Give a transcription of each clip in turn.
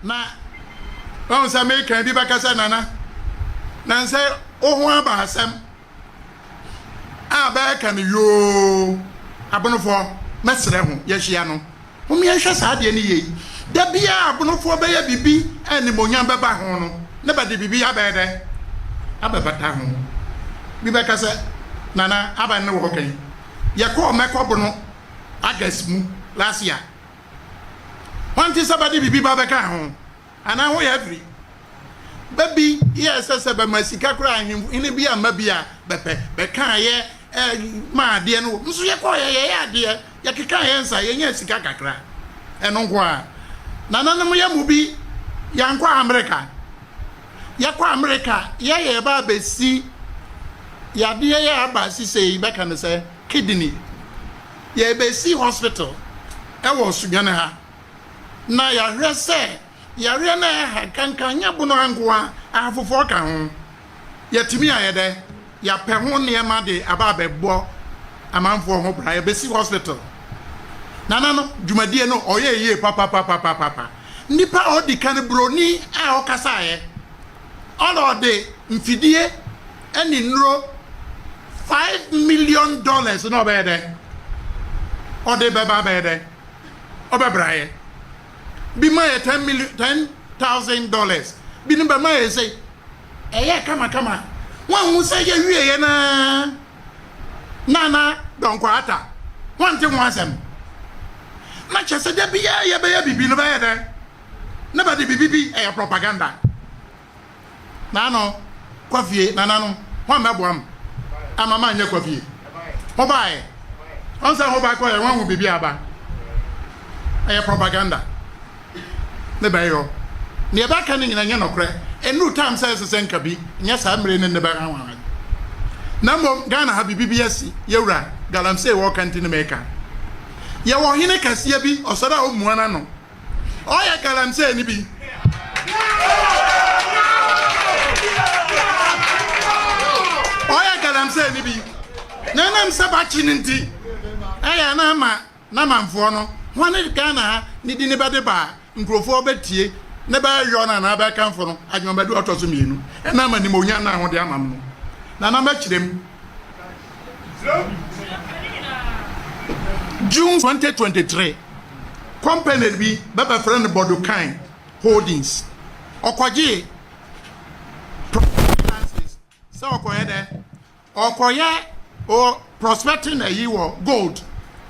na on say me kan bi bakasa nana na say o ho aba asem aba kan yo abonofo mesre ho ye hia no mo me hwe sa de ne yi da bia abonofo be ya bibi ani monyan beba ho no ne ba de bibi abede abebata ho bi bakasa nana aba ne wo kan ye ko meko bono agas mu last year wanti sabadi bibi babeka ho ana ho ya free baby yes sebe masika kura ahim ini bia mabia bepe beka ye ma de no nso ye ko ye ade ye keka ye nsa ye nya sika kakra eno nko a nananum ye mu bi ya nkwa America ya kwa America ye ba besi ya de ye aba sise beka ne se kidney ye besi hospital e wo sugane ha na ya hwese ya re na ha kankanya buno angoa afofo ka ho ya timi ayede ya pe ho ne ma de aba bebo amanfo ho bra ya besi hospital nana no dwumadie no oye papa nipa odi kan broni a okasa ye all de mfidie eni nro $5 million no be de ode beba be de obebraye bi ma $10,000 bi no be ma ye say eye kama wan hu say ye wie ye na don kwata wan te wan asem na chese de bi ye be ye bibi no be ye de na ba de bibi e propaganda na no Kofi na no wan meboam amama nya Kofi ho bae on say ho ba ko ye wan hu bibi aba e propaganda ne bayo ne ba kan nyina nya nokre enu time says senka bi nya sa mre ne ba kan wan na mo Ghana ha bibi yasi yewura galamse wo kanti ne meka ye wo hine kasia bi osora omuana no o ya galamse ni bi o ya galamse ni bi na nam saba chininti aya na manfo no wane Ghana ha ni di ne ba de ba nkrofo betie ne ba yo na ba kanfo no adwon ba du otoso mienu na ma ni mo nya na ho de amam no na na ma kirem June 2023 company bi baba friend Bodokan Holdings okwaje finances so okoye de okoye o prospecting ayi wo gold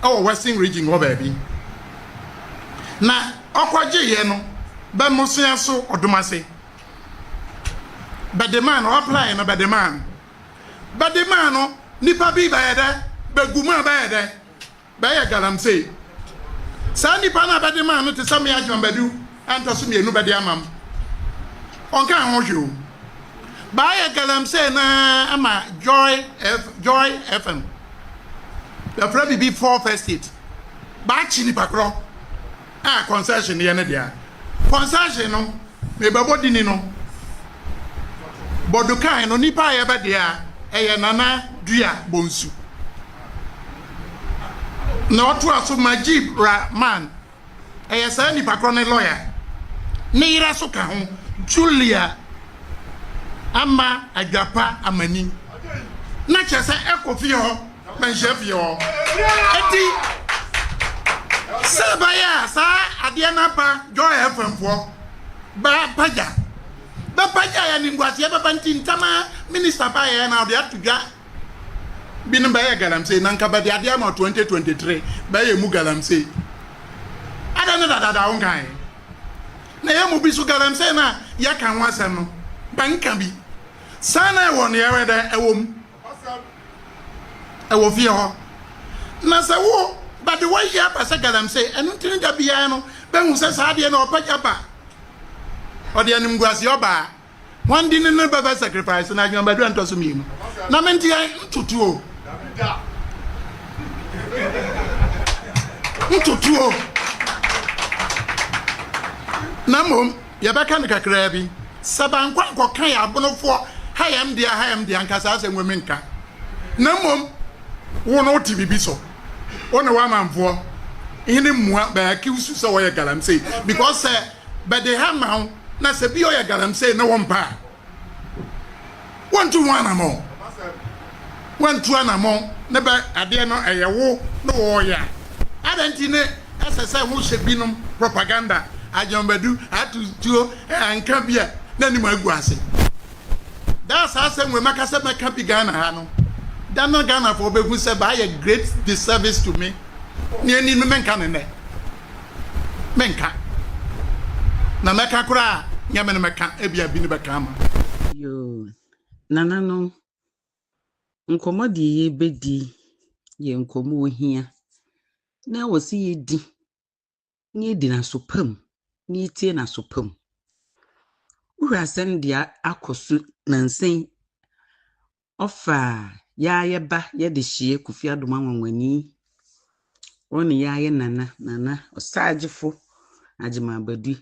our western region wo ba bi na okwaje ye no be musia so odomase be the man apply no be the man no nipa bi ba ye de be guma ba ye de be ye galamse sa nipa na be the man no te sam ya dwambadu anta so mienu be de amam onka ho hwe ba ye galamse na ama joy fm the probably be 4 first state ba chi nipa kro concession ye ne dia concession no me babodi ni no Bodokan no nipa ye be dia eye nana dua bonsu na otu aso Majib Rahman eye sa nipa kro ne lawyer ne ira so ka ho Julia ama agapa amani na chese ekofi ho menhye fi ho eti Sabaya sa adiana pa joy FM4 ba paja ya ningwasi ya baba ntintama minister pa ya na ode atudwa binin ba ya galamse na nka ba de adiama 2023 ba ya mu galamse adana dada onkan na ya mu bisu galamse na ya kan wasem no banka bi sana e won ya weda ewom ewo fi ho na se wo but the way ya pasa galamse enu tin da bia no be hu se sa de na opaja ba ode anim guase oba one din ne baba sacrifice na adwan badu antoso mi no na menti ya ntutuo na mom ya baka ne kakra bi sabankwa kokan ya abonofo hayam dia ankasa asengwe nka na mom wo no ti bibi so ona wa manfo ini mua ba ki usu so wo ye galamse because but they have now na se bi oya galamsey na wompa 1 to 1 amon 1 to 1 amon na ba ade no eyewo no wo ya adantine asese ho shebinom propaganda ajombadu atutuo anka bia na ni magu ase that's how we make us make happy Ghana ha no that no Ghana for behu say by a great disservice to me ni ani me menka ne menka na meka kura nyame ne meka ebia bi ne beka ma yo nana no nkomodi ye bedi ye nkomo ohia na wosi ye di ni di na sopam ni tie na sopam ura sendia akosu nansen ofa ya yeba ye de hie Kofi Adomah wanwani woni ya ye nana osagefo agema badu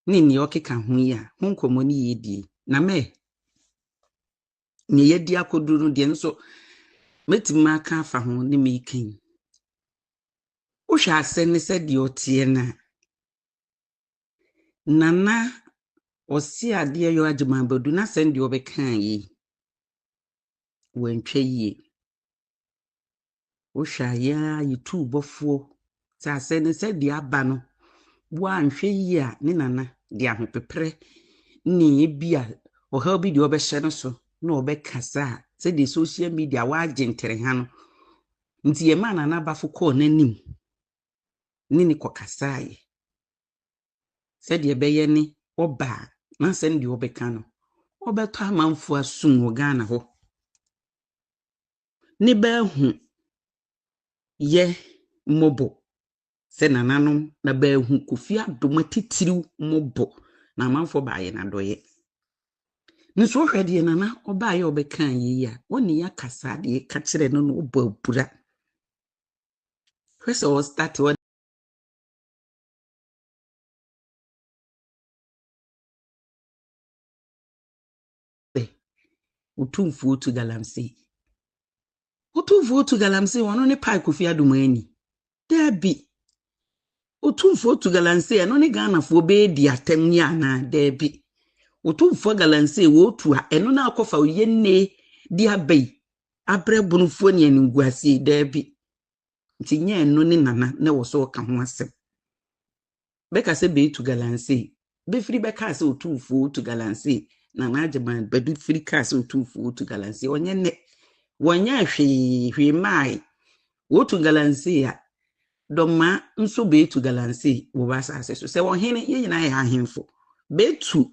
ni okeka ho ya ho nkomo ni ye di na me ni ye di akoduru de nso metima ka fa ho ni me kan wo hwa asene se de otie na nana osi ade yo agema badu na sende obekan yi wantwe yi wo hwa ya YouTube bofo sa asene se de aba no wo anhwe yi a ne nana de ahopepre ni ebia oha bi de obehye no so na obekasa se de social media wa agentere ha no nti ye ma nana bafo ko nanim ni kokasa yi se de beye ni oba na se de obeka no obeto amanfo asum wo Ghana ho ni ba hu ye mobo se nananom na ba hu Kofi Adomah titiriw mobo na amanfo ba ye na doye nso hwede nana oba ye obekan ye ya woni ya kasa de ka kire no no oba pura first of all start what Otumfour to galamsey wono ne pai Kofi Adomah ani debi Otumfour to galamsey no ne Ghana fo be di atem ni ana debi Otumfour galamsey wo tua eno na akofa oyenne di abai abrebunfo ni anguase debi nti nye eno ne nana na wo so ka ho asem beka se be to galamsey be free beka se Otumfour to galamsey na agema badu free ka se Otumfour to galamsey onye wonya hwe mai wo to galamsey a doma nso be to galamsey wo wasase so se wo hene ye nyina ya ahemfo be to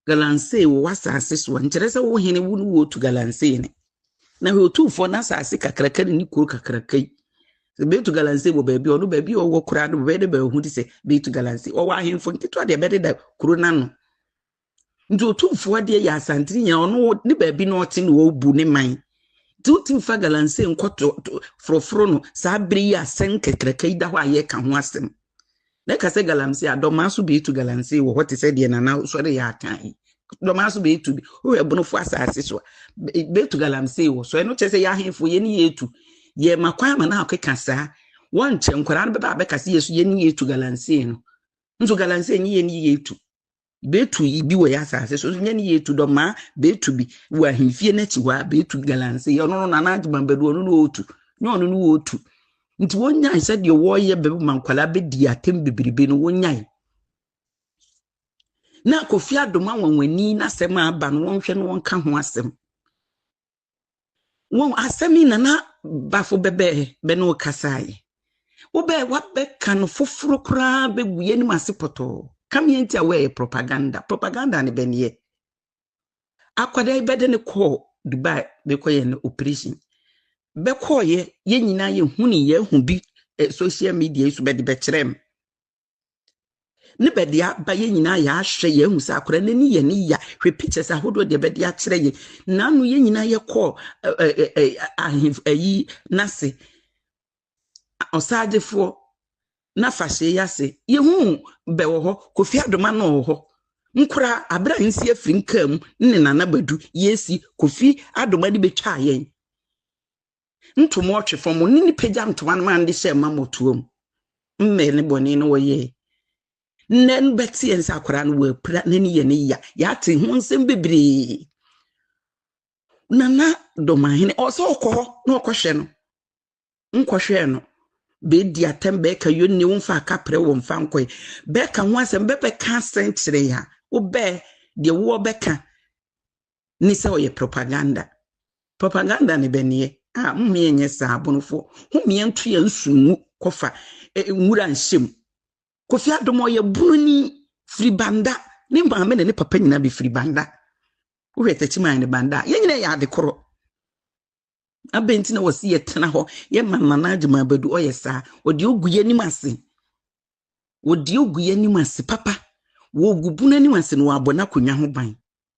galamsey wo wasase so nkere se wo hene wo to galamsey ne na we Otumfour na asase kakraka ni kuro kakrakai se be to galamsey wo baabi ono baabi wo kura do be de ba hu di se be to galamsey wo wa ahemfo nkito de be de da kuro nano nti Otumfour de ya asantiri nya ono ni baabi no ote no bu ne man tutu fa galamsey nkoto frofro no sa bri ya sen kakrakai da ho aye ka ho asem na ka se galamsey Adomah so be to galamsey wo hote se de nana so de ya kan Adomah so be to o ebonofo asase so be to galamsey wo so eno chese ya ahemfo ye ni yetu ye makwa ma na akeka sa won che nkwara no be ba kase yesu ye ni yetu galamsey no nso galamsey ni ye ni yetu betu bi wo ya asase so nya ni yetu Adomah betu bi wo ahemfie na chi wa betu galamsey ono no na agema badu ono no otu nya ono no otu nti wonya se de wo ye be mankwala be di atem bibiribe no wonya na Kofi Adomah wanwani na sem aba no wonhwe no wonka ho asem won asemi na bafo bebe be no kasaye wo be wa be kan foforo kra be guye ni masepoto kam yenti awe propaganda ne benye akwada ibede ne ko Dubai be ko ye no operation be ko ye nyina ye huni ye hu bi social media so be de be kirem ne be dia ba ye nyina ya hwe ye hu sa akora ne ni ye ni ya hwe pictures ahodo de be dia kire ye nanu ye nyina ye ko ayi nase osagefo na fashe yase ye hu be wo ho Kofi Adomah no ho nkura abra nsi afiri nkam ne nana badu yesi Kofi Adomah di betwa yen ntomo otwefo mo ni pagya ntoma no man de hye ma motuom mme ne boni no wo ye nen beti en sakwara no we pra nani ye ne ya ya te ho nsem bebre nana domahene oso okọ na okọhwe no nkọhwe no be di atem be ka yonni wonfa kapre wonfa nkoy be ka ho asem be ka sentre ya wo be de wo be ka ni se oye propaganda ne benie mmie nye sa abonofo hu mie ntu ya nsumu kofa nwura nhyem Kofi Adomah ye bununi free banda ni maame ne papa nyina be free banda wo hwete chiman ne banda ye nyina ya de koro abenti na wasi ye tena ho ye manana adwuma badu oyɛ saa odi oguye nimase papa wo gubuna nimase no abona konwa ho ban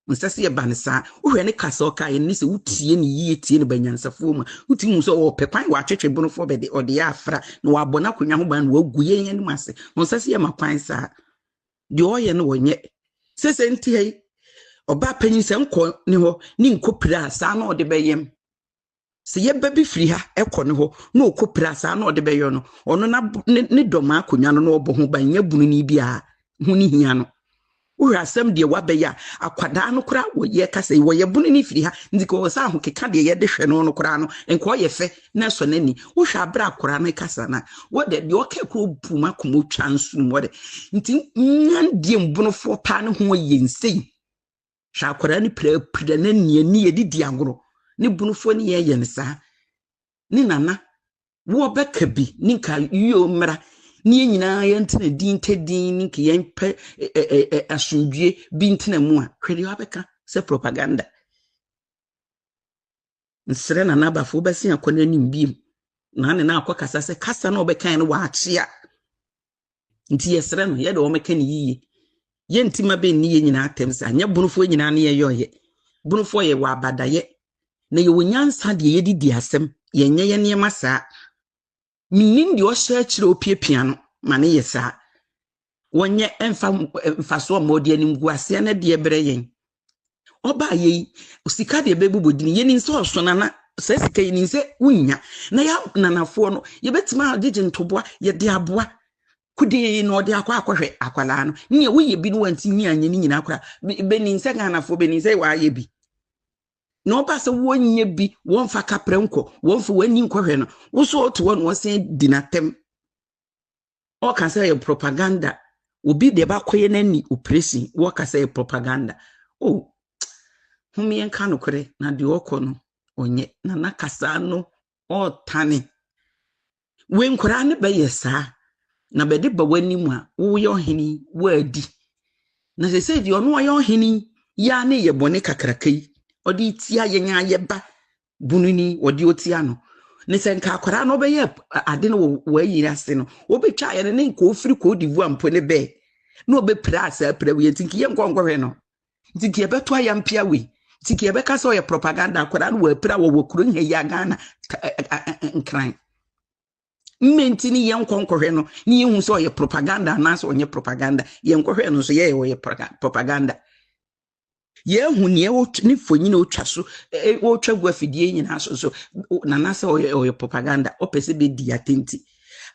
nsase ye ban saa wo hwe ne kasa oka ye ni se wutie ne yie tie ne banyansafo mu wuti mu so wo pekwan wa twetwe bonofo be de ode ya afra na wo abona konwa ho ban wo guye ye nimase nsase ye makwan saa de oyɛ no wonye sese nti hei oba panyin se nko ne ho ni nkopira saa na ode beyem se ye baby free ha ekọ ne ho na okopira saa na ode beyo no ono na ne doma akonwa no na obo ho ban nya bunu ni bia hu ni hia no wo asem de wa beya akwada no kura wo ye kasa wo ye bunu ni free ha ndiko sa ho keka de ye de hwe no kura no enko ye fe na so nani wo hwa abra akora no kasa na wo de oke ko puma komo twa nsu mo de nti nyandie mbunofo pa ne ho ye nsei hwa akora ni pra na ni ye didi agoro ni bunufo ni ye nsa ni nana wo beka bi ni ka yo mra ni nyina ye ntena din tedin ni ke yen pe asundue bi ntena mu a hwede wa beka se propaganda nsere na nabafo besi akona nim biem na ne na akokasa se kasa na obekan no wa achia nti yesere no ye de o meka ni yiye ye ntima be ni ye nyina atemsa anya bunufo nyina ne ye yoye bunufo ye wa abadaye na ye wonyansa de ye didi asem ye nye ye niema saa minin de o hye akire opiepia no ma ne ye saa wonye emfa so modi anim guase na de ebre yen oba ye osika de bebubodini ye ni nso osona na sesika ye ni nse wunya na ya nanafo no ye betima agege ntoboa ye de aboa kudi no de akwa akwala no ne wo ye bi no wanti ni anya ni nyina akwa be ni nse ganafo be ni nse wa ye bi no ba se wonye bi wonfa kapre nko wonfa wani nkohwe no wo so oto won wo se dinatem o ka say propaganda obi de ba koye nani operation wo ka say propaganda oh humi enka no kore na de okono onye na nakasa no o tane we nkora ne be yesa na be de ba wani mu a wo ye ohini wadi na se se di ono ye ohini ya ne ye bone kakrakai odi tia yenya yeba bununi odi otia no ne se nka akwara no be ye ade no wa yira se no obetwa ye ne nka ofiri ko divu ampo ne be no be prasa prawe ye tinki ye nkonkwe no tinki ye beto ayampia we tinki ye beka so ye propaganda akwara no wa pra wo kuro nye ya Ghana nkran mentini ye nkonkwe no ni ye hu so ye propaganda na so onye propaganda ye nkohwe no so ye propaganda ye hu ne wo ni fonyi na otwa so wo twa gu afidie nyina so nana se oye propaganda opese be di atenti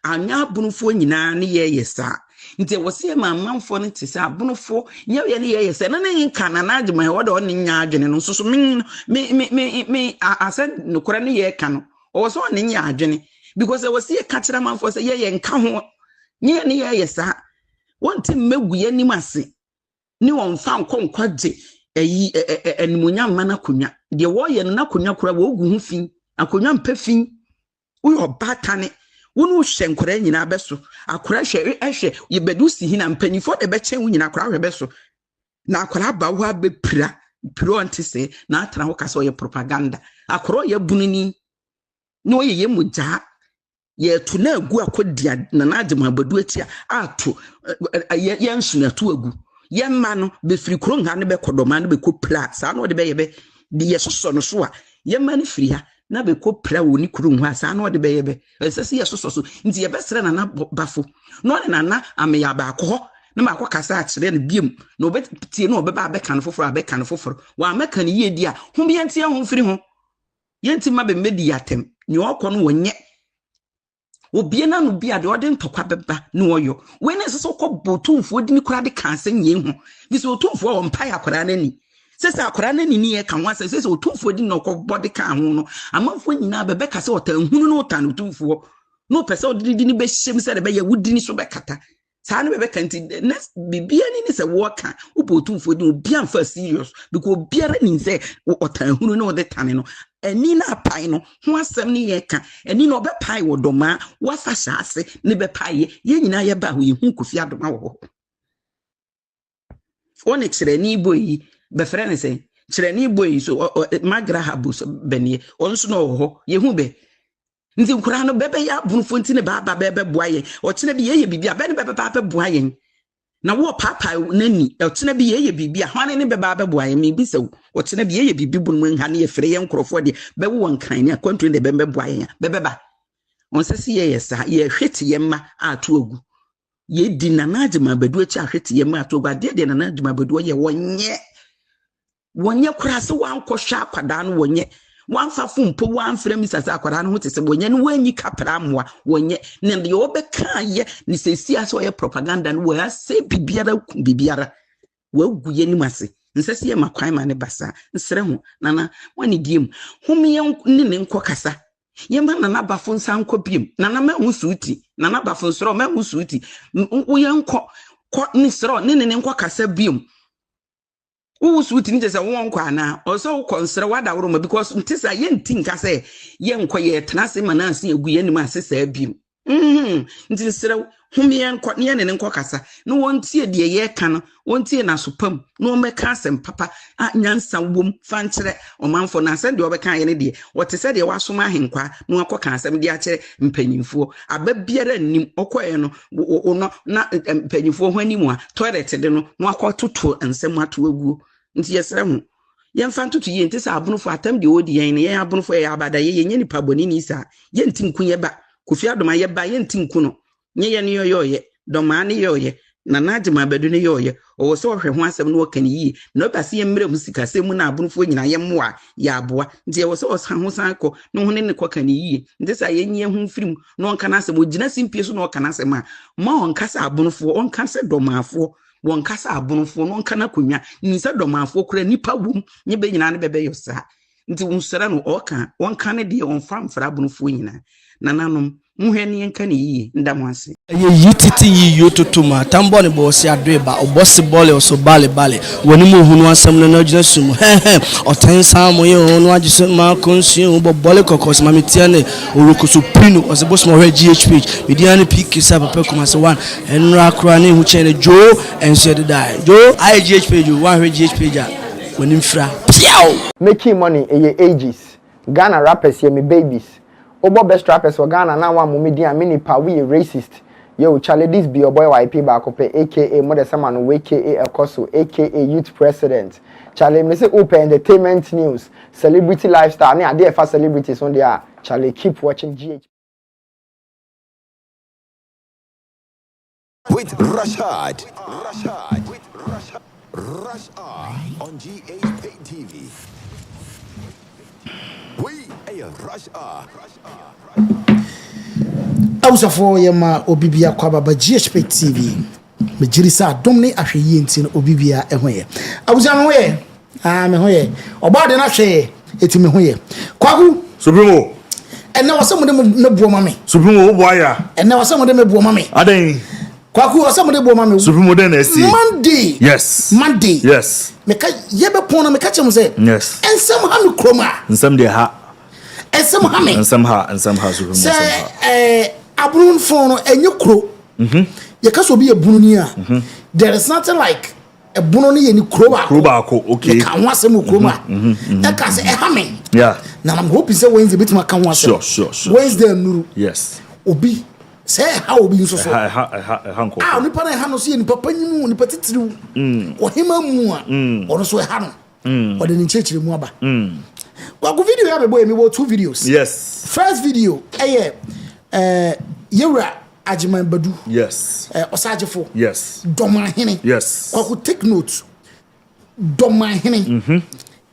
anya abunufo nyina ne ye yesa nti wo se mamamfo ne te se abunufo nye ye ne ye yesa na ne nka na adwuma wo de on nya adwene no so me asen no kora ne ye ka no wo so on nya adwene because wo se ka kira mamfo se ye nka ho nye ne ye yesa wonti megu ye nimase ni won fa nkonkwaje animunya mana kunya de wo ye na kunya kura wo gu hu fin akonya mpa fin wo yo batane wo no hye nkora nyina beso akora hye ye bedu si hina mpanifo de be chen wo nyina akora hwe beso na akora ba wo abepira piro ntise na atana ho kasa ye propaganda akora ye bunini no ye muja ye tu na agu akodia na nadema badu atia ato ye nsuna tu agu ye ma no be firi kro nga ne be kodoma ne be ko pla sa no de be ye be de ye soso no so a ye ma ne firi ha na be ko pla woni kro hu sa no de be ye be sese ye soso so nti ye be sere na bafo no ne na ame ya ba ko na ma ko kasa a kire ne biem no be tie no be ba be kan foforo abe kan foforo wa meka ne ye di a hu be ntie hu firi ho ye nti ma be medi yatem ni okọ no wonye Obi na no bia de ode ntokwa beba na oyo. When so ko Otumfour di ni kura de kan senye hu. Bi so Otumfour o mpa yakora na ni. Sesa akora na ni ni e kan wa sesa Otumfour di no ko body kan ho no. Amanfo nyina bebe ka se otan hunu no otan Otumfour. No pese odidi ni be hyem se de be ye wudi ni so be kata. Sa na bebe kan ti next bibia ni se wo ka upo Otumfour di obi am fa serious because obiara ni se otan hunu no de tane no. Eni na pai no ho asem ni ye ka eni no be pai wo doma wa fa hyase ne be pai ye nyina ye ba ho ye hu Kofi Adomah wo one kire ni boyi be frɛ ne sɛ kire ni boyi so magra habus benie onso no ho ye hu be nti nkura no bebe ya bunfo nti ne ba bebe boa ye o kire bi ye bibia be ne bebe boa ye na wo papa nani otena bi ye bibia hwane ne beba beboa ye me bi se otena bi ye bibi bun mu ha ne ye fere ye nkrofo de be wo nkan ne akwantu ne beboa ye bebeba on se si ye yesa ye hwete ye ma ato ogu ye di nanaje ma bedu achi ahwete ye ma ato ogu ade de nanaje ma bedu ye wonye kura se wankɔhwa akwada no wonye wanfafo mpo wanfrɛ mi sase akwada no ho te se wonye no wanyi kapra moa wonye ne de obeka ye ni sesi aso ye propaganda no wa se bibiara wagu ye ni mase nsese ye makwan ma ne basa nsere ho nana wani diem home ye ne nkɔ kasa ye ma nana bafo nsa nkɔ biem nana ma hu suuti nana bafo nsoro ma hu suuti wo ye nkɔ ni soro ne nkɔ kasa biem wo suuti ni jese won kwa na also konsere wada woro ma because ntisa ye ntinka se ye nkɔ ye tenase manase egu ye nim asesa abim nti sere humi ye nkɔ ne ne nkɔ kasa no wontie de ye ka no wontie na sopam no meka asem papa nyansa wom fankyere omanfo na asem de obeka ye ne de wote se de wasoma ahenkwa no akɔ ka asem de akyere mpanyimfo aba biara nim okoye no no na mpanyimfo ho animu a toilet de no akɔ toto nsem ato aguo nti yesere ho yemfa ntutu ye nti sa abunufo atam de odi yen ye abunufo ye abada ye nye nipa boni ni sa ye nti nku ye ba Kofi Adomah ye ba ye nti nku no nye ye ne yoye doma ne yoye na naje ma bedu ne yoye o so hwe ho asem no kan yi na ba se ye mmerɛ mu sika se mu na abunufo nyina ye moa ya aboa nti ye wo so san ho san ko no ho ne ko kan yi nti sa ye nye ho firim no on kan asem o gina simpie so no kan asem ma on kasa abunufo on kan se domafo won kasa abunufo no nka na konwa nisa domafo kura nipa wum nye be nyina ne bebe yosa nti unsara no oka won ka ne de on famfra abunufo nyina nananom muhwe ne nka ne yi ndamwase ye yititi yi yototoma tambo ne bo se adoeba obosi bole oso bale woni mo hunu asem no na gina sum otensa mo ye hunu agiso ma konsi bo bole kokos ma metia ne orokoso pino ose bo smo GhPage media ne pick isa papa kuma se one enra kra ne hu chene jo enso de dai jo GhPage one GhPage woni mfra piao making money ages Ghana rappers here me babies Obo best rappers for Ghana now one media mini pa we racist. Yo, Charlie, this be your boy YP back up, aka Mother Saman, aka Elkoso, aka Youth President. Charlie, me say open entertainment news, celebrity lifestyle. Me are for celebrities on there. Charlie, keep watching GH. With Rashad. Rush Hour on GhPage TV. We a Rush Hour. Ausafo yema obibia kwa baba GhPage TV. Me jirisa domne ahwe nti obibia ehoye. Abuza me hoye. Me hoye. Oba de na hwe eti me hoye. Kwaku Supremo. Ena wasem de me buo mame. Supremo wo boya. Ena wasem de me buo mame. Aden. Kwaku wasem de buo mame. Supremo den esi. Monday. Yes. Monday. Yes. Me ka yebe pon na me ka chem se. Yes. Ensem ha me kroma. Nsem de ha. Ensem ha me. Nsem ha Supremo nsem ha. Abun phone no enye kro. You can so be a bununia. There is nothing like a bunoni any crowbar. Okay. Can want some croma. That can say a humming. Yeah. Now I'm hoping say Wednesday bit my can Sure. Wednesday nuru. Yes. Obi. Say how obi so so. Hanko. Ah, ni pa na ha no so ni papa nyimu ni patitiri. O hema mu a. O so ha no. O de ni chechire mu aba. Wa go video ya me boy me wo 2 videos. Yes. First video Yura Ajiman Badu. Yes. Osajefo. Yes. Domahene. Yes. Kwaku take note. Domahene.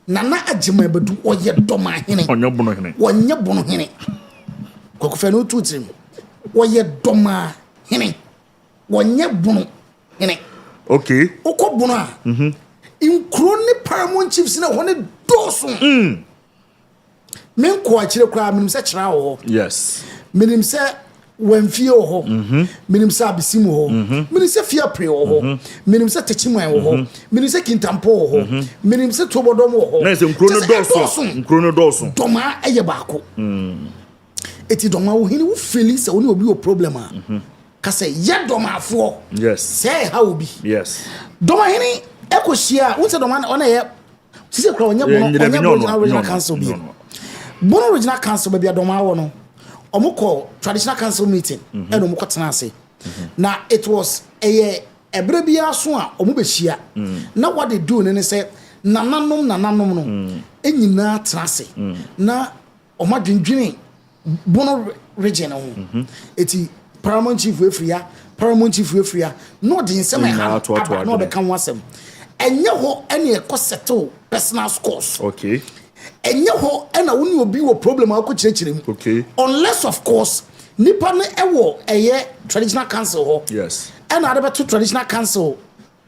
Nana Ajiman Badu oye Domahene. Onye bono hene. Onye bono hene. Kwaku fe no tutim. woye doma hene wonye bunu hene Okay. Oko bunu a inkro ne paramount chiefs na hone doso men ko akire kra menim se kira wo Yes. menim se wamfie wo ho menim se abisim wo ho menim se fia pre wo ho menim se techimwan wo ho menim se kintampo wo ho menim se tobodom wo ho Na se nkro no doso doma eye baako eti doma wo hini wo feel se woni obi wo problem a ka se ye doma afo yes say how obi yes doma hini ekohia wo se doma ona ye sise kra onya bono original council bi bono original council ba doma wo no omukọ traditional council meeting and omukọ tenase na it was ebere bia so a omubehia na what they do ne say nananom no enyina tenase na omadwendwene bono region ho eti paramount chief efria no de nsem ha no be kan wasem enye ho ene settle personal scores okay enye ho ena woni obi wo problem akọ kirekirim okay unless of course nipa ne ewo traditional council ho yes ena ade beto traditional council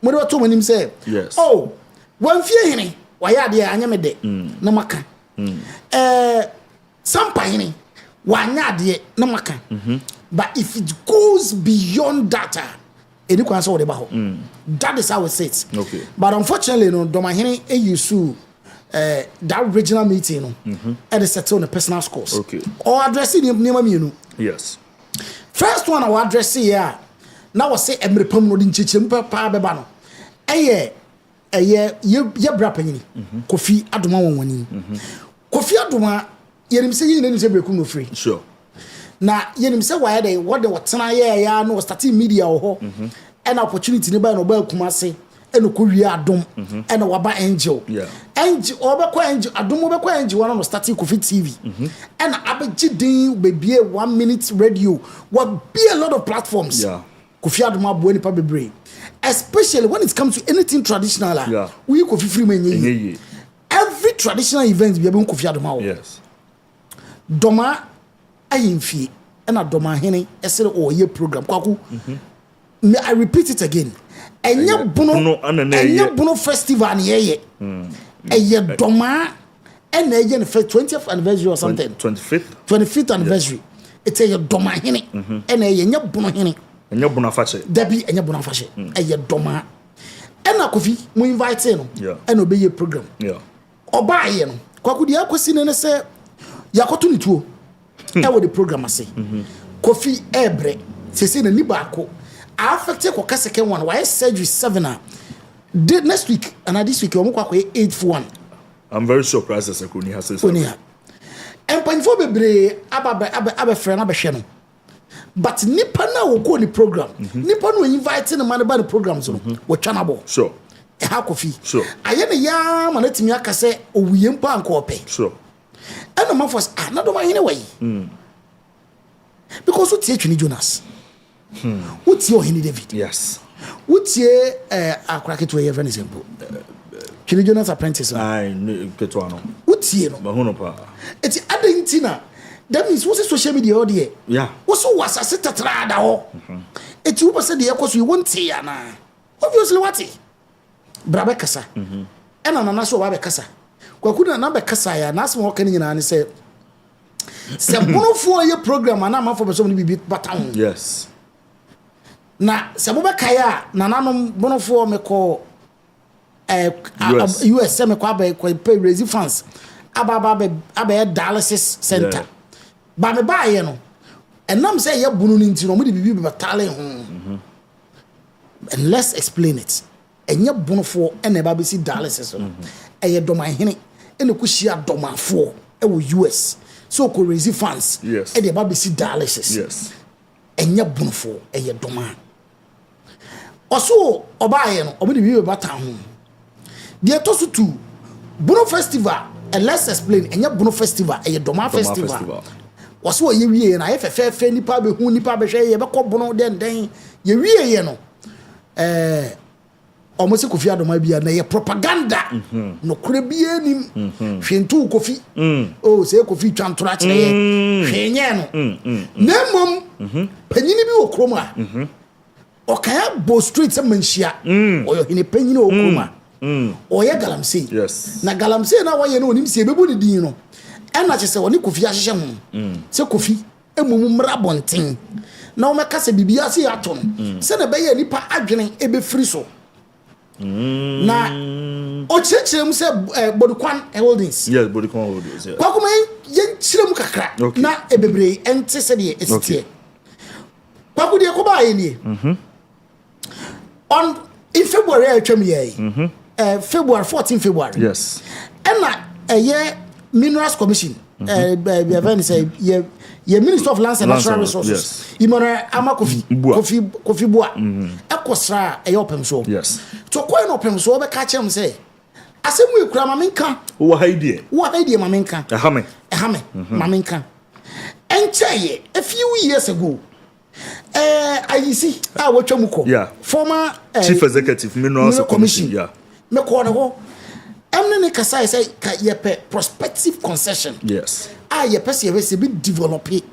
mo de beto manim say yes oh wan fie hene waya ade anya me de na maka sampa hene wanya ade na maka but if it goes beyond that any kwanso wo de ba ho that is how it sits okay but unfortunately no do my hene use that regional meeting no and they settle on the personal scores okay or addressing them yes first one I address here now was say emre pam no din chichim pa beba no ye bra panyi Kofi Adomah wonwani Kofi Adomah yenim say yin say breku no free sure na yenim say why they what they wotena ya no starting media ho and opportunity ne ba no ba kumase eno ko wi adom eno waba angel angel obekọ angel adom obekọ angel one no starting Kofi TV ena abeji din bebie 1 minute radio what be a lot of platforms Kofi Adomah bo nipa bebre especially when it comes to anything traditional we Kofi free menye every traditional event be able Kofi Adomah yes doma ayimfie ena doma hene esere o ye program kwaku I repeat it again enye bono festival ni ye eye doma ena eye ne 20th anniversary or something 25th anniversary it's a doma hene ena eye enye bono hene enye bono afache dabi enye bono afache eye doma ena Kofi mo invite no ena obeye program oba ye no kwaku dia akosi ne se yakoto ni tuo e wo the program ase Kofi ebre sese na ni baako affected ko second one why surgery 7 did next week and this week omukwa ko 8-1 I'm very surprised as Akuni has said so empanfo bebre aba friend abehwe no but nipa na wo go ni program nipa no invite na man ba the programs no wo twanabo sure e ha Kofi sure aye ne ya ma na timi aka se owiye mpa anko ope sure and no force na do ma hene wai because what tie Jonas what's your Henry David? Yes. What's your cracket way of an example? Chili Jonas apprentice. I get one. What's your no? It's Adentina. That means what's social media audio? Yeah. What's was a set at Rada? It's you said the echoes we won't see. Obviously, what it? Brabekasa. And Ananaso Babekasa. Kwakuna number Kasaya, Nas walking in and say, Sabono for your program, and I'm for so many bit baton. Yes. Na saboba kaya nananom bonofo me ko US me ko pay raise funds aba dialysis center ba me ba ye no enam say ye bunu ni ntino mo de bibi be tale ho and let's explain it enye bonofo ena ba be si dialysis no eye doma hene ena ko hia domafo e wo US so ko raise funds yes e de ba be si dialysis yes enye bonofo eye doma oso obaye no obi de bi bata ho de to so tu bono festival and let's explain enye bono festival eye doma festival oso ye wie na ye fefe nipa be hu nipa be hwe ye be ko bono den ye wie ye no almost Kofi Adomah bia na ye propaganda no kure bia nim hwentu Kofi oh say Kofi twantora kire ye hwenye no na mom panyini bi okroma okaya bo street se manhia oyo hine panyini okroma oye galamsey yes na galamsey na waye no onim se bebu ni din no ena che se woni Kofi ahyehe ho se Kofi emumu mra bonten na o meka se bibia se ato no se na be ye nipa adwene ebe free so na o chechirem se bodukwan holdings yes bodukwan holdings yeah kwa kuma ye chirem kakra na ebebre ente se de esitie kwa ku de ko ba ye ni on in February atwam ye February 14 February yes ena ye minerals commission event say ye Minister of Lands and Natural Resources imora ama Kofi Bua ekosra eyopem so yes to koy no pem so be ka chem say asemu ekura mamenka wo haidie mamenka ehame mamenka encheye a few years ago I see watwamuko former chief executive minerals commission me ko no emne kasa say ka yepe prospective concession yes ye person we be develop it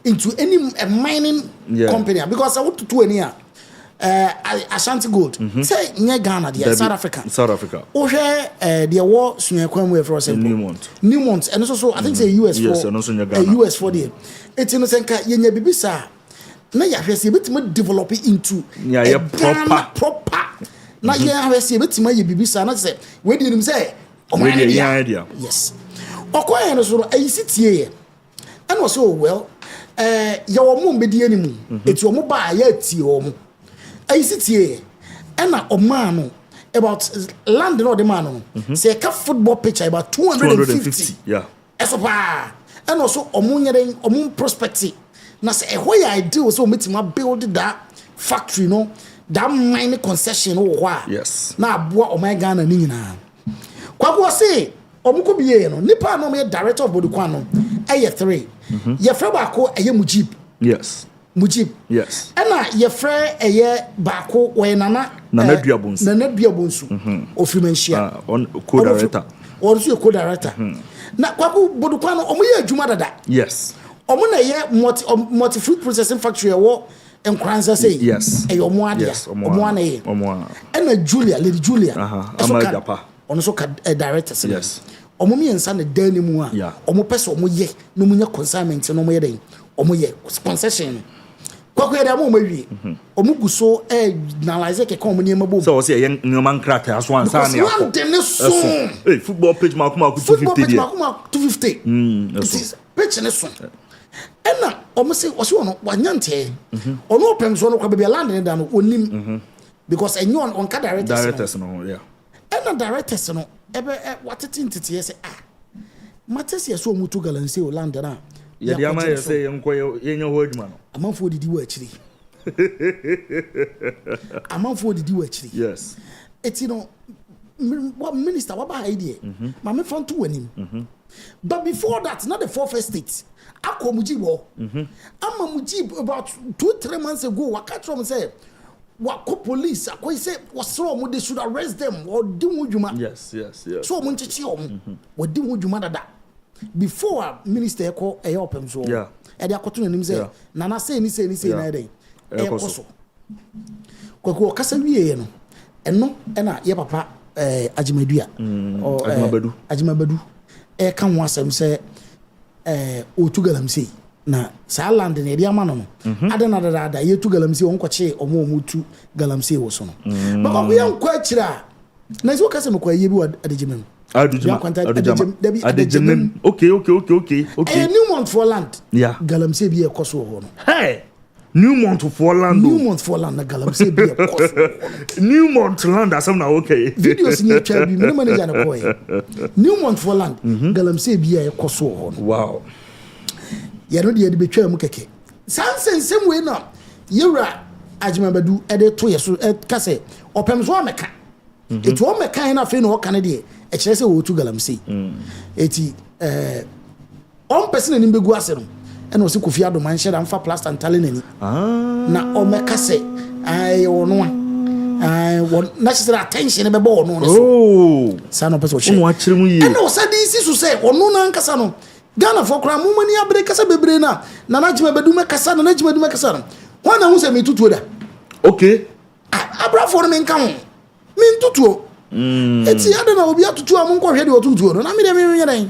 into any mining company because I want to do any Ashanti Gold say near Ghana there South Africa o hwe the war sunyekwan we for Newmont and also I think say US US for the it's no senka yenya bibisa na ya hwe say betima develop it into proper na ya hwe say betima ye bibisa na say we dey nim say idea yes okoye no so ayisitie and was so well ya wo mo mbedi animu eti wo mo ba ya tie wo mo ayisitie na o man no about land no the man no say ka football pitch about 250 yeah esopa and also o mo nyere o mo prospective na say e hoya ideal so metima build that factory no that mine concession wo ho yes na aboa o man Ghana ni nyina kwako say omuko biye no nipa no me director of bodukwan no eye 3 ye fra bako eye Mujib yes ana ye fra eye bako we nana duabonsu ofrimanhia on co-director on so co-director na kwako bodukwan no omo ye adwuma dada yes omo na ye multi fruit processing factory wo enkranza say yes eye omo ade omo na ye ana Lady Julia Amajapa on so director yes omo miensa na dan mu a omo pese omo ye no munya consignment no omo ye den omo ye concession kwakwe da mo mawie omo guso analyze ke kom ne mabo so say ye nyoman crack aso ansa ne akọ hey football pitch makuma 250 pitch ne so ena omo say o so no wanyante ono opem so no kwa bia land ne da no onim because enyo on ka directors no yeah ena directors no ebe watete ntete ye say matesi ye so mutu galanse o land na ye dia ma ye say yenko ye nyo ho adwuma no amanfo didi wa akiri yes eti no what minister what ba idea ma me fon to wanim but before that not the four first states akọ Mujib ama Mujib about 2-3 months ago wakatrom say wako police akoy say wasro mo they should arrest them or di wudwuma yes so mo nchichi om wo di wudwuma dada before minister ko opem so yeah e dia akoto nanim say nana say ni na dey e koso kwako kasa wiye no eno na ye papa ajimadua ajimabadu e kan ho asem say otu galamsey na sa land ne dia ma no adana dada ye tu galamsey won kwache omo tu galamsey wo so no baba we yan kwa kira na zo kase me kwa ye bi wa adejimem adejimem okay Newmont for land yeah galamsey bi e koso ho no hey Newmont for land na galamsey bi e koso Newmont land asem na okay videos ni twa bi me manager na koy Newmont for land galamsey bi e koso ho no wow ya no de betwa mu keke sansensem we na yewra ajimabadu ede to yeso kase opem so ameka etu o meka na fe na o kan de e kire se wo tu galamsey eti on person ni mbegu ase no e no se Kofi Adomah nhyɛ da mfa plaster ntale nani na o meka se ai ono What necessary attention be born no so. Oh. Sa no person. Onu akire mu ye. And no say this so say onu na nkasa no. Ghana for kra mu mani abre kasa bebre na na jima bedu me kasa na jima bedu me kasa no. Wan na hu say me tutu da. Okay. Abra for me nka ho. Me tutu. Eti ade na obi atutu am nko hwe de otutu no. Na me de me nyen.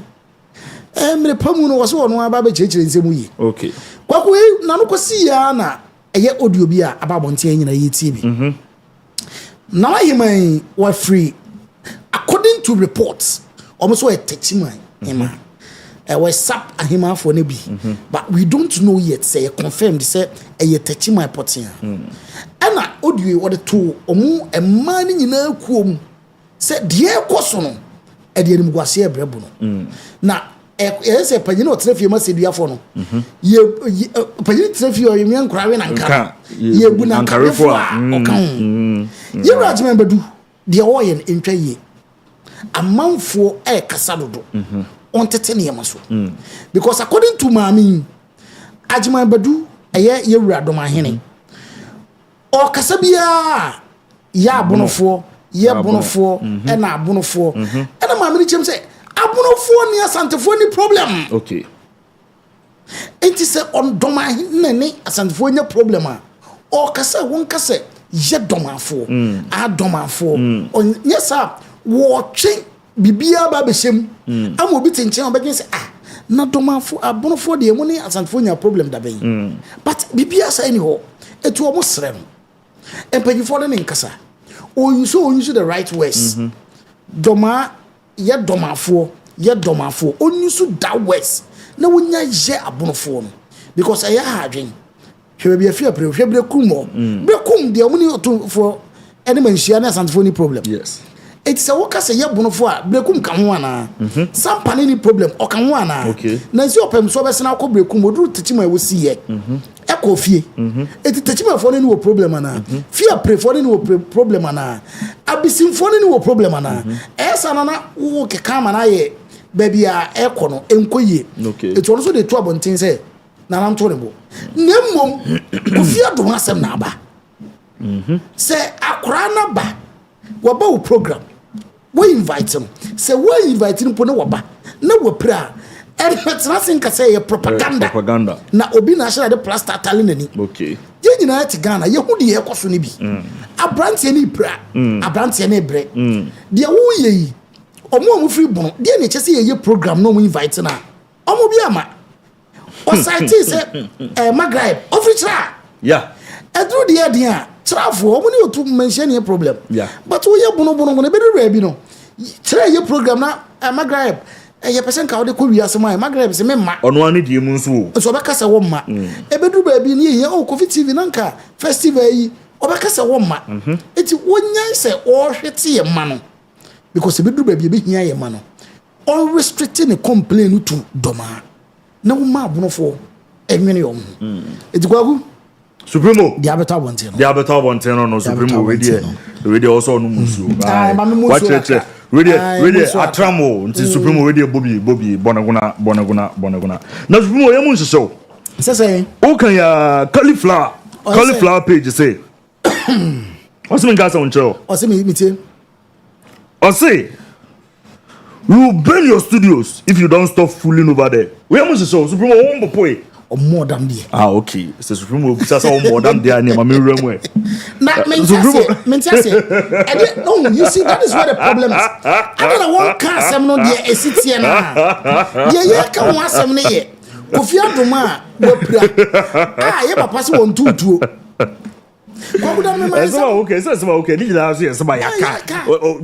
Me pamu no wo so ono aba be chechire nsemu yi. Okay. Kwaku na no kosi ya na eye audio bi a ababonte nyina yi TV. Now I were free according to reports almost were touching him was sap him for nebi but we don't know yet say confirmed say a touching my potia and audio what the two omu a man in a kum said dear cosono at the Mguasia Brebuno now. Yes, a panino trefi must be a phone. Ye panino trefi or young crying and car. Ye would not carry for ye remember do the oil in Traye a month for a casado on Tetaniamaso. Because according to Mammy, Ajman Badu, a year ye radoma henny or Casabia ya bonofor, ye bonofor, and a bonofor, and a mammy Jim say. Abunofoɔ ni asantefoɔ ni problem. Okay. Enti sɛ on doma nene asantefoɔ nya problem a ɔkasa wɔn kasa yɛ domafoɔ a domafoɔ on yesa wɔtwe bibia ba behyem ama obi tenkyɛn ɔbɛgye sɛ na domafoɔ abunofoɔ de mu ni asantefoɔ nya problem da bɛn but bibia sɛ ni hɔ etu ɔmo srɛ no empanyinfoɔ ne nkasa ɔyusu the right words doma ye domafo only so that west na wonya ye abonofo no because I hadwen hwe be afia pre hwe bre kum de omuni Otumfour ene manhia na santifo ni problem yes it say wo ka say ye abonofo a bre kum ka ho ana sampa ni problem o ka ho ana na nsi opem so be sena ko bre kum oduru tichima e wo si ye Kofi eti techima for ni wo problem ana fear pray for ni wo problem ana abisim for ni wo problem ana esa na wo ke kama na ye baby a ekono enkoye eti ono so de to abontin say na nam to rebo nemmom Kofi Adomah asem na aba say akora na ba wo ba wo program wo invite him say wo invite him po na wo ba na wo pra and it's nothing can say propaganda. Na obi na share the plaster talent ni. Okay. Ye nyina ti Ghana ye hu de ye koso ni bi. Abrante ni pra, abrante ni bre. De wo ye yi. Omo free bono. De na che say ye program no mo invite na. Omo bi ama. O site say Maghreb official. Yeah. Edru de ye dia. Trafo omo ni otu mention ye problem. Yeah. But wo ye bono be do bi no. Try ye program na Maghreb. Ye person ka ode ko wiase mai Maghreb se memma ono ani die mu nso so be kasa wo ma ebedu ba bi ne ye o Kofi TV nanka festival yi obekasa wo ma eti wonyan se o hwete ye ma no because ebedu ba bi be hia ye ma no unrestricted complain to doma na wo ma abonofo enwene yo eti kwagu Supremo dia beta bonte no no Supremo we dey also no musu what check really atramo nti Supremo we dey Bobby bonaguna na Supremo ye mun so say o kan ya cauliflower page say what's me gas on show o say me tie o say you burn your studios if you don't stop fooling over there we mun so Supremo won boy or more than there. Okay. So Supremo bisa sa more than there ni mami remwe. Na mentase. No, you see that is where the problem is. I don't want can asem no there esitie na. Ye ka won asem ne ye. Kofi Adomah we pra. Ye papa se won tutuo. Okay. Ni la so yes ba yaka.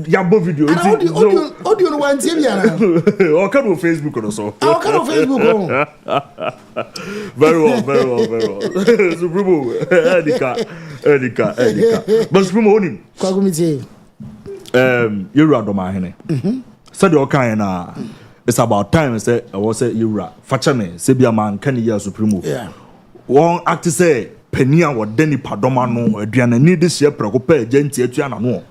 Ya bo video. Audio no wan tie bia na. O ka no Facebook no so. O ka no Facebook o. Very well. Supremo, Edika. But Supremo onim. Kwagu mi tie. Yewura Adomah hene. Said the kind na it's about time say I was say Yewura. Facha me say bia man kan ya Supremo. Yeah. One act say penia wo deni padoma no aduane ni de hye preko pa agenti atua na no.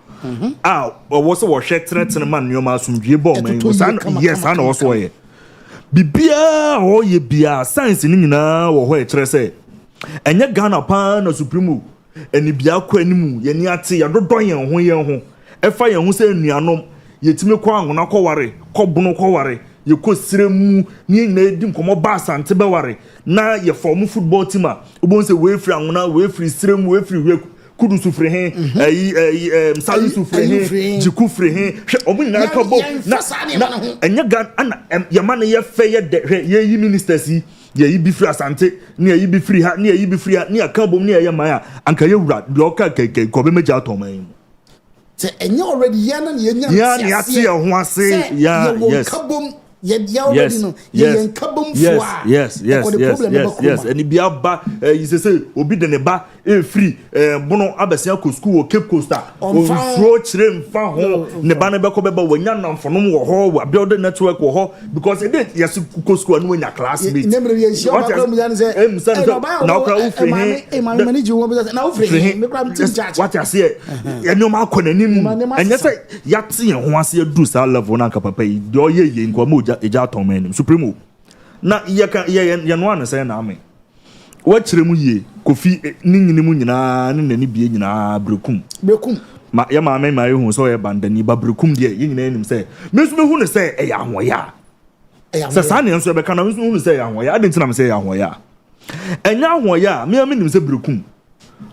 Wo se wo hwe tene man nyoma asumdwie bo man. Yes, ana wo so ye. Bibia o ye bia science ni nyina wo ho e kire say enye Ghana pa na Supremo eni bia kwa animu ye ni ate ya dodon yen ho efa yen ho se nuanom yetime kwa anwona kwa ware kwa bunu kwa ware ye ko siremu ni na edi nkomo ba asante be ware na ye form football team a obon se we free anwona we free siremu we free kudu sufre he salu sufre he jiku free he omo na ka bo na enya gan ana yama na ye fe ye de ye yi ministers yi ye bi free asante ni ye bi free ha ni ye bi free ha ni aka bom ni ye ma ya anka ye wura de oka keke ko be meja toman se enya already yana ni enya ya ni ate ho ase ya yes kabom ya already no ye kabom fwa yes and bia ba you say obi de ne ba e free bono abesia ko school o Cape Coast o fro chire mfa ho ne ba ne be ko be ba wanya namfonom wo ho build network wo ho because e dey yes ko school no nya classmate nemre ye shi ba ko mu yan say na okra wo free he ma manage wo be na wo free he me kra mti church what you say ye no ma konanim enye say yate ye ho ase du sa level na papa yi do ye nko ma eja tomanim supremo na ye no an say na ame wa kire mu ye Kofi ni nyini mu nyina ne nani bie nyina brekum ma ya ma me hu so ye bandani ba brekum de ye nyina nim say me so me hu ne say e ya hoya se sa ne nso be kana me so hu ne say ya hoya ade ntina me say ya hoya enya hoya me nim say brekum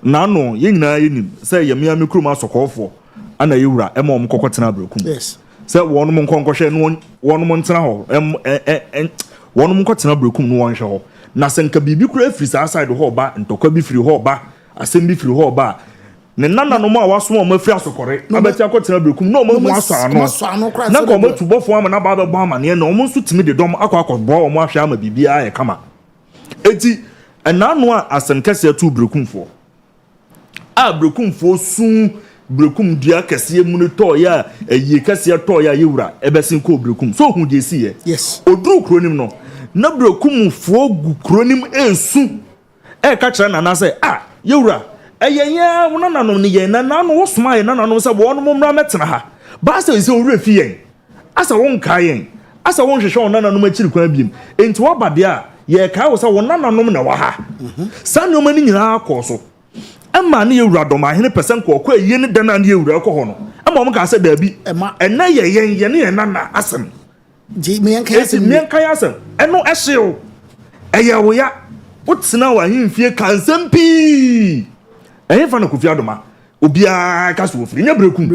na no ye nyina ye nim say ye me krum asokofo ana ye wura e ma om kokotena brekum yes say wonu mo nkonkoshe no wonu mo ntena ho wonu mo nkotena brekum no won hwe ho na senka bibi kura free side ho ba ntokwa bi free ho ba asem bi free ho ba ne nana no ma waso mo afri asokore abeti akotena brekum no mo aso ano na ko mo tubofo ama na ba ba bo ama ne na mo nso timi de dom akwa bo mo ahwe ama bibi aye kama eti enano a asenkase atu brekumfo a brekumfo sun brekum dia kase mu ne to ya eyi kase to ya yewura ebesin ko brekum so hu de si ye yes odru kronim no na brekum fo gu kronim ensu e ka kire na na say yewura eyenya wona nanom ne ye na no wo soma ye na nanom say wo no mmra metena ha ba say se owura fi yen asa won ka yen asa won hwehwe wona nanom akiri kwa biem enti wo ba de a ye ka wo say wona nanom na wa ha sanoma ni nyina akọ so ama ne yewura dom ahene percent ko kwa ye ne dana ne yewura ko ho no ama mo ka say da bi ena ye yen ne nana asem ji me yan kan asem eno ehyew eye wo ya utsina wa himfie kansem pi eye fa na Kofi Adomah obia ka so ofri nya brekum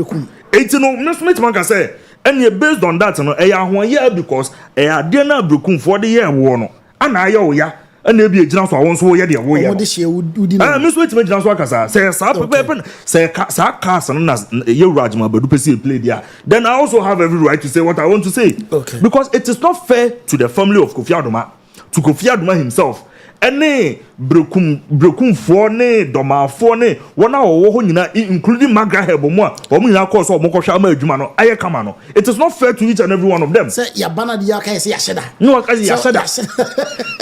enti no me so metima ka say ene based on that no eye ahoye because eye ade na brekum for the year wo no ana aye wo ya ana bi ejina so awon so wo ye de wo ye mo de hye udi na me so metima ejina so akasa say sa pepe say sa cast na yewura ajima badu pesi play there then I also have every right to say what I want to say because it is not fair to the family of Kofi Adomah, to Kofi Adomah himself ene brekum fo ne domafo ne wona wo ho nyina including Magrahebo mu a o mu nyina course o mo kohwa ma adwuma no aye kama no it is not fair to each and every one of them say ya bana dia kai say ya sheda no kai ya sheda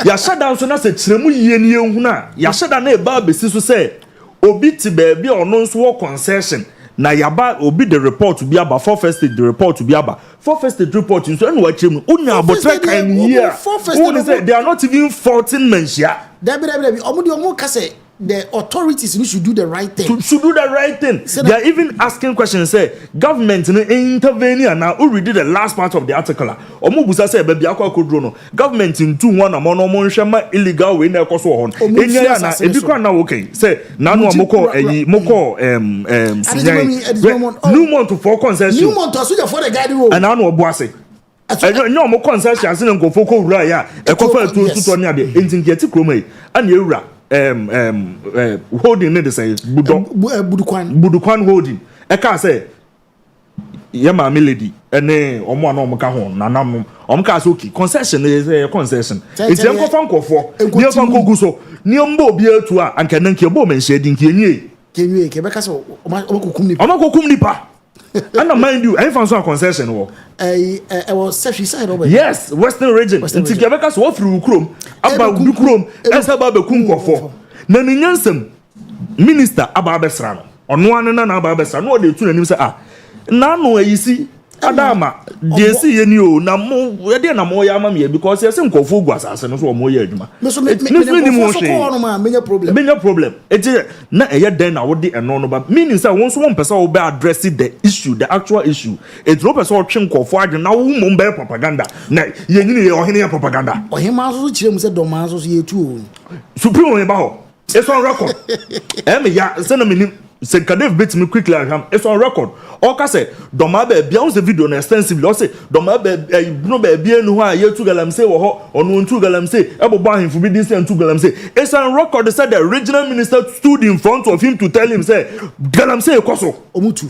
ya sheda so na se kiremu yie ne ehunu na ya sheda na e ba besi so say obi ti ba bi ono so wo concession na yaba obi the report to be aba for first stage the report to be aba for first stage report so enu wa chemu unya abotre kan here who say they are not even 14 mensia debi omo ka say the authorities should do the right thing should do the right thing they are even asking questions say government no intervene now who read the last part of the article omo busa say be bia kwakodro no government into one amon omo nhwema illegal way na ekoso ho enya na ebi kwa na okay say na no amoko new month for concession new month so for the guide wo and na no obuase enyo omo concession ase na nkofo ko wura ya ekofa tuto ne ade entinke ti kroma yi ana ewura holding ne say budukwan holding e ka say yema melody ene omo ana omo ka ho nanam omo ka say okay concession is concession it's em kofa nkofo ni fa nkogu so ni mbo bi atu a anka nanke bo menhye din kenwie ke be ka say omo kokum nipa and mind you, I found some concession. Was sexual side over. Yes, Western region. Until Quebec, so through Chrome, about Chrome, as about the Kumko. Naniansem, Minister Ababesrano, on one and another Babesrano, they two and him say, Nano, you see, Adama, dear see you, na mo, we didn't know more yammy because there's some Kofu was as and so more year. Many problem. It's not a yet then I would be a non, but meaning that once one person will be addressing the issue, the actual issue. It's no person watching Kofu and now Mumbai propaganda. Nay, you need your propaganda. Or him also said Domazo's year too. Supreme about it's on record. Ya, send a minute. Said Kadev beat me quickly. It's on record. Oka say, Domabe beyond the video extensively. Or say, Domabe, no baby, no, I hear two galam say, or no two galam say, Ebo Bahim for this and two galam say. It's on record. They said the original minister stood in front of him to tell him, say, Galam say, Koso. Omutu.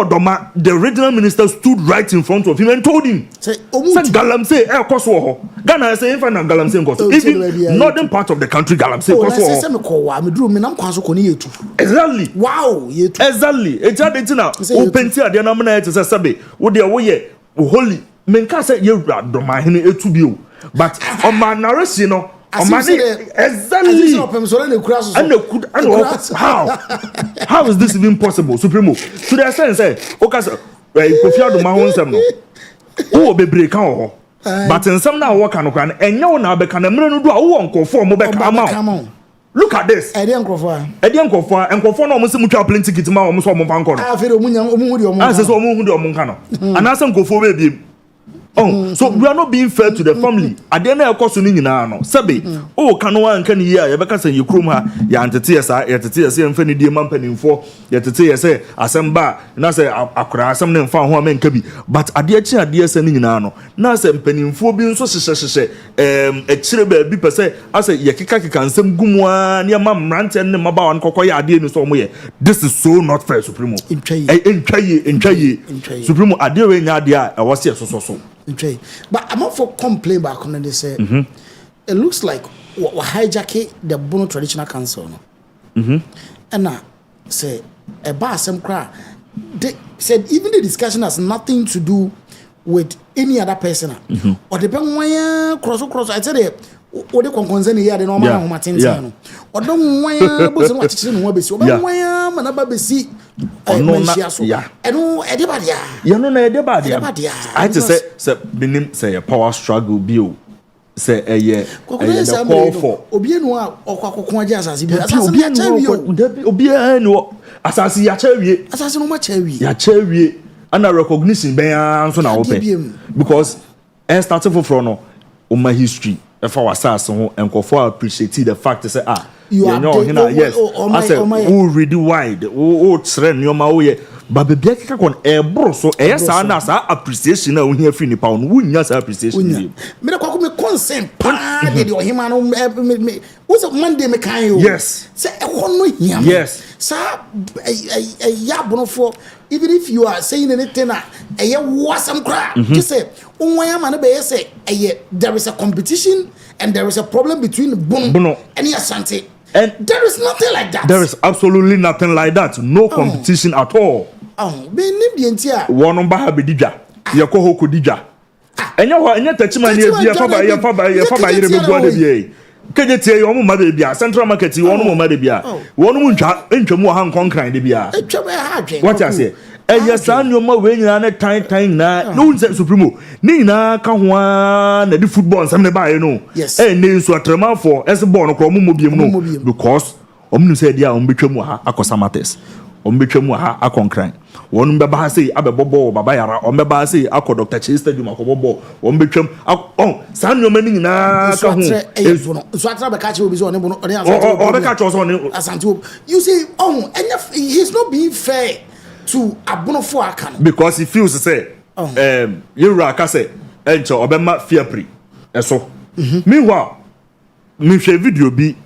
Doma, the original minister stood right in front of him and told him, say, Galam say, Koso. Ghana say, infant Galam say, Koso. Even northern part of the country, Galam say, Koso. Exactly. Wow, exactly. It's just now. Open tea. The number is a sabi. What they are we holy. Menka say you Doma hini etubiu. But on my narration, on my exactly. And how is this even possible? Supremo. To the extent say, okay, Kofi Adomah won some no. Who be break out? But in some now work and you now be can no do a won conform mo be come out. Look at this. Edian Kofa and Kofa no musi mutua plenty kitima o muso mo banko no. Afere omuhudi omo. Ase so omuhudi omo nka no. And asem Kofa be. Oh, so we are not being fair to the family. Ade na ekoso ni nyina no. Sebe, o kanu an kan yi a ye beka say ye krom ha ya antete esa emfa ni die mampanimfo ye tete ye say asem ba na say akura asem ne mfa ho amenka bi. But ade achi ade esa ni nyina no. Na say mpanimfo bi nso hyehyehye ekire ba bi pese ase ye kika nsem gumwa ne mamrante ne mabawa nkokoye ade ni so mo ye. This is so not fair, Supremo. Entwaye. Supremo ade we nya ade a wose so. But I'm not for complain back on they say it looks like we hijack the Bono traditional council. And now say a bar some cry. They said even the discussion has nothing to do with any other person. Or the pen cross. I said what they concern here the normal Martin. Or don't want what teaching will be so man see. And everybody. You know, everybody. I just say, Benim say a power struggle bill. Say a year. Call for Obienwa or Quaquajas as Obieno Assassin Yachevi. Assassin no much heavy. Yachevi. And a recognition by so now because I started for Frono on my history. If I was assassin and Kofi appreciate the fact to say you know yes I said who really wide who trend your my but the big on a bro so yes I appreciation now here free ni pound who nyas appreciation me na kwa me consent pa de o hima no me what's Monday me kan you yes say e no hia yes sir ya bonofo even if you are saying anything a wasam cry just say unwa ma na be say there is a competition and there is a problem between Bono and Asante. And there is nothing like that. There is absolutely nothing like that. No competition at all. One on Baha Bidija, Yako Dija. And you touch my near Faba, you KJT, your mother bia, Central Market, you want mother bia. One moon into more hang conquering the bia. What I say? And your son, your mother, when you're time now, no Supremo. Nina can one the football and some buy, you know. Yes. And names what Trema for as a born of Mubium because Omnu said, yeah, Ombichemu Akosamates. Ombichemu Akonkran. One Baba say, Ababobo, Babayara, or Baba say, Ako Dr. Chester, you Makobo, Ombichem. Oh, San your meaning now. So I catch you on the catch us on you say, oh, and he's not being fair. To Otumfour akan because he feels to say you raka say encho obema fear pre eso meanwhile me share video bi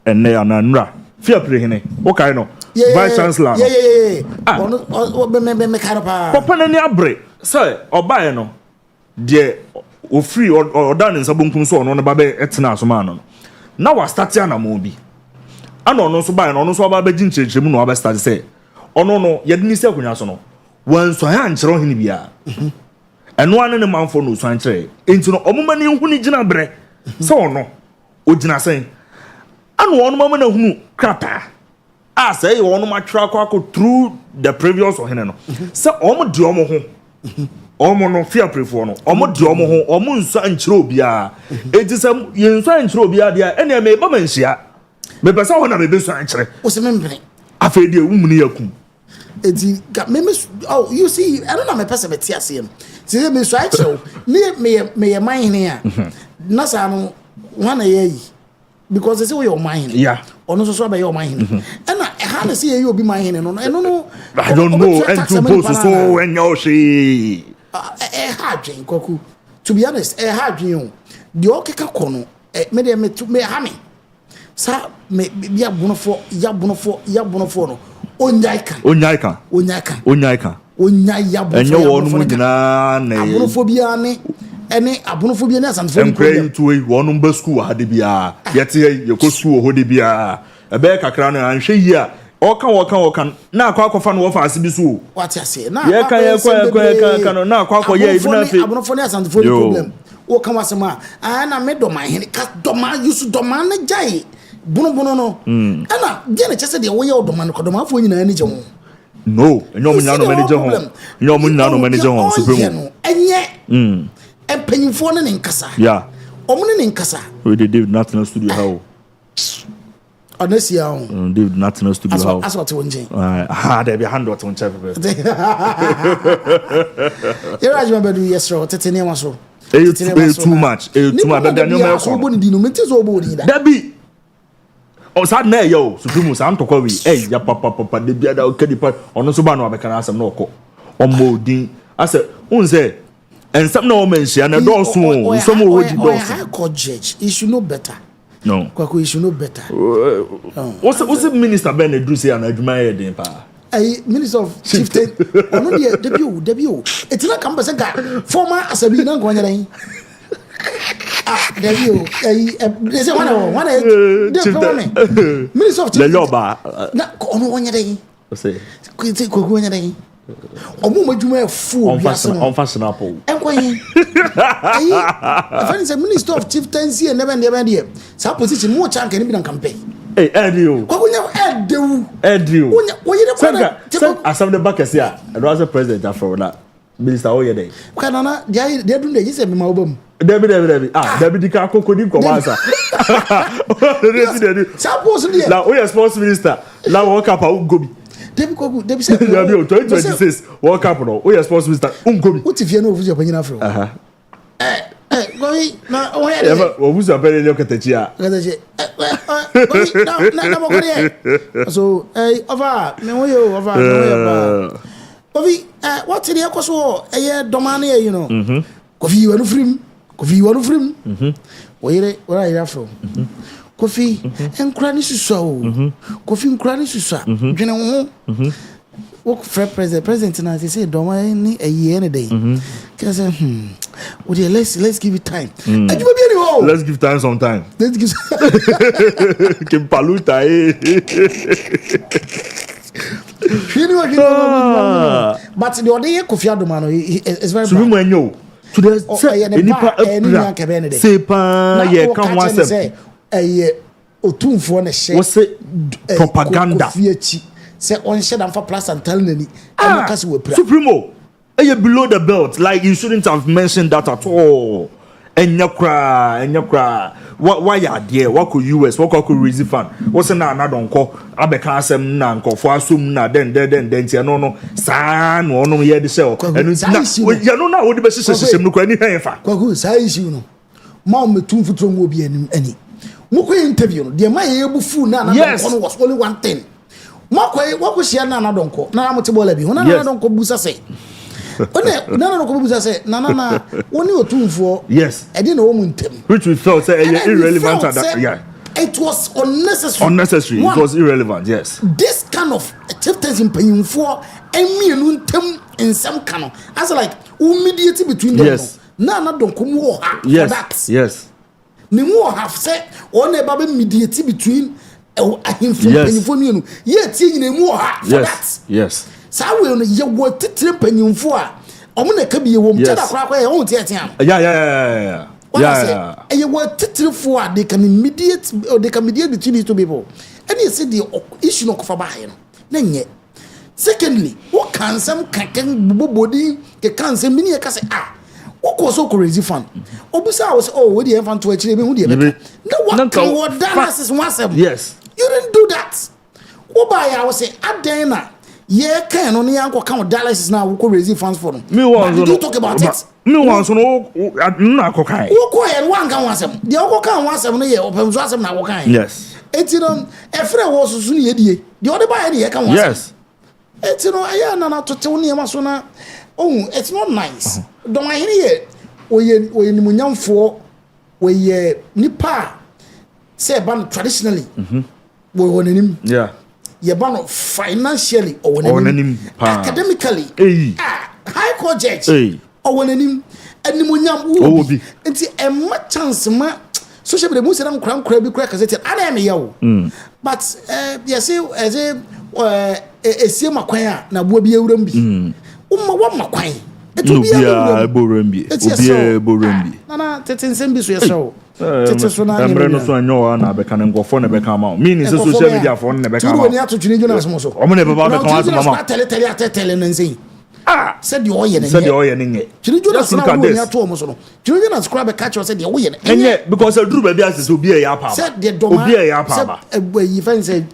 enne ananra fear pre hene okay no vice chancellor me kind of papa na ni abre say obaye no de o free or done in sabunkum so no ba be etena so man no na wa start ya na mo bi ana no so baye no so ba be ginchechemu no ba start say ono no yedini se akunya so no wan so ya nkyero hini bia eno ane ne manfo no so ankyere enti no omuma ne hu ni gina bre se ono o gina sen anu ono mama na hunu krata say ono ma twra kwa through the previous ohene no se omo de omo ho Omo no fear prefo no. Omo di omo ho, omo nso ankyere obia. Enti se yenso ankyere obia dia, ene me ba manhia. Me pesa ho na me be so ankyere. O se membre. Afedi umuni yakum. Enti me oh you see, I don't know me pesa be tia se. Se me so ankyere. Me man hene a. Na sa no wana ye yi. Because they say we your mind. Yeah. Ono so be your mind. And how na say you obi mind no. No. I don't know. And to post so when you see. Hard dream, Koku. To be honest, hard dream. The okeka kono. Me ha me. Sa me ya bonofo no. Onyaika. Onya ya bonofo. Enyo wonu mu nyina na. Abonofobia ne ene abonofobia ne asantefo ni problem. To wonu mba school ha de bia. Yete ye ko school ho de bia. Ebe kakra na anhwe yi a Okan na akwa no wofa ase bi so what you say na ye kan no na akwa ye ibi na fe abonofo ne asantefo ni problem wo kan wasema na me do man hene ka do man yusu do man na jai bono no ana je na chese de wo ye do man ko do man afo nyina ni je ho no enyo mu nyano manager ho enyo mu nyano manager ho supreme enye empanyimfo ne nkasa yeah omo ne nkasa we did nothing studio how honestly David nothing else to do how as what you want there be a hand what on chef you right remember do yes ro tetene ma so too much that no me so boni di no mente so boni da that be o sa na yo supreme sa antokwa wi ya papa de bia da o kedi pa ono so ba no abeka na asem na okọ omodin ase unse ensam na o menhia na do so so mo wodi do so high court judge you should know better. No. Kwaku, you should know better. What's the minister Ben Edrusi and Adjuma Eden pa? Minister of Chieftain. Ono the debut. It's not campus former Asu-B na go nyere. Debut. They say one. Minister of Chieftain. Leloba. Na ono nyere. Say. Kwaku nyere. Omo madwuma fu on fashionable enkoyin ayi minister of chieftaincy and never there sa position mo chanke ni bi na campaign edio kwakunya edio wo yire kwa asam de bakese a do as president afro na minister o yede kana na dia dun de yise me ma obam debi debi dika kokodi ko wansa sa post dia la o ye sports minister la wo kapa gobi Debi say Debi 2026 World Cup no o responsible minister unkomi utifie no ofuzi opanyina afro goi na o ya eba ofuzi apele le okatachi a goi na mo kore so over me wo yo over Kofi what did you so domane you know Kofi wanu frim wo yire wora yire afro Kofi enkura ni susa o Kofi enkura ni susa dwene ho wo president na say doma ni aye any day cuz we let's give it time ajuba bi ni ho let's give time some time let's give kim paluta but the other Kofi Adomah no is very so we manyo to the say pa ye kan wasem Otumfour na she what's propaganda say on shed and for plus and telling any Supremo below the belt like you shouldn't have mentioned that at all enyakra why you there what could US what could raise fan what's na don't call abeka asem na nkofo asum na den no sa no no ye de sell and you know now we be system no kwani henfa kwaku sa issue no ma o metumfo tro ngo bi ani moko interview no de ma ye bufu na donko was only one thing moko wako shia na donko na amote bola bi na donko busa say one na donko busa say na woni Otumfour yes e dey na wo muntem which we felt say irrelevant that yeah it was unnecessary it was irrelevant yes this kind of chieftains in panyimfo emienu ntem ensem kano as like mediate between them yes na donko mu ha yes that yes ni mu have say on e ba be mediate between ahimfo panyimfo mienu ye tie nyina mu ha for that yes sa we no ye wo titire panyimfo a omo na ka biye wom tada kra kra ye ho tie tie am yeah ye wo titire fo a they can mediate or they can mediate between these two people and you see the issue no kofa ba he no na nye Secondly, what can some body can say mini can say what was so crazy fun? Obusa was where the infant to actually who the no what can what Dallas is once. Yes. You didn't do that. Oba I was say Adena. Yeah, can only uncle count Dallas is now who raise funds for them. Did you talk about it? Me once no cocaine. Who quiet one can want them. The uncle can want them year open some now kind. Yes. It's a friend was soon the other by the can want. Yes. It's I am not to tell you Masona. Oh, it's not nice. Don't I hear when Munyam for where Nipa say ban traditionally. We want him. Yeah. You're bound financially or when academically. High court judge or when him and Munyam will be until a much chance. Social media most of them crabby crackers. I am a but yes, as a same acquire now will be a rumby. What my quine? It will be a borumbi. It's a borumbi. Nana, Tetin Sembis, yes, so. I'm ready to know and I can go for never come out. Meaning social media for never come out. To Chinian Mosso. I'm never about to come out. Tell and say, said the oil said the oil in it. Just look at this. Julian and Scrabber catcher said the oil. And yet, because I drew baby as to be a yapa. Said the doma be a yapa. Where you find said,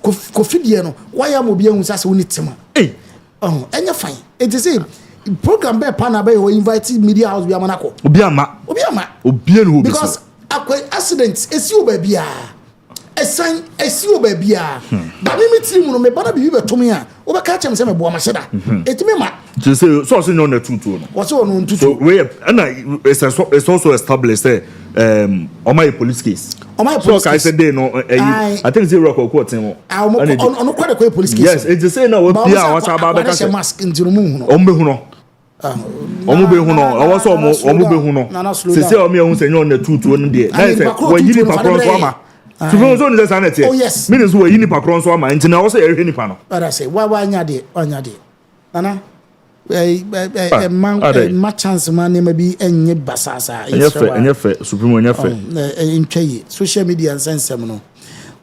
Kofi, why am I being us when it's him? Oh, and you're fine. It is a program by Panabe who invited media house via Monaco. Obiama. Because accidents, it's you baby. A sign, it's you baby. But me team, me bana be to me. Over catch him, say, Boamashada. It me ma. To say, so on the two. What's on to so we and it's also established on my police case. On my police case. I said, no, I think zero quote him. On quite a police case. Yes, it's the same now. What's about the mask into the moon. I was almost almost say on me on the two on the when you need oh yes. Means we need Pacron Swama and now say any panel. But I say, why nyadi? Nana, a chance man may be any basasa. And your supreme in Chay, social media and sense seminal.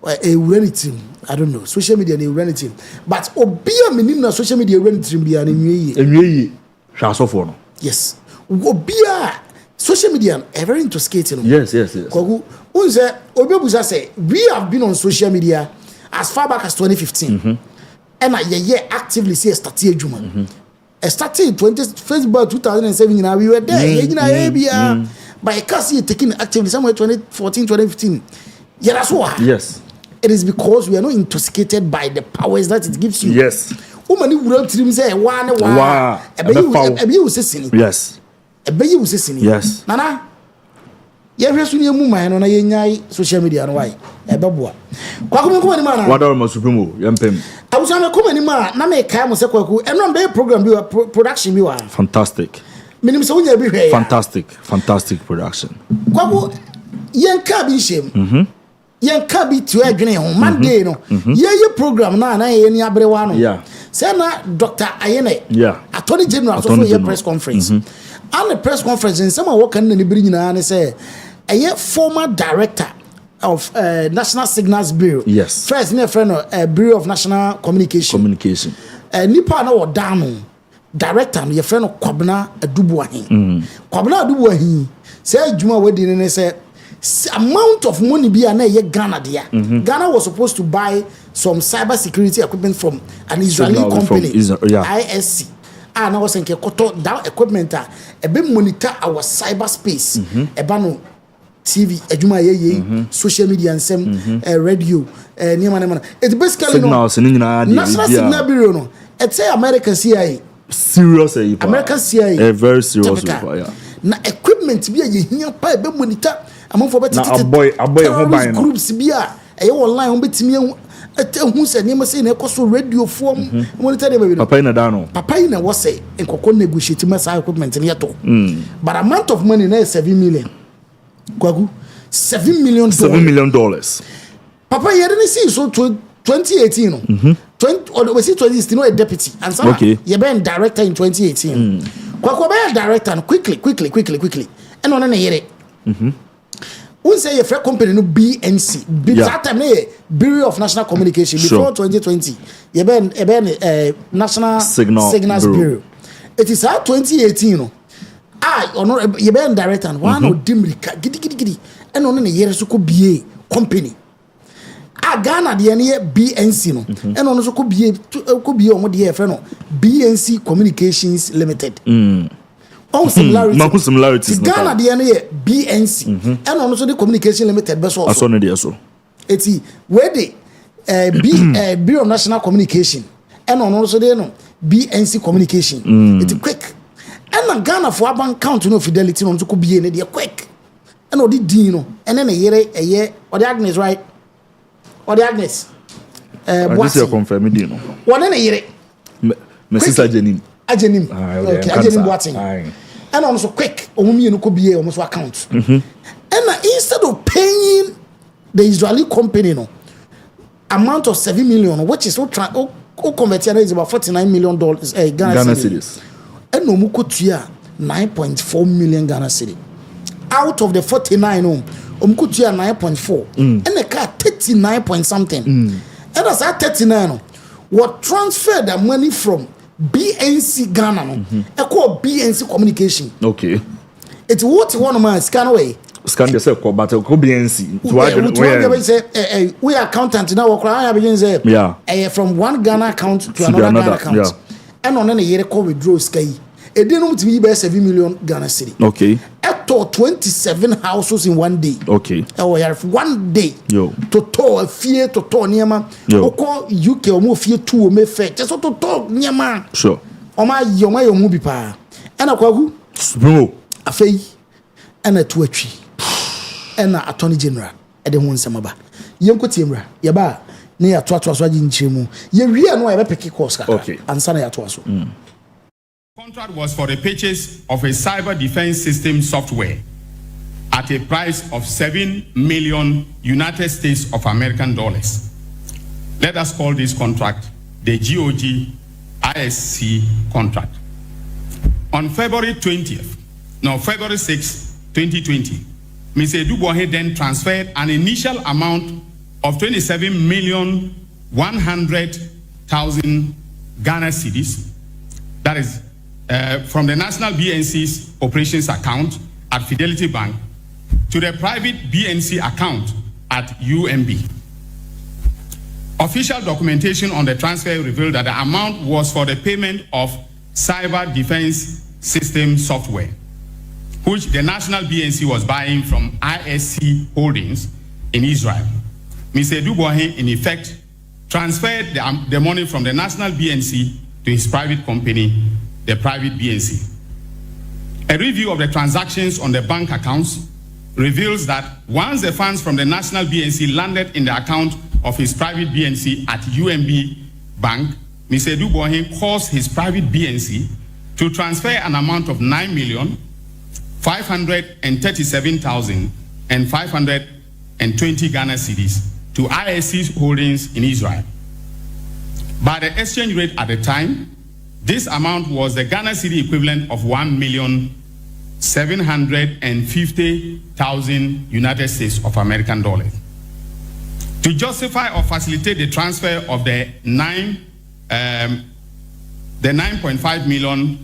A relative, I don't know, social media and a relative. But Obia Minina social media relative be an in shall so for. Yes. Obia social media are very into skating. Yes. We have been on social media as far back as 2015. And I actively say started Juma. Started 20 Facebook 2007. We were there. But I can't see it taking actively somewhere 2014, 2015. Yeah, that's why. Yes. It is because we are not intoxicated by the powers that it gives you. Yes. Woman who wrote to him say, wow. Yes. Yes. Nana. Yes, you move my on a social media and why? A baboa. What are my supremo? Yampem. I was on a common man, Name Kamusako, and one day program you are production you are. Fantastic. Minimum so Fantastic production. Quabu Yan Kabi shame. Yan Kabi to a grenade on Monday. No, your program now, any Abrewano. Yeah. Sena Dr. Ayene. Yeah. Attorney General for your press conference. And the press conference, and someone walking in the bridge and say, a former director of National Signals Bureau. Yes. First, near friend Bureau of National Communication. Nipa na Dano director, your friend of Kwabena Adubuahin. Kwabena Adubuahin say Juma wedding and say amount of money be an Ghana there. Ghana was supposed to buy some cyber security equipment from an Israeli company, ISC. And I was saying, that equipment a bit monitor our cyberspace. Ebano TV, ejuma social media and some radio. It's basically National Signal Bureau. No, it's a American CIA. Serious, American CIA. A very serious. Na equipment be a here pa be monitor. Among for better groups be a online on betimi. Who said name say na ekoso radio form monitor dem. Papa ina was say enkoko negotiate masa equipment na yato. But amount of money na 7 million. Kwagu $7 million. $7 million. Papa you didn't see so 2018 no. 20 or we see 2016 no a deputy and some you been director in 2018. Kwaku be director quickly and on na yere. who say your company no BNC. That time Bureau of National Communication before 2020. You been National Signals Bureau. It is out 2018 no. You been director one of Dimrika gidi and on a year so could be company. Ghana the any BNC no and on so could be on what the friend BNC Communications Limited. All similarities. Ghana the any BNC and also the Communication Limited best also. It's where the Bureau of National Communication and on also there no BNC Communication. It's quick. And Ghana for bank count no fidelity on to could be any quick. And all the Dino and then a year or the Agnes right. Or the Agnes. What's your confirmed Dino? One in a year. Mrs. Ajenim. Okay, Ajenim Watson. And also quick, no could be almost account. And instead of paying the Israeli company no amount of 7 million, which is converted is about $49 million Ghana cedis. And no mukutia 9.4 million Ghana cedi. Out of the 49 mukutia 9.4 and the car 39 point something. And as that 39 what transferred the money from BNC Ghana I call BNC Communication. Okay. It's what one of my scan away. Scan yourself but BNC. We are accountant now from one Ghana account to another Ghana account. Yeah. And on a year call withdraw sky. A dinner to be by 7 million Ghana cedi. Okay. Up to 27 houses in one day. Okay. Oh, yeah, one day. Yo. To a fear to Niama. Oko UK or more fear two may fetch. Just to talk Niama. Sure. O my Yoma movie pa. And a kwagu. Bro. A fay. And a twitchy. And a attorney general. At the one samaba. Yonko Timra. Yaba. Near Twatwas in Chimu. Ye real no ever picky course. Okay. And Sana Atwaso. Contract was for the purchase of a cyber defense system software at a price of $7 million United States of American dollars. Let us call this contract the GOG ISC contract. On February 6, 2020, Mr. Dubois then transferred an initial amount of 27,100,000 Ghana cedis, that is from the National BNC's operations account at Fidelity Bank to the private BNC account at UMB. Official documentation on the transfer revealed that the amount was for the payment of cyber defense system software, which the National BNC was buying from ISC Holdings in Israel. Mr. Dubois, in effect, transferred the money from the National BNC to his private company, the private BNC. A review of the transactions on the bank accounts reveals that once the funds from the National BNC landed in the account of his private BNC at UMB Bank, Mr. Dubois caused his private BNC to transfer an amount of 9,537,520 Ghana cedis to ISC Holdings in Israel. By the exchange rate at the time, this amount was the Ghana cedi equivalent of 1,750,000 United States of American dollars. To justify or facilitate the transfer of the 9.5 million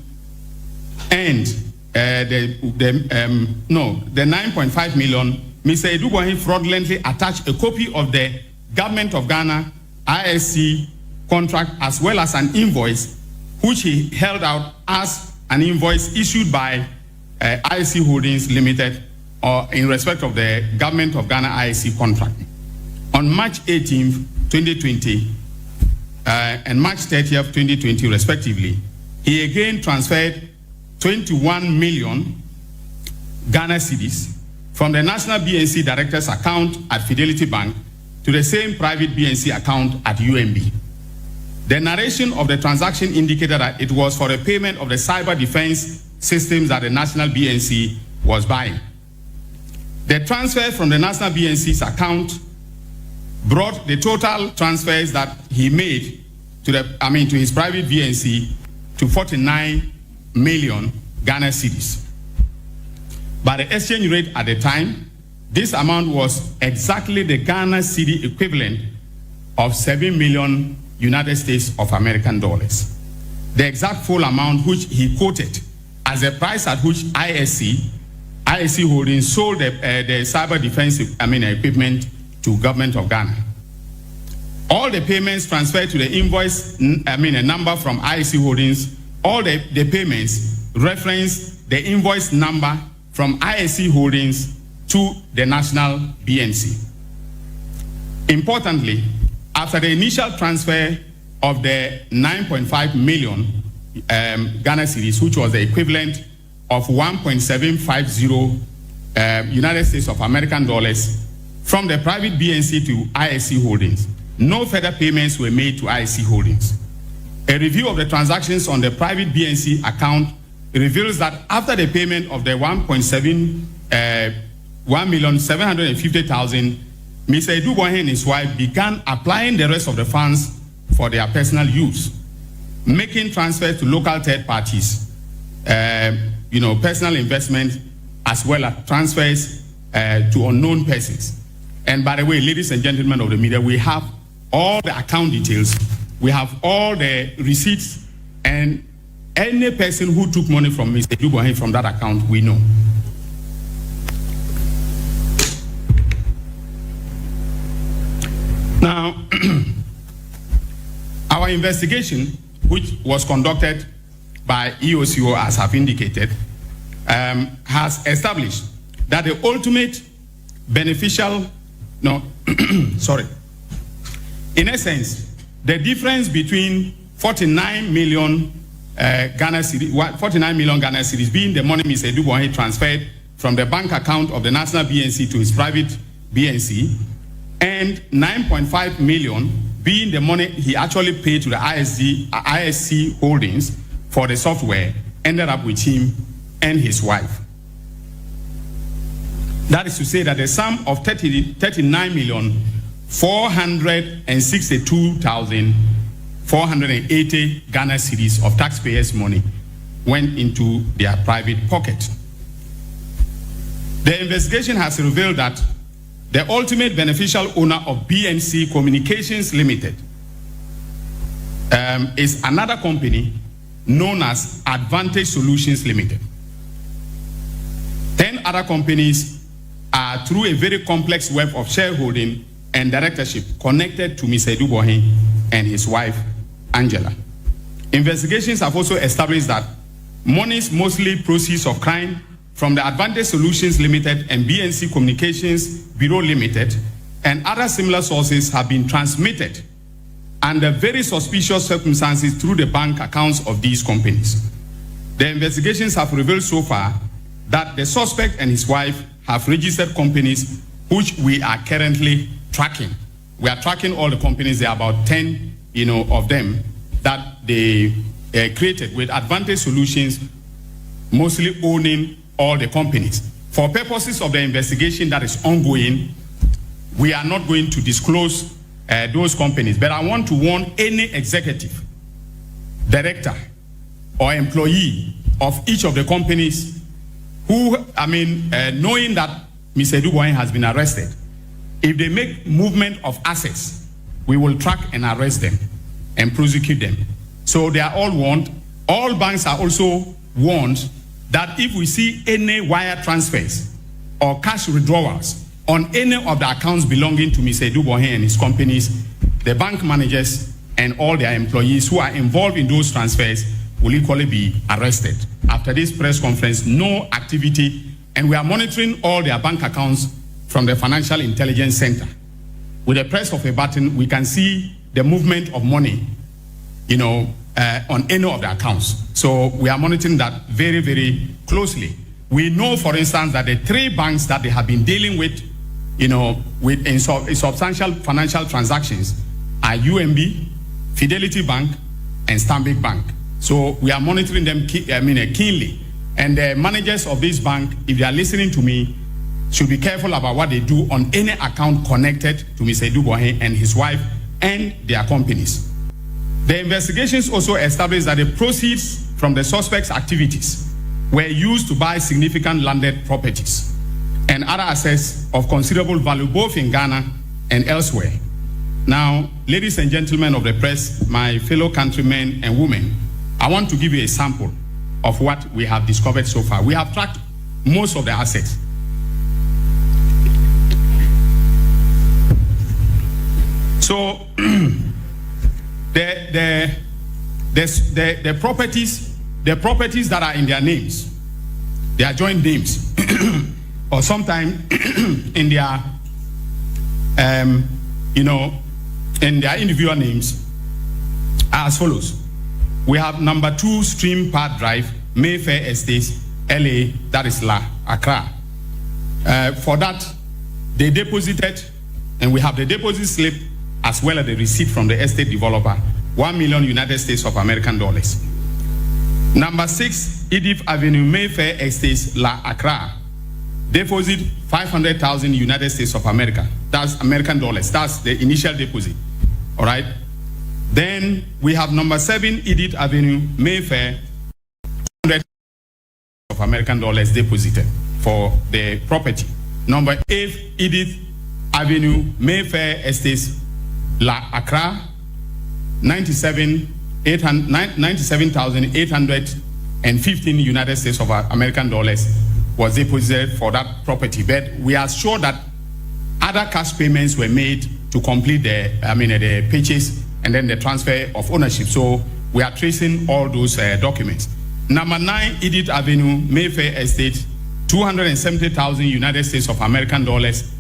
and the 9.5 million, Mr. Edubohi fraudulently attached a copy of the Government of Ghana ISC contract as well as an invoice which he held out as an invoice issued by ISC Holdings Limited or in respect of the Government of Ghana ISC contract. On March 18th, 2020 and March 30th, 2020 respectively, he again transferred 21 million Ghana cedis from the National BNC Director's account at Fidelity Bank to the same private BNC account at UMB. The narration of the transaction indicated that it was for the payment of the cyber defense systems that the National BNC was buying. The transfer from the National BNC's account brought the total transfers that he made to his private BNC to 49 million Ghana cedis. By the exchange rate at the time, this amount was exactly the Ghana cedi equivalent of 7 million United States of American dollars. The exact full amount which he quoted as the price at which ISC Holdings sold the cyber defense equipment to government of Ghana. All the payments transferred to the invoice, a number from ISC Holdings, all the payments reference the invoice number from ISC Holdings to the national BNC. Importantly, after the initial transfer of the 9.5 million Ghana cedis, which was the equivalent of 1.750 United States of American dollars from the private BNC to ISC Holdings, no further payments were made to ISC Holdings. A review of the transactions on the private BNC account reveals that after the payment of the 1,750,000, Mr. Adomah and his wife began applying the rest of the funds for their personal use, making transfers to local third parties, personal investment, as well as transfers to unknown persons. And by the way, ladies and gentlemen of the media, we have all the account details, we have all the receipts, and any person who took money from Mr. Adomah from that account, we know. Now, our investigation, which was conducted by EOCO, as I've indicated, has established that the ultimate beneficial, in essence, the difference between 49 million Ghana cedis being the money Mr. Adomah transferred from the bank account of the national BNC to his private BNC, and 9.5 million being the money he actually paid to the ISC Holdings for the software, ended up with him and his wife. That is to say that the sum of 39,462,480 Ghana cedis of taxpayers' money went into their private pocket. The investigation has revealed that the ultimate beneficial owner of BNC Communications Limited is another company known as Advantage Solutions Limited. 10 other companies are through a very complex web of shareholding and directorship connected to Mr. Adomah and his wife, Angela. Investigations have also established that monies, mostly proceeds of crime, from the Advantage Solutions Limited and BNC Communications Bureau Limited and other similar sources have been transmitted under very suspicious circumstances through the bank accounts of these companies. The investigations have revealed so far that the suspect and his wife have registered companies which we are currently tracking. We are tracking all the companies. There are about 10, of them that they created with Advantage Solutions mostly owning all the companies. For purposes of the investigation that is ongoing, we are not going to disclose those companies, but I want to warn any executive, director, or employee of each of the companies who, knowing that Mr. Adomah has been arrested, if they make movement of assets, we will track and arrest them and prosecute them. So they are all warned. All banks are also warned that if we see any wire transfers or cash withdrawals on any of the accounts belonging to Mr. Adomah and his companies, the bank managers and all their employees who are involved in those transfers will equally be arrested. After this press conference, no activity, and we are monitoring all their bank accounts from the Financial Intelligence Center. With the press of a button, we can see the movement of money, on any of the accounts. So we are monitoring that very, very closely. We know, for instance, that the 3 banks that they have been dealing with, in substantial financial transactions are UMB, Fidelity Bank, and Stanbic Bank. So we are monitoring them keenly. And the managers of this bank, if they are listening to me, should be careful about what they do on any account connected to Mr. Adomah and his wife and their companies. The investigations also established that the proceeds from the suspect's activities were used to buy significant landed properties. and other assets of considerable value both in Ghana and elsewhere. Now, ladies and gentlemen of the press, my fellow countrymen and women, I want to give you a sample of what we have discovered so far. We have tracked most of the assets. So the properties that are in their names, their joint names, or sometimes in their in their individual names are as follows. We have number 2 Stream Park Drive, Mayfair Estates, LA, that is Accra. For that, they deposited, and we have the deposit slip as well as the receipt from the estate developer, $1 million United States of American dollars. Number 6, Edith Avenue, Mayfair Estates, Accra. Deposit 500,000 United States of America. That's American dollars. That's the initial deposit. All right. Then we have number 7, Edith Avenue, Mayfair, 200 of American dollars deposited for the property. Number 8, Edith Avenue, Mayfair Estates, Accra, 97,815 United States of American dollars was deposited for that property. But we are sure that other cash payments were made to complete the purchase and then the transfer of ownership. So we are tracing all those documents. Number 9, Edith Avenue, Mayfair Estate, 270,000 United States of American dollars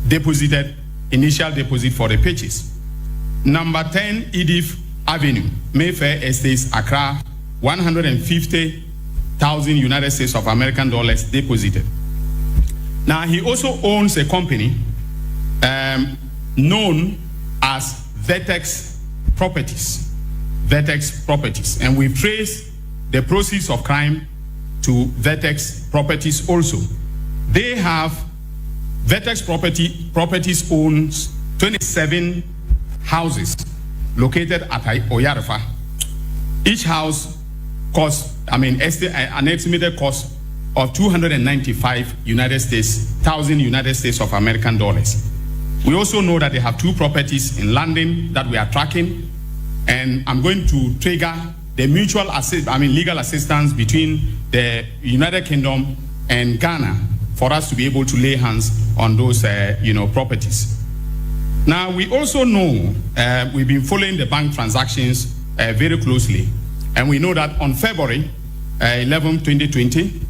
deposited, initial deposit for the purchase. Number 10, Edith Avenue, Mayfair Estates, Accra, 150,000 United States of American dollars deposited. Now he also owns a company known as Vertex Properties. Vertex Properties, and we've traced the proceeds of crime to Vertex Properties also. They have Vertex Properties owns 27 houses located at Oyarifa. Each house costs, an estimated cost of 295,000 United States of American dollars. We also know that they have 2 properties in London that we are tracking, and I'm going to trigger the mutual legal assistance between the United Kingdom and Ghana for us to be able to lay hands on those properties. Now we also know we've been following the bank transactions very closely, and we know that on February 11, 2020,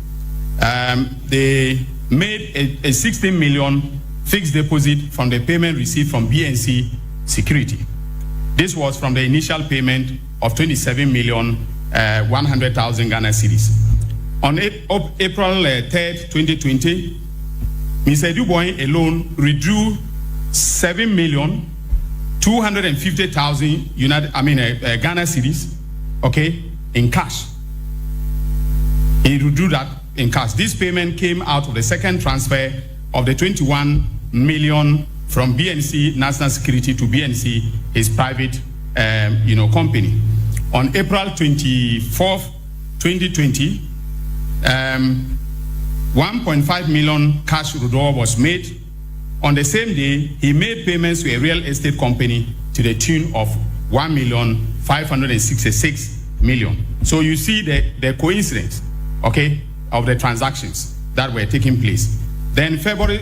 they made a 16 million fixed deposit from the payment received from BNC Security. This was from the initial payment of 27,100,000 Ghana cedis. On April 3rd, 2020, Mr. Dubois alone withdrew 7,250,000 Ghana cedis, okay, in cash. He withdrew that in cash. This payment came out of the second transfer of the 21 million from BNC National Security to BNC, his private company. On April 24th, 2020, 1.5 million cash withdrawal was made. On the same day, he made payments to a real estate company to the tune of 1,566,000. So you see the coincidence, okay, of the transactions that were taking place. Then February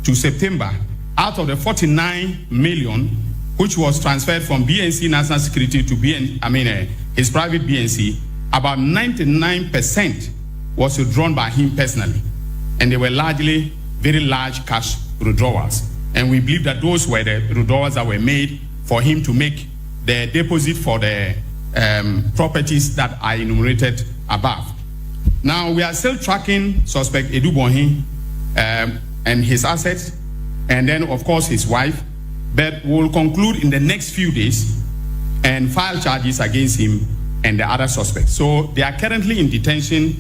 to September, out of the 49 million, which was transferred from BNC National Security to his private BNC, about 99% was withdrawn by him personally. And they were largely very large cash withdrawals. And we believe that those were the withdrawals that were made for him to make the deposit for the properties that are enumerated above. Now, we are still tracking suspect Edu Bonhi and his assets, and then, of course, his wife. But we'll conclude in the next few days and file charges against him and the other suspects. So they are currently in detention.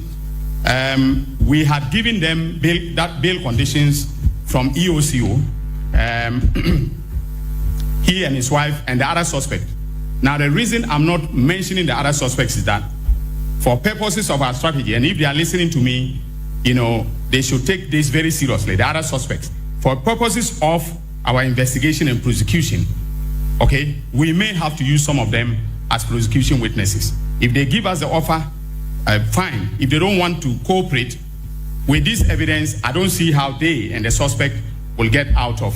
We had given them bail conditions from EOCO, he and his wife and the other suspect. Now, the reason I'm not mentioning the other suspects is that for purposes of our strategy, and if they are listening to me, they should take this very seriously, the other suspects. For purposes of our investigation and prosecution, okay, we may have to use some of them as prosecution witnesses. If they give us the offer, fine. If they don't want to cooperate with this evidence, I don't see how they and the suspect will get out of,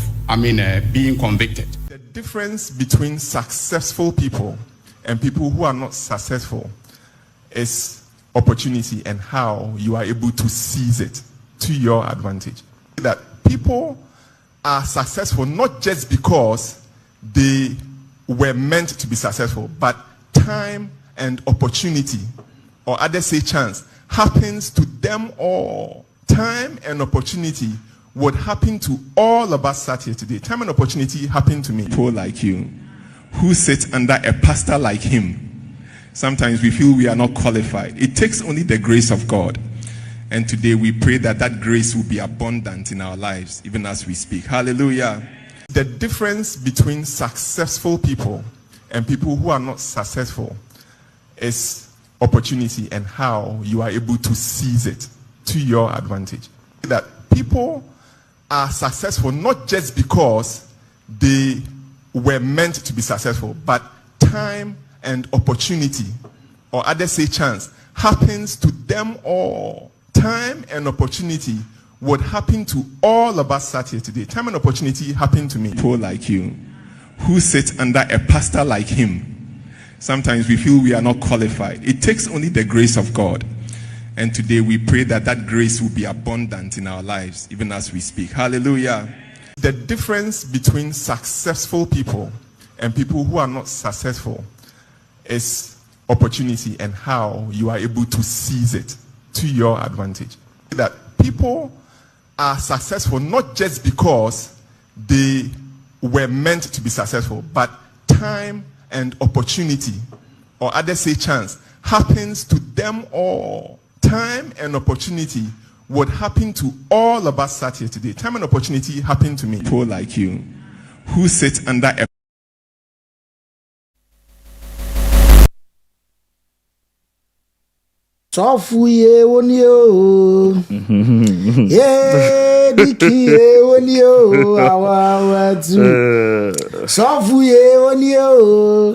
being convicted. The difference between successful people and people who are not successful is opportunity and how you are able to seize it to your advantage. That people are successful not just because they were meant to be successful, but time and opportunity, or others say chance, happens to them all. Time and opportunity would happen to all of us sat here today. Time and opportunity happened to me. People like you who sit under a pastor like him. Sometimes we feel we are not qualified. It takes only the grace of God. And today we pray that that grace will be abundant in our lives, even as we speak. Hallelujah. The difference between successful people and people who are not successful is opportunity and how you are able to seize it to your advantage. That people are successful not just because they were meant to be successful, but time and opportunity, or others say chance, happens to them all. Time and opportunity would happen to all of us sat here today. Time and opportunity happened to me. People like you who sit under a pastor like him. Sometimes we feel we are not qualified. It takes only the grace of God. And today we pray that that grace will be abundant in our lives, even as we speak. Hallelujah. The difference between successful people and people who are not successful is opportunity and how you are able to seize it to your advantage. That people are successful not just because they were meant to be successful, but time and opportunity, or others say chance, happens to them all. Time and opportunity would happen to all of us sat here today. Time and opportunity happened to me. People like you who sit under a Sofuye onio. Yeah, dikiye onio. Awa tu. Sofuye onio.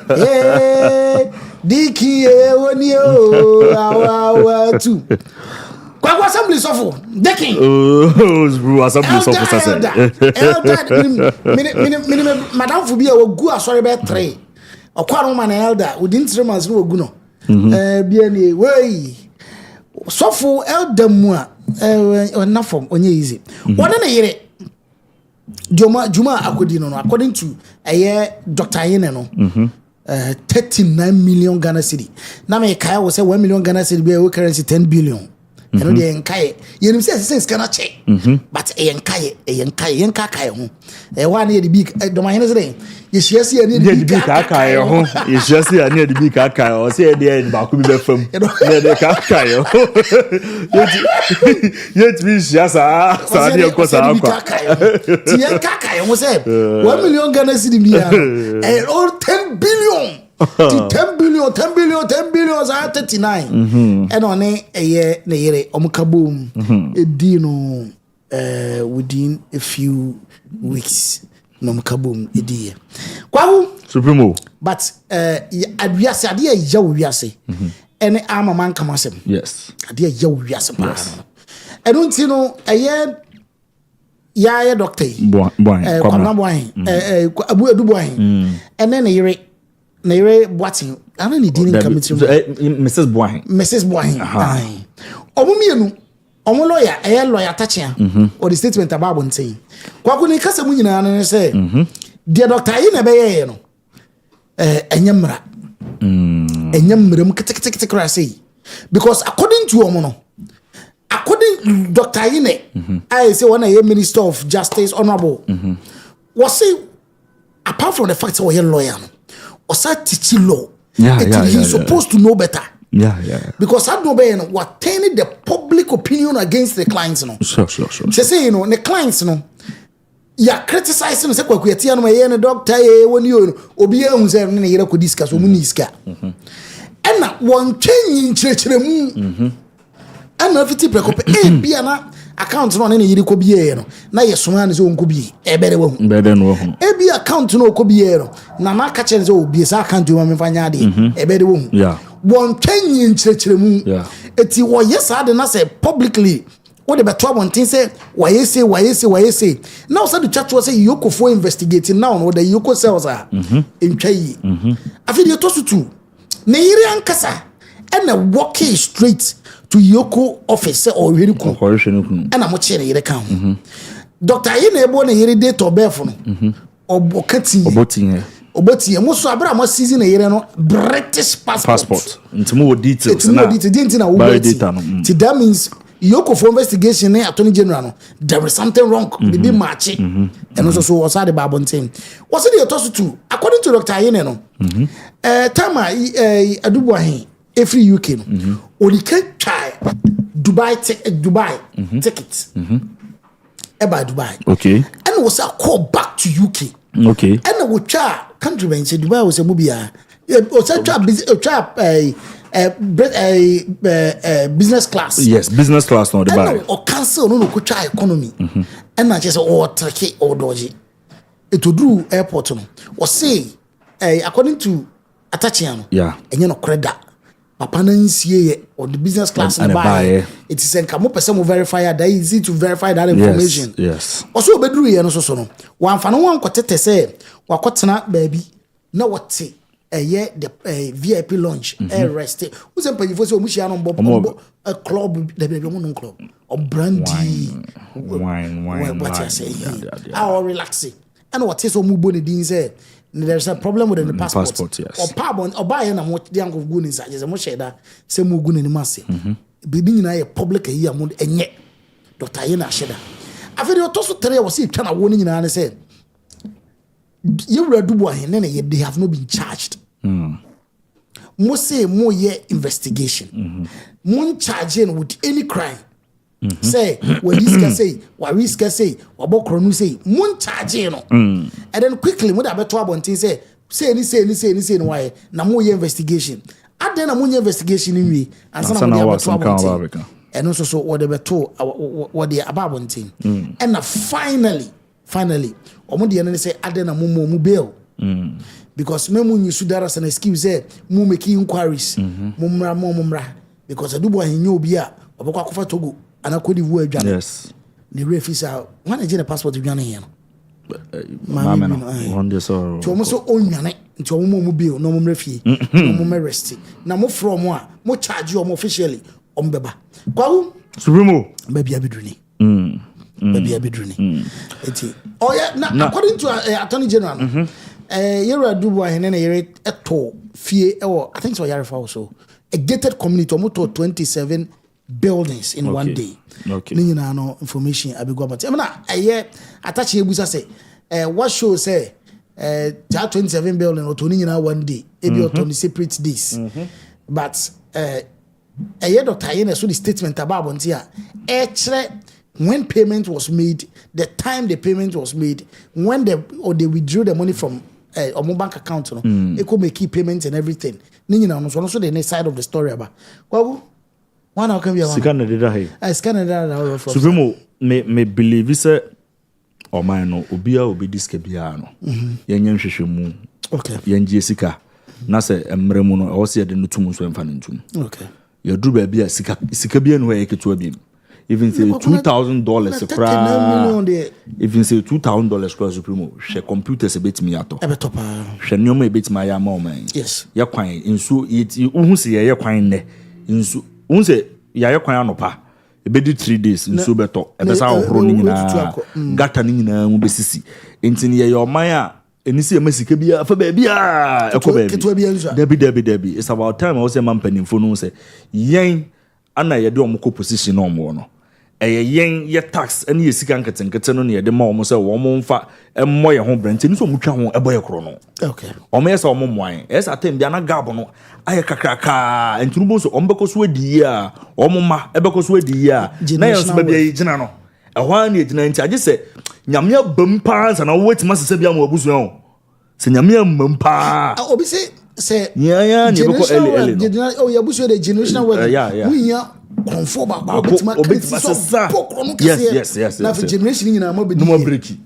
Yeah, dikiye onio. Awa tu. Kwa assembly sofu. Deki. Oh, assembly sofu sasa. Elder. Madam Fubia wogu asori be 3. Okwa no man elder. Within 3 months no wogu no. Bien way sofu eldamua na form onye easy one na yire juma akodi no according to Dr. Yene no 39 million Ghana cedi na me kai wo say 1 million Ghana cedi be currency 10 billion eno de enkai yenim say sense kana che but enkai kai ho one ye the big do my say yes ye the big kai ho yes ye the big kai o say dey ba ku bi be fam dey kai ho yet we sa dey ko sa akwa ti kai ho say 1 million Ghana cedi bia and all 10 billion 10 billion are 39 and on a year omukabum edino within a few weeks no mukabum edie kwahu supremo but abiase ade ya wiase ene ama man kamasem yes ade ya wiase pa eno ntino ya doctor kwamna boy abu edu boy ene ne yere na yere boatin ana ni dinin committee Mrs. Boahin omumienu omo lawyer tachia or the statement about bonten kwaku ni kasa mu nyina no say the doctor yi na be ye no enyemra mu kitikiti kra say because according to omo no according Dr. Yine I say one a minister of justice honorable was say apart from the fact that we are lawyer no or teaching law. He's supposed to know better. Because I know better what turning the public opinion against the clients. No. Sure. Say the clients no. You are criticizing say kwa tia no ye doctor when you obi ehun say na yere ko discuss omu niska. And na one change in church mu. and no fiti prekope bia na account no na yiri ko bia no na yesoma na so onko bi ebere wo ebi account no ko bia no na ma ka chere so obi sa account wo me fanya de ebere wo won twanyi nkyerɛkyerɛmu eti wo yes ade na say publicly what the better one thing say why say now say the chat was say Yoko for investigating now what the Yoko cells are in Chai afi dey tosu tu na yiri ankasa and na walking straight to Yoko office or really cool and I'm chere yiri kan Dr. Yene ebo na yiri date of birth no oboti mo so abra mo season na yiri no British passport ntimo wo details na data that means Yoko for investigation attorney general no there is something wrong be match and also so was the babon thing was it the toss to according to Dr. Yene no time adubo ahin every UK no only can try Dubai ticket about Dubai and was a call back to UK and we try country when say Dubai was a movie business class. Yes, business class no the buy. Or cancel no could try economy. And I just tricky or dodgy. It would do airport no. Or say according to Atachiano. Yeah. And you know credit. Papa nancy or the business class and buy. It is a come person will verify that easy to verify that information. Yes. Also bedru ye no so no. One fan one kwatete say wakotena baby. No what say the VIP lounge rest who say pay for so much no a club the baby no club or brandy wine what you say or relaxing and what is so mu boni din say there's a problem with the passport yes. or pardon or buy na mo the uncle go inside just mo share that say mu go ni mase bibi nyina ye public here mo enye Dr. Yena sheda after the toso three was see twa na wo ni nyina say you read what they have not been charged. Mo say mo ye investigation. Mo charging with any crime. Say when this guy say, what risk guy say, what Bokronu say, mo charging no. And then quickly mo da beto abontin say any why na mo ye investigation. At then na mo ye investigation in we and sana mo da beto abontin. And also so what they beto what they ababontin. And finally omo de na say ade na mo bail because memu nyi sudara as an excuse say mu make inquiries mumra because adubo ahenyo obi a obekwa kofa Togo anakodi vu adwane yes the refisa wana je na passport adwane here no mama no on the so to omo so onwane nti omo mu bail no mo mrefie no mo arrest na mo from a mo charge omo officially ombeba kwawu supremo baby abidruni baby abidruni eti oh yeah na according to attorney general yere adubo ahene na yere eto fie I think so yare fa also a gated community omoto 27 buildings in one day ni nyina no information abegwa but na attach ebusa say what show say that 27 building oto ni nyina one day ebi oto ni separate days but Dr. Yene so the statement about bontia when payment was made, the time the payment was made, when they withdrew the money from a bank account, they could make key payments and everything. So the next side of the story about. Well, one how come you are? Scan the Scan Supremo me believe is or my no obia obi diskebiano. Yenyen hwehwemu. Okay. Yenje sika. Na se emremu no o se de no tum so emfa ntum. Okay. You do baby sika bia no e keto abi. Even say $2,000 cry. Even say $2,000 cry Supremo. She computers a bit me ato. She no me bit my man. Yes. Ya kwan insu who say ya kwan ne. Insu who say ya kwan anopa. E be di 3 days insu beto. E be sa ohoro ni nyina. Gata ni nyina mu besisi. Enti ye your man a enisi emasika bia fa ba bia debi it's about time I was a man penimfo no say yen ana ye de omko position no mo no yen ye tax ene ye sika nketenkete no ne ye de ma omo say wo mo mfa emmo ye ho brante ni so mutwa ho eboye kro no okay omo ye say omo moan esa tem bia na gab no aye kakraka entunu bo so ombeko so adi a omo ma ebeko so adi a na ye so ba bia gina no ehwa na gina nti age say nyame abampa sana wo wetima sese bia ma abusu ho se nyame amampa obi say yeah ne beko ele oh ya busu the generational word yeah we ya kronfo ba yes na for generation nyina mo be no more breaky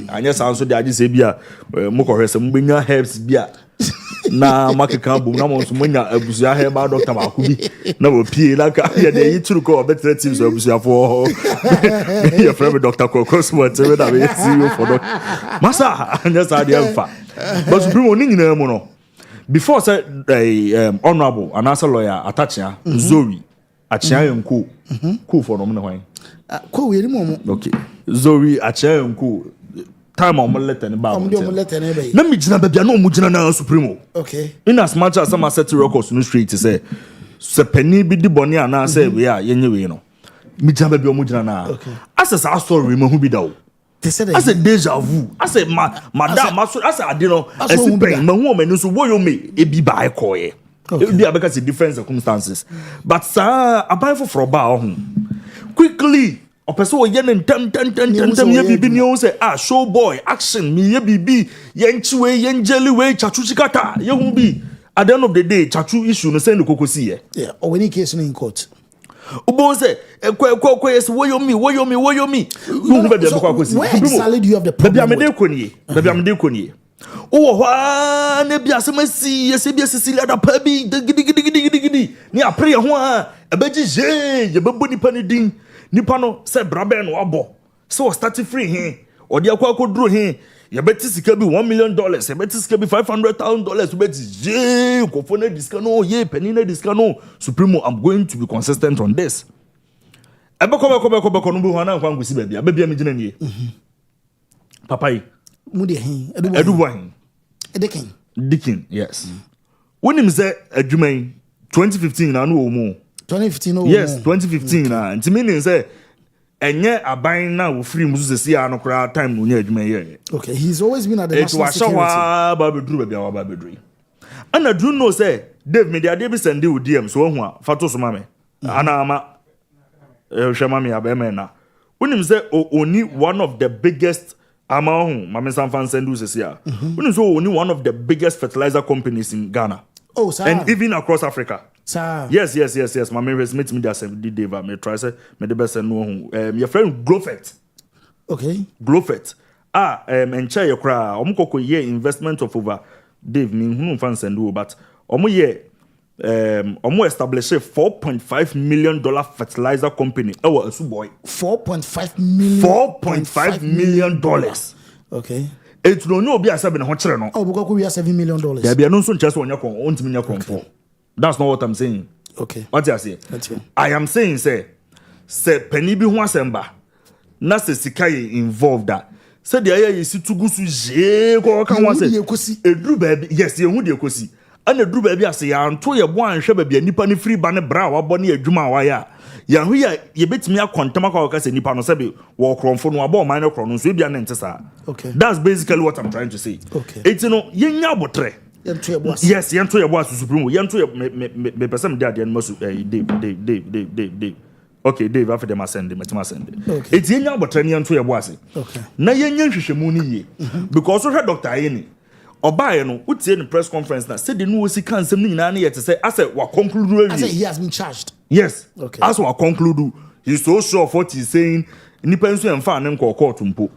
anya sound so dey age say bia mo ko hwese mo benya herbs bia na makeka bom na mo so monya abusua herba doctor ba ko bi na wo pie na ka ya dey yituru ko better teams abusua for your friend Dr. Kokos what we da we see you for doc masa anya sa dey amfa but supreme ni nyina mo no before say honorable anasa lawyer Atachia Zoe Achia Nku cool for no hwan ko we ni mo okay Zoe Achia Nku time on letter ni ba na me gina bia na o mu gina na supreme okay in as much as some set records no street say se pani bi di boni ana say we a yenye we no me gina bia o mu gina na as a story me hu bi da o as a deja vu as a madam as a ade no as a pen me hu o mani so wo yo me e bi ba ekoye e bi abeka se different circumstances but sa abai for ba ho quickly opeso wo ye ntem ye bibi ni o say show boy action me ye bibi ye nchiwe ye njeli we chachu chikata ye hu bi at the end of the day chachu issue no say no kokosi ye or when case in court ubo say yes wo yo me who be be kokosi where exactly do you have the problem baby am de koni wo hwa na bia semasi yes bia Cecilia da pabi gidi ni apre ho a ebeji je ye bebo nipa ni din nipa no se brabe no abo so start free he odi akwa duro he ye beti sika bi $1 million ye beti sika bi $500,000 beti je kofo na diska no ye penny na diska no supremo I'm going to be consistent on this ebeko no bu hwana nkwa ngusi babia me gina nie papa yi mu de he edu wan Dikin yes wonim say adwuman 2015 na no mu 2015 yes 2015 na ntimi say enye aban na wo free musu sesi ya no kra time no nya adwuma ye okay he's always been at the national security ba bedru ba bia wa ba bedru and I do know say Dave me dey be send you DM so hu a fato so mame ana ama hwema me abema na wonim say oni one of the biggest amount mame sanfan send you sesi ya wonim so oni one of the biggest fertilizer companies in Ghana sir. And even across Africa. Sir. Yes. My main meet me there some Dave. Me try say me the best no. Your friend Glofet. Okay. Glofet. And share your cry. Omukoko year investment of over Dave me who fan send do but omo year establish a $4.5 million fertilizer company. Asu-B. $4.5 million. Okay. It no no be asabe na ho kire no. Because we have $7 million. There be no so nche so onya kon ontimi nya konfo. That's not what I'm saying. Okay. What you say? I am saying say penny bi ho asemba. Na se sika involved that. Say the aya yi situgusu je ko kan wa say. Edru ba bi yes ye hu de ekosi. Ana edru ba bi ase ya anto ye bo anhwe ba bi nipa ni free ba ne bra wa bo ne adwuma wa ya. Ya hu ya ye betimi akontama kwa ka se nipa no se bi wo kronfo no abo man no kron no so bia na ntesa. Okay. That's basically what I'm trying to say. Okay. It's no yenya abotre. Yes, yento ye boss supreme. Yento ye me person dey ade no so Dave. Okay, Dave after them send them, okay. It's yenya abotre yento ye boss. Okay. Na yenya hwehwemu ni ye. Because we Dr. Ayeni Obaye no utie in press conference na said the no si kan sem ni nyina na yete say as wa conclude I say he has been charged. Yes. Okay. As wa conclude he's so sure of what he's saying nipa nso yemfa ne nko court mpo.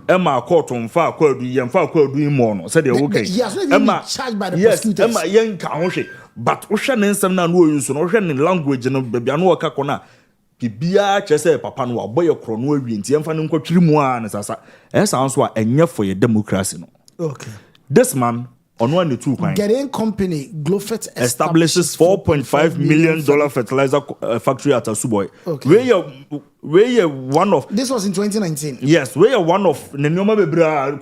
Emma court mfa akwadu yemfa akwadu imo no said okay. He has not even been charged by the prosecutors. Emma yenka ho hwe but wo hwe ne nsem na no oyuso no hwe ne language no bebia no waka kona bibia chese papa no aboye kro no awie nti yemfa ne nkotwiri mu a ne sasa esa nso a enye for your democracy no. Okay. This man on one two kind. Getting company Glofet establishes $4.5 million fertilizer factory at Asu-B. Okay. Where you one of this was in 2019. Yes, where you one of Nenyoma Bebra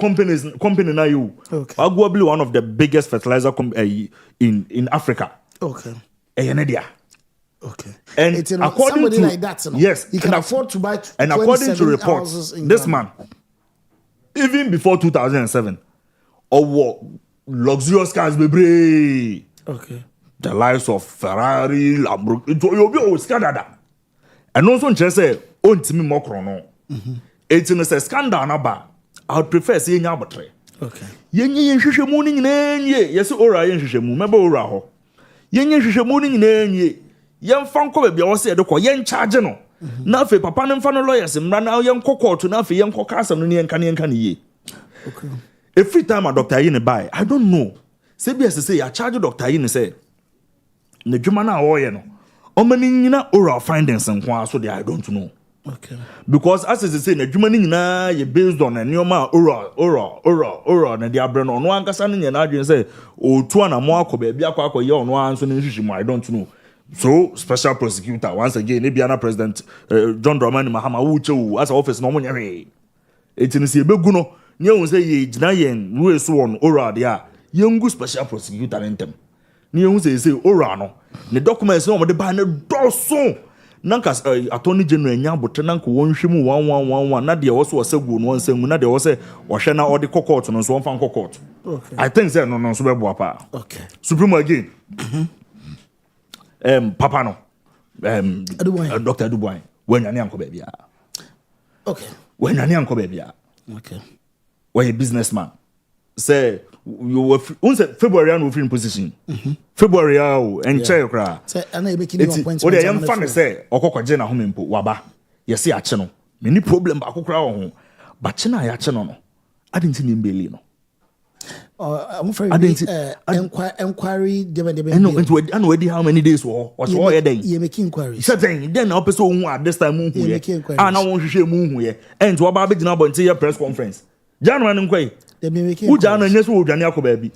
company na you. Okay. Arguably one of the biggest fertilizer in Africa. Okay. Okay. And according somebody to like that, yes, he can afford to buy. And according to reports, this man, even before 2007, or luxurious cars bebre. Okay. The likes of Ferrari, Lamborghini, you'll be always scandal. And also say, ontimi mokro no. It's in a scandal naba. I would prefer seeing abatre. Okay. Yenye hwehwemu ni nyina nye. Yes ora ye hwehwemu. Meba ora ho. Yenye hwehwemu ni nyina nye. yen fan ko be wo se de ko yen charge no na fe papa ne fa no lawyers mra na yen ko court na fe yen ko kasa no ne yen kan ye okay every time a doctor yin buy I don't know say be say ya charge doctor yin say na dwuma na wo ye no o mani nyina oral findings nko so they I don't know. Okay. Because as I say, na dwuma ni nyina ye based on anyoma oral na dia bre no no ankasa no nyina adwen say o tu ana mo akoba bia akwa ye ono anso ne hwehwemu I don't know. So special prosecutor once again Ebiana President John Dramani Mahama wuchewu as office no mo nyere etini se ebegu no nye won say ye gina yen we so on oral dia yengu special prosecutor ntem nye won say oral no ne documents no mo de ba ne doso nanka attorney general nya botre nanka wonhwemu 1111 na de wo so osegu no nsangu na de wo say ohwe na odi court no so won court. Okay. I think say no so be bo pa. Okay. Supreme again. Papa no. Dr. Aduboy. When you anko baby. Okay. When you anko baby. Okay. When a businessman. Say you were February and in position. February and chair cry. Say and I making you points. What I am funny say okoko je na home mpo waba. Yes see ache no. Many problem ba akokra ho. Ba che na ya che no no. Adinti ni mbeli no. I'm afraid inquiry no and wait how many days what's all your day you making inquiries certain then na person who at this time who here and I want to share mu here and to aba be na bonte your press conference January nkwai they be making who Janu nyeso wo dwane akoba bi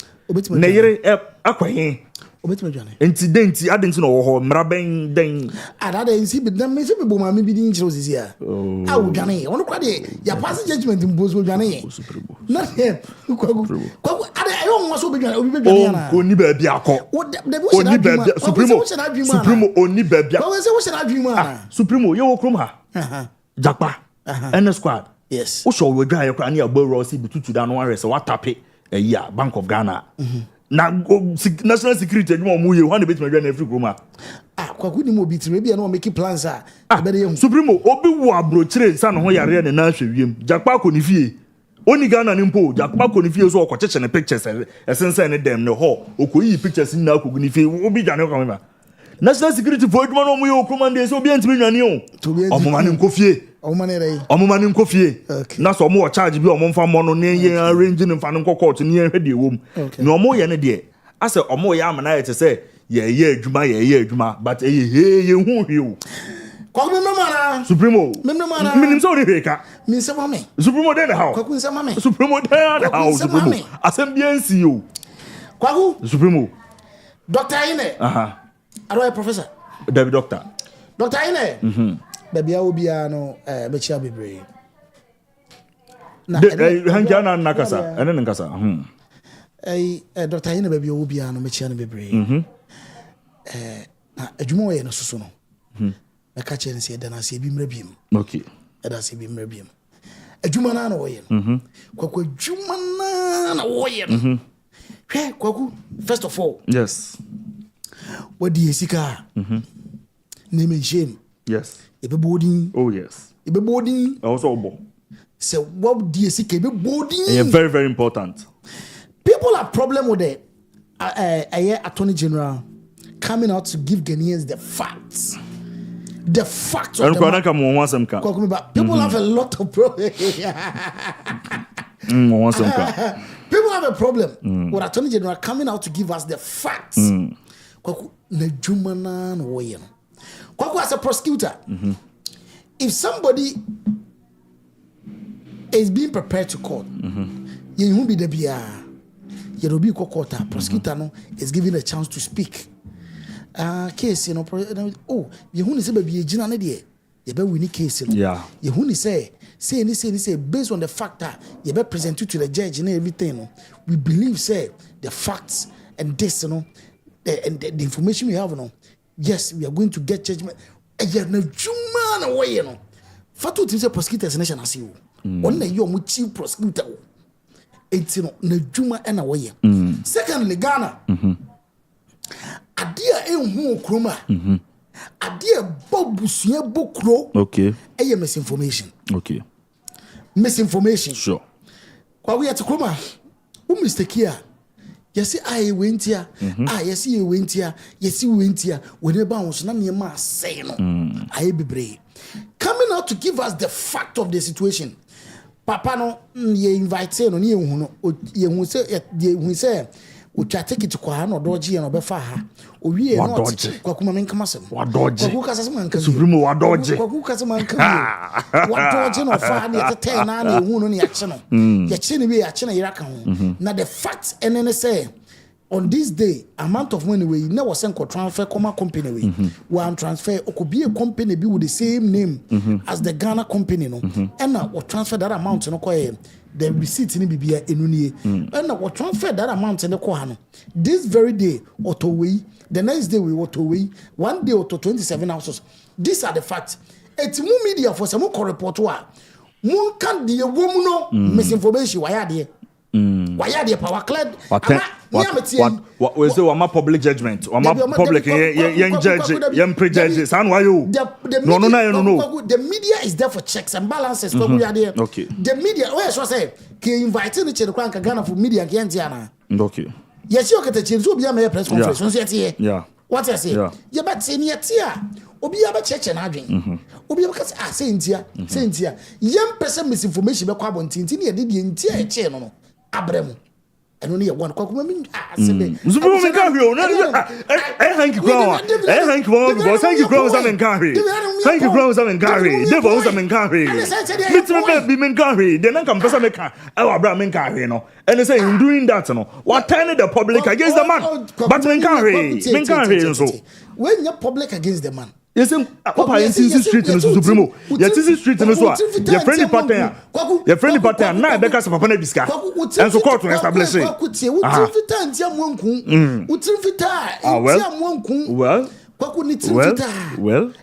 na yere akwahin obetime dwane incident adenti no wo ho mraben den ada dey see be dem me se be boma me bi din chiro sisi a a wo dwane ono kwa de ya pass judgment mbozo dwane na kwagu ada ayo nwa so be dwane obi be dwane na oni ba bi akọ oni ba bi supremo oni ba bi ko se wo se na dwuma na supremo ye wo krom ha japa and squad yes wo so wo dwan ye kwa na agboro si bitutu da no arese wa tape ya Bank of Ghana na national security no mo ye ho na betima dwan every groma kwaku ni mo bitire bia na make plans a be ye supremo obi wo abrochire sa no ho yare ne na hwewiem japa ko ni fie oni Ghana ni mpo japa ko ni fie so okocheche ne pictures esense ne dem ne ho okoyi pictures ni na akogu ni fie obi dwane ko meba national security for eduma no mo ye okroma de so obi antimi nwane o omo mane nkofie omumani nkofie na so mo charge bi omo mfa mo no ne ye arrange ne mfa no court ne ye hwede wom ne omo ye ne de ase omo ye amana ye te se ye adwuma but ye hu hwe kwa me mama supremo minim so de hweka mi se mama supremo de how kwa kun se mama supremo de how supremo asem bien si o kwa ku supremo doctor ine aro professor David doctor ine baby obia no mechia bebre na hanja na nakasa ene nkasa doctor ine baby obia no mechia no bebre na adwuma ye no soso no meka che nse da na se bi mra biem okay da se bi mra biem adwuma na wo ye no kwakwa adwuma na wo ye no hwe kwaku first of all yes what do you sika name and shame yes boarding. Oh yes. Boarding. Also obo. So what do you see? Boarding. Yeah, very very important. People have problem with the Attorney General coming out to give Ghanaians the facts. The facts of the people have a lot of problems. People have a problem with Attorney General coming out to give us the facts. Kwaku as a prosecutor, if somebody is being prepared to court, you won't be the BR. You will be court. Prosecutor no is given a chance to speak. Case, you know, oh, you won't say baby Gina Nadia. You better win case. Yeah. You won't say based on the fact that you better present it to the judge and everything. We believe say the facts and this, you know, the information we have, you know. Yes, we are going to get judgment. Yeah, na juma na way, you know. Fatu tim say prosecutors nation as you. One na you chief prosecutor. It's you know na juma na way. Secondly, Ghana. Adia enhu kroma. Adia bobusuye bokro. Okay. Eye misinformation. Okay. Misinformation. Sure. Kwa we at kroma. Mistake here. Yesi I went here. Yesi you went here. Yesi you went here. Whenever I was not near my say no. I be brave. Coming out to give us the fact of the situation. Papa no ye invite no ye hu no ye say o twa ticket kwa no dodge no be fa ha o wie no kwa kuma men kama sem wa dodge kwa kasa sem anka supreme wa dodge kwa kasa sem anka wa dodge no fa na ye tete na na hu no ne ya che no ye che ne bi ya che na yira ka ho na the fact ene say on this day amount of money we never send ko transfer comma company we one transfer could be a company be with the same name as the Ghana company no and now what transfer that amount no ko the receipt ni bibia enuni and now what transfer that amount no ko ha no this very day Otowe the next day we Otowe one day Oto 27 houses. These are the facts. It's more media for some ko report wa mun kan de woman no misinformation why are there why are there power cleared what we say wama public judgment wama public yen judge yen prejudge san why you no the media is there for checks and balances for we are there. Okay, the media where so say ke invite ni che kwanka Ghana for media ke enti ana okay yes you get che so bia me press conference so yet yeah what I say you bet say ni atia obi aba cheche na adwen obi aba ka say ntia yen person misinformation be kwa bontinti ni ye de ntia e che no abrem eno ne ye won kwa kuma min asebe Zubu men ka hwe na hanky crown hanky crown because hanky crown is men ka hwe hanky crown is men ka hwe dey bo men ka hwe mitime be men ka hwe dey na kam pesa me ka e wa bra men ka hwe no and say in doing that no what turning the public against the man but men ka hwe so when you public against the man. Yes, Papa, in street in Supremo. Your street in Uswa. Your friendly partner. Your friendly partner. Now, because of Papa Nebiska. And so court to establish it. Well.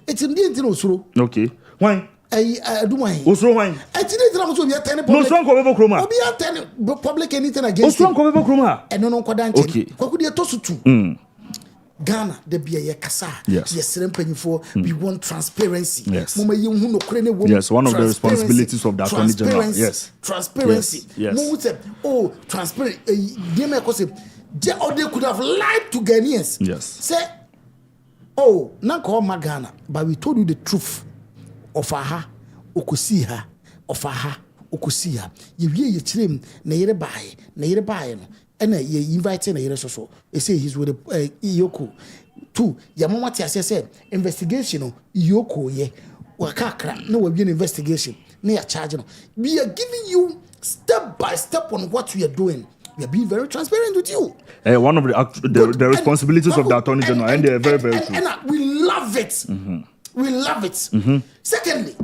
It's in the Intino. Okay. Why? I do my. Osro wine. I didn't know so we are telling no strong cover chroma. We are telling public anything against. Strong cover chroma. And no Kodanchi. Okay. What could you toss to? Ghana, the be kasa. Yes, we want transparency. Yes. Yes, one of the responsibilities of the Attorney General. Yes. Transparency. Yes. Oh, transparent. Or they could have lied to Ghanaians. Yes. Say, oh, not call my Ghana, but we told you the truth of aha, ukusi her, of aha, ukusi her. You hear your trim, na yere buy, and you invite in a year so. They say he's with a Yoko. Two, Yamamati said, investigation, Yoko, ye. Wakakra, no, we'll be an investigation. Near charging. We are giving you step by step on what we are doing. We are being very transparent with you. One of the responsibilities of the Attorney General, and they are very, very true. And we love it. We love it. Secondly,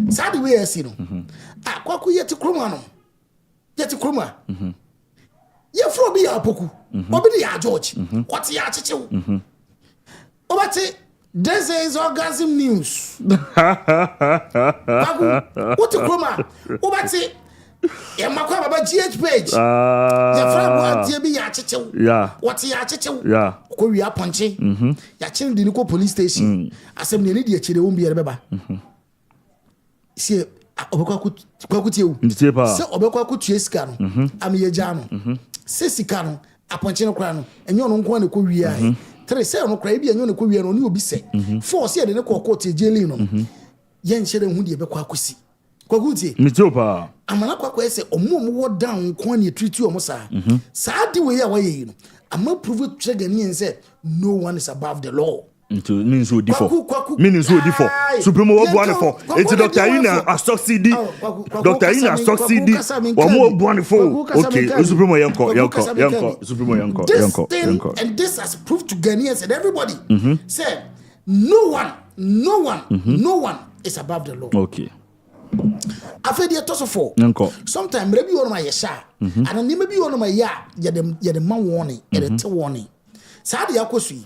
sad way I see no. Kwaku yet to Krumano. Yet to Kruma. Ye fro bi apoku obi di ya George what ya chichew obati this is orgasm news what kroma obati e makwa baba GhPage ye fro bo antie bi ya chichew what ya chichew ko wi aponche ya chin di ni ko police station asem ne di akire wo bi ya beba sie obekwa tie wu se obekwa kutie sika no amiye ja no se sika no aponche no kra no enyo no nko na ko wi ai tre se no kra bi enyo na ko wi no ni obi se force ye de ne ko court jeli no ye nchere hu de ebekwa akosi kwagutie mitiopa amana kwakwa ese omo wo down nko na treat omo sa di we ya wa ye no ama prove to Ghanaians say no one is above the law. Into means who differ. Meaning who differ. Supremo what one for. It's Dr. Ina a stock CD. Dr. Ina a stock CD. Or more one for. Okay, Supremo Yanko. Supremo Yanko. And this has proved to Ghanaians and everybody. Said no one is above the law. Okay. I feel the toss for. Sometimes maybe one of my yesha. And maybe one of my ya the man warning, the warning. Sadi Yakosui.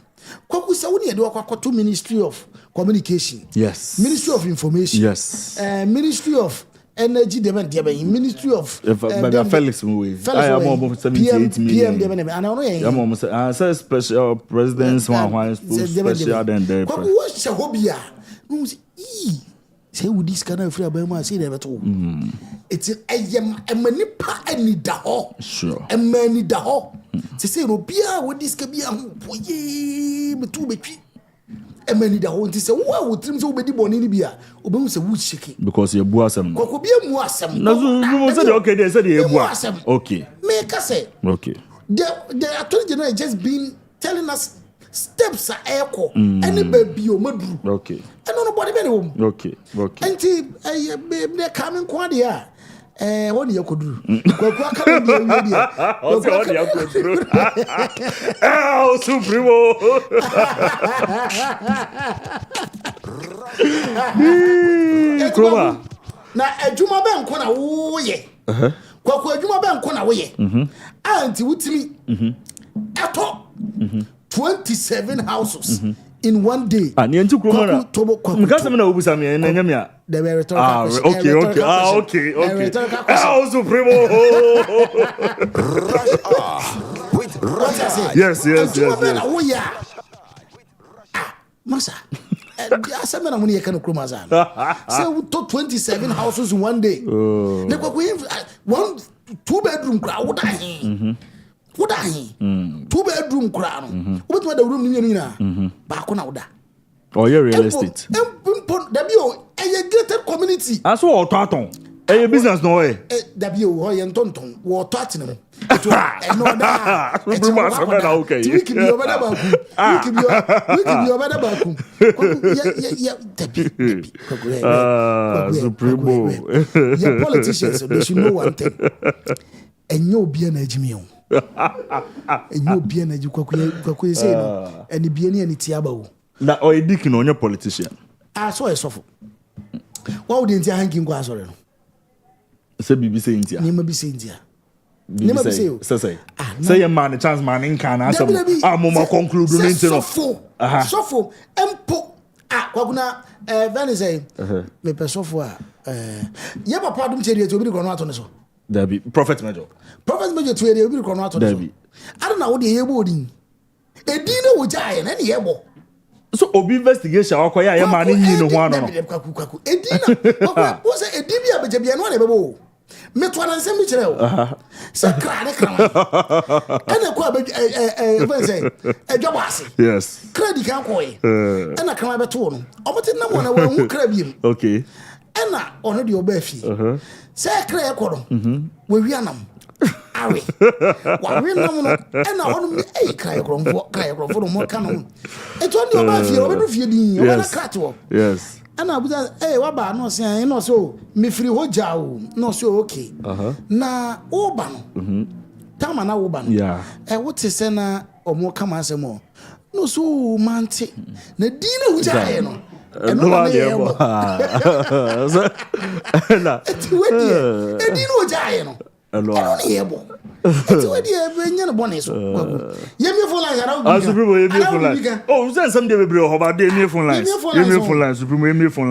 Kwaku se woni edo akwa to Ministry of Communication. Yes. Ministry of Information. Yes. Ministry of Energy Ministry of Felix Mwe. I am almost 78 million. PM and I know I am almost say special presidents one special then there. Kwaku wa se hobia. No say we this kind of free abema say there to. It's a manipa ani da ho. Sure. A mani da ho. Se say no bia wo diska bia ho poye metu betwi emani da ho nti se wo wo trim se wo bedi boni ni bia obehu se wo shake because you bu asem kokko bia mu asem na so say okay they say they bu okay me ka say okay the attorney general just been telling us steps are echo any baby o maduru okay and nobody be home okay anti be coming kwadia what you could do kwaku aka be dia what you could do Supremo Kroma na adwuma be nko na wo ye kwaku adwuma be nko na wo ye anti wutimi ato 27 houses in one day. Ni enti Kroma na mkasa me na obusa me na nyame a they were rhetorical okay Supremo with Rashad. yes Masa asema na muni yekano Kroma sana say we took 27 houses in one day ne kwa one 2-bedroom crowd woda hin woda hin 2-bedroom crowd no obetuma da room ni nyina ba ko na woda oh yeah real estate dabi o a gated community aso o to aton e business no e dabi o ye ntonton wo to atene mo no da Supremo asema na okay wiki bi obada ba ku wiki bi obada ba ku ya dabi Supremo your politicians they should know one thing enyo obi na ajimi o enyo obi na kwaku say no eni bia ni ani tiaba o na o edik no onye politician so esofo wa wo de ntia hanki nkwa asore no se bibi se ntia ni ma bi se ntia ni ma bi se say your man chance man nka na asem mo conclude no ntino sofo empo kwaku na vani say me pesofo ye papa dum cheri eto bi ko no ato ne so Dabi prophet major to ere obi ko no ato so ada na wo de yebo odin edin na wo jae na ne yebo so obi investigation akoya ye ma ne yin no ho ano no kwaku edin na wo say edin bi abeje bia no na bebo me to na nsem bi kire o se kra ne kra ana ko abeje say ejobo ase yes credit kan ko e ana kra be to no omote na mo na wo hu kra biem okay ana ono de oba afie se kra e ko no we wi anam awe wa wi nam no ana ono kra e ko no mo kan no eto de oba afie oba do fie din oba na kra to yes ana abuza wa ba no se no so me free ho ja o no so okay na oba no tama na oba no yeah what se na omo kama asemo no so mante na dina ho ja no no one able na eti wedi edi no jaye no no able eti wedi e nya no bonus yemi phone line ara Supremo yemi phone line oh you say some dey bebre ho ba dey yemi phone lines Supremo yemi phone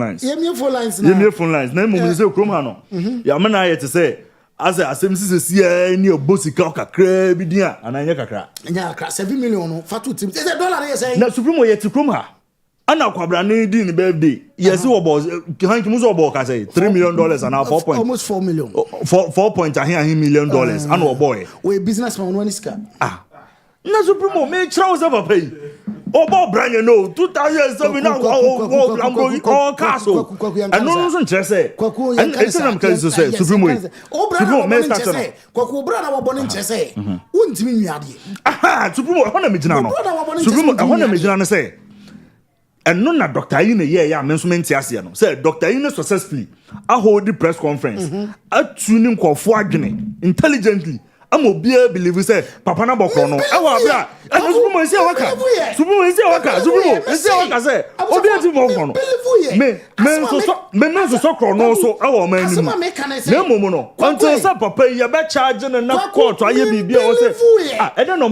lines na mo say Kroma no ya me na yet say asa asem sisi ni obosika kakra bi dia ananya kakra nya kakra 7 million no fatu tim say dollar dey say na Supremo yet Kroma ana kwabra ne di ni birthday yes wo boss hanki muzo obo ka say $3 million and now 4 point almost 4 million 4 point $1 million and wo boy we businessman one iska na Supremo me chira us ever pay obo branye no 2007 na I'm going all castle and no so nche say and it's am can say Supremo me start no kwaku bra na wo boni nche say untimi nwiade Supremo ho na me gina no Supremo ho na me gina no say and no na Dr. Ine ya announcement ase no say Dr. Ine successfully a hold the press conference a tuning kwofo adwene intelligently am obia believe say papa na bokro no e wa bra and Supremo say say obia ti bokro no me so kro no so e wa man ni na momo no until say papa ye be charge na court aye bibia o say e dey no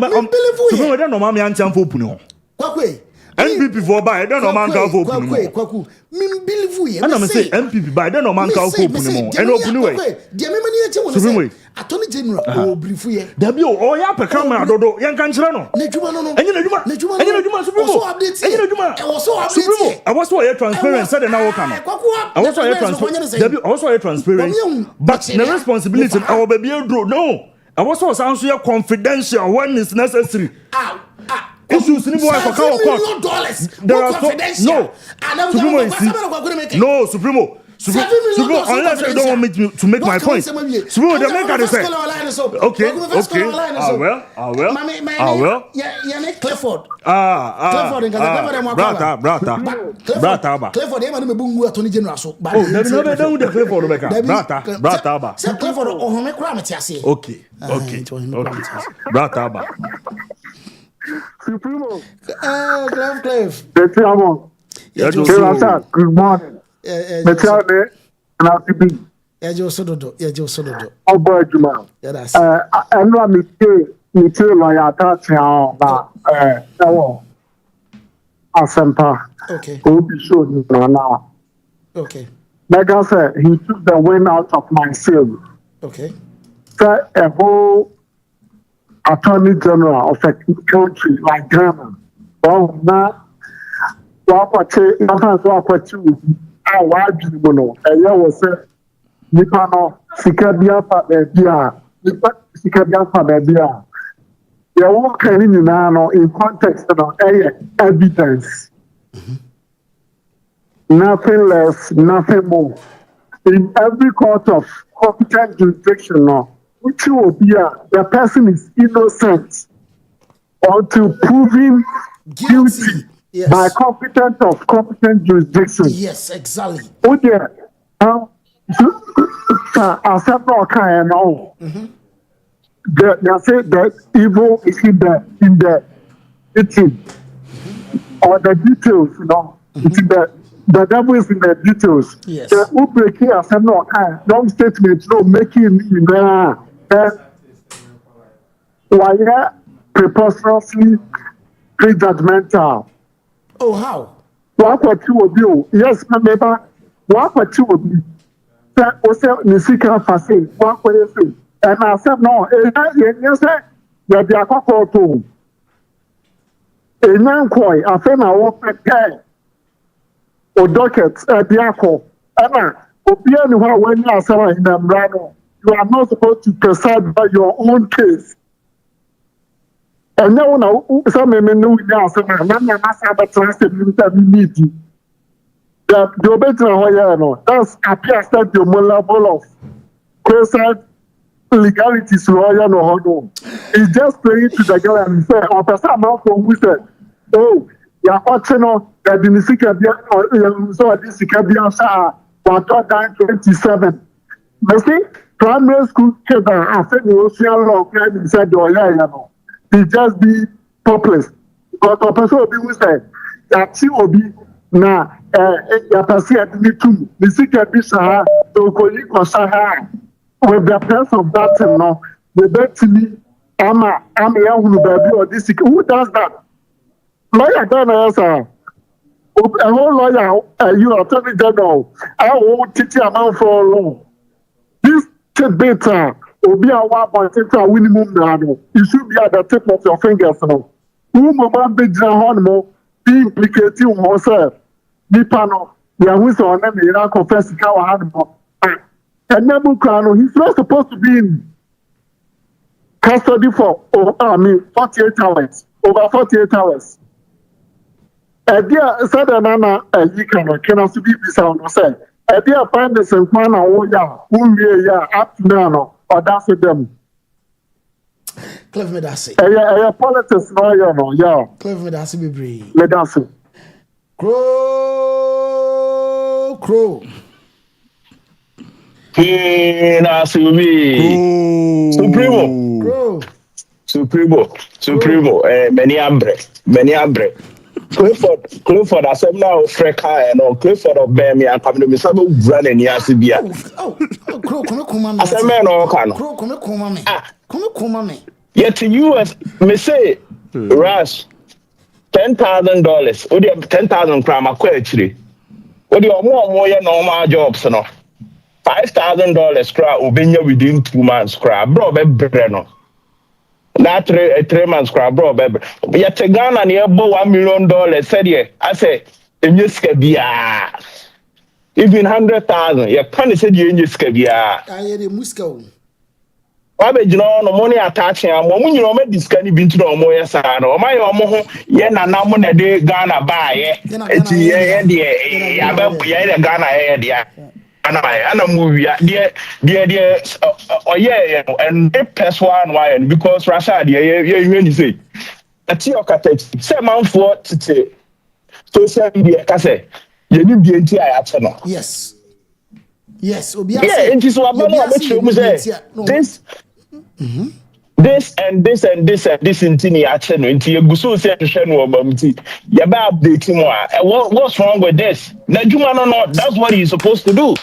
Supremo dey no ma me antiam for opuni ho kwakwe MPP for by then no man can for open kwaku min believe ye and I say MPP by then no man can for open mo and open way dia me mani eche won say attorney general o brief ye da bi o ya peka ma dodo yen kan kire no na djuma no enye na djuma Supremo enye na djuma Supremo I was so transparent said na wo kan I was so transparent da bi I was so transparent but the responsibility our baby do no And what's also sounds here confidential when it's necessary. Issues in $7 million. There are no Supremo. Supremo, unless you don't want me to make my point. Supremo, the maker they say. Okay. I will. Yeah, Clifford. Clifford, they want to be Attorney General. So, no, the Clifford maker. Brata. Say Clifford or home cramity. Okay. Brata. Supremo. Cliff. Good morning. Metiane na Asu-B. Ejo sododo. Obo Juma. Yes. Eno mi te lawyer attach na ewo Asempa. Okay. Obi show ni na. Okay. Mega said he took the wind out of my sail. Okay. Say a whole attorney general of a country like Ghana. Well, now, what I want to know. And you will say, Nipa no sikabia fa bebia. Nipa sikabia fa bebia. You won't carry no in context of evidence. Nothing less, nothing more. In every court of competent jurisdiction, which will be the person is innocent until proven guilty. Yes. By competent jurisdiction. Yes, exactly. Oh yeah. Accept no kind now. They say that evil is in the eating or the details, It's in the devil is in the details. Yes. The who breaking accept no kind long statement, making in why preposterously prejudgmental. Oh, how? What will be? Yes, remember. What will be? That was the secret facade. What will you say? And I said, no, yes, you'll be a couple to a young boy. I think I walk a guy or docket at the alcohol. And be anywhere when you are selling in them, you are not supposed to preside by your own case. And now, some men know now, some men must have a trusted need. That the better, that's appears that your level of quasi legality is lawyer no. It's just playing to the girl and say, or person now from who said, oh, you're watching that the Nisika, so this Nisika, 127. You see, primary school kids are saying, ocean law, crime inside the he just be hopeless. But the person will be who said that she will be na ya person at me too. The secret be Sahara, so Koli Sahara with the press of that the bet me I'm a young baby or this who does that? Lawyer don't answer. A whole lawyer, you are attorney general. I won't teach you amount for long. This better. Obi a 1.6 minimum now. You should be at the tip of your fingers now. Who mama be more be implicating herself. Nipa no, ya who so on them confess ka hand more. And never crown, he's not supposed to be in custody for 48 hours. Over 48 hours. Dear said anana you can also be sound say. Dear find the same man who we up now. Or that's with them. Cliff me that's it. Politics no, yeah. Cliff me that's it, be let us see. Crow. Asu-B. Supremo. Many ambre. Clifford, I said now, Freka and Clifford of Bammy and coming to me some running near Asu-B. Crow, come I said, man, Crow, come me. Yet to you, as me say, RASH $10,000. What do you have 10,000 crime? A question. What do you more normal jobs? No, $5,000 crowd will be within 2 months. Crowd, bro, no. That 3 months crowd, bro, baby. Yet to Ghana near $1 million. Said yeah, I say, in your scabia. Even 100,000. You can't say you in your scabia. I had a musco. Wabe jino no money attaching am mo nyino me discani bintu no mo yesa no ma ye omo ho ye na na mo na de Ghana ba ye eti ye de ya be ye de Ghana ye de ana movie de oye and the first one why because Rashad ye when say ati okata say man for tete social media ka say ye ni bi enti ayache no yes obia yeah enti so abano abetwe say this and this and this and this intini ache no enti eguso say hwe no obamti ye ba update mo what's wrong with this na juma no that's what he's supposed to do.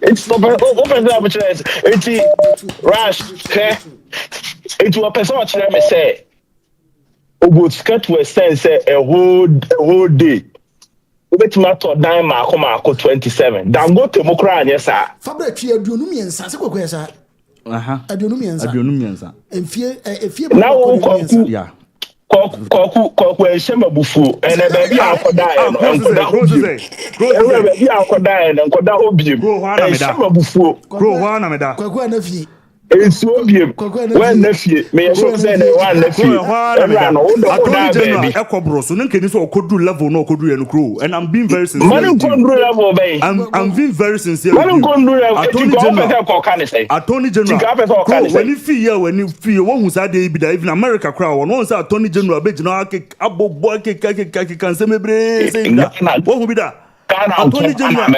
It's open up it's Rash it's what person watch them say ogo skirt we sense a whole day bet matter dime ma 27 dan go to mokra anya sa fabra twi aduonu miensa se kokwe sa aduonu miensa efie now yeah koku eshema bufu ene baby akoda baby akoda ene nkoda obiem eshema bufu grow na meda koku anafie ensu obiem wan nafie me yeso say na wan nafie attorney general ekobro so nkeni so okodu level no okodu ye no grow and I'm being very sincere man kondu level bay I'm being very sincere man kondu level attorney general when you feel won hu say dey bi da even America crowd won say attorney general be jina abobo can say mebre say that won hu bi da attorney general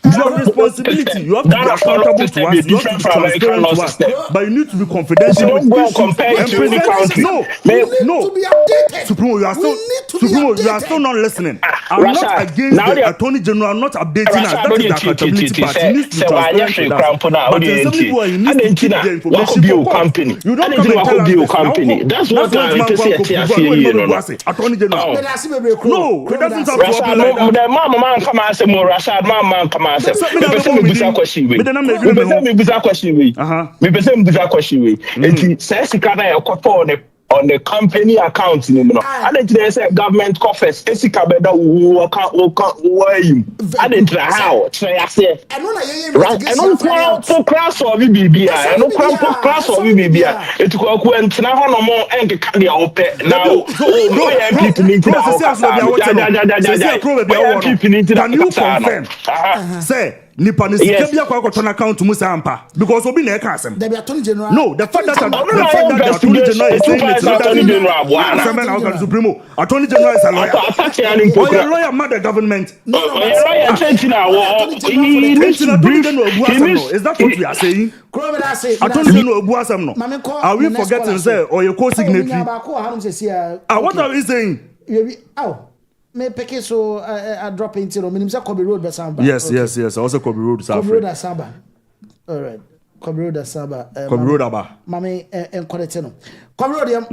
your responsibility. You have to be accountable to us. You have to be transparent to us. But you need to be confidential with issues. No. Supremo, you are still not listening. I'm not against the Attorney General not updating us. That is the accountability part. You need to be transparent with us. But in some people, you need to keep the information for company. You don't come and tell us company. That's what I'm saying. Attorney General. No, it doesn't have to happen. The man come and say more Rashad, man come. Me person me bisa question we. Enti say sika na ekoto on the company account ni no. I didn't say government coffers sika beda wo you. I didn't how. Say I say. I know for class of BBI. I know class of BBI. It ko ku entina ho no mo enke dia ope. Now people need to can you confirm? Say nipa ne sika bia kwa akotona account mu sampa because obi na e ka asem the attorney general no the fact that the attorney general is saying it that Supremo attorney general is a lawyer lawyer mother government is that what we are saying attorney general obu asem no are we forgetting say or your co-signatory what are we saying me pick so I drop into no minimum say Kobe Road Basamba. Yes. Also Kobe Road Samba. Kobe Road Asaba. All right. Kobe Road Asaba. Kobe Road Aba. Mami enkorete no. Kobe Road yam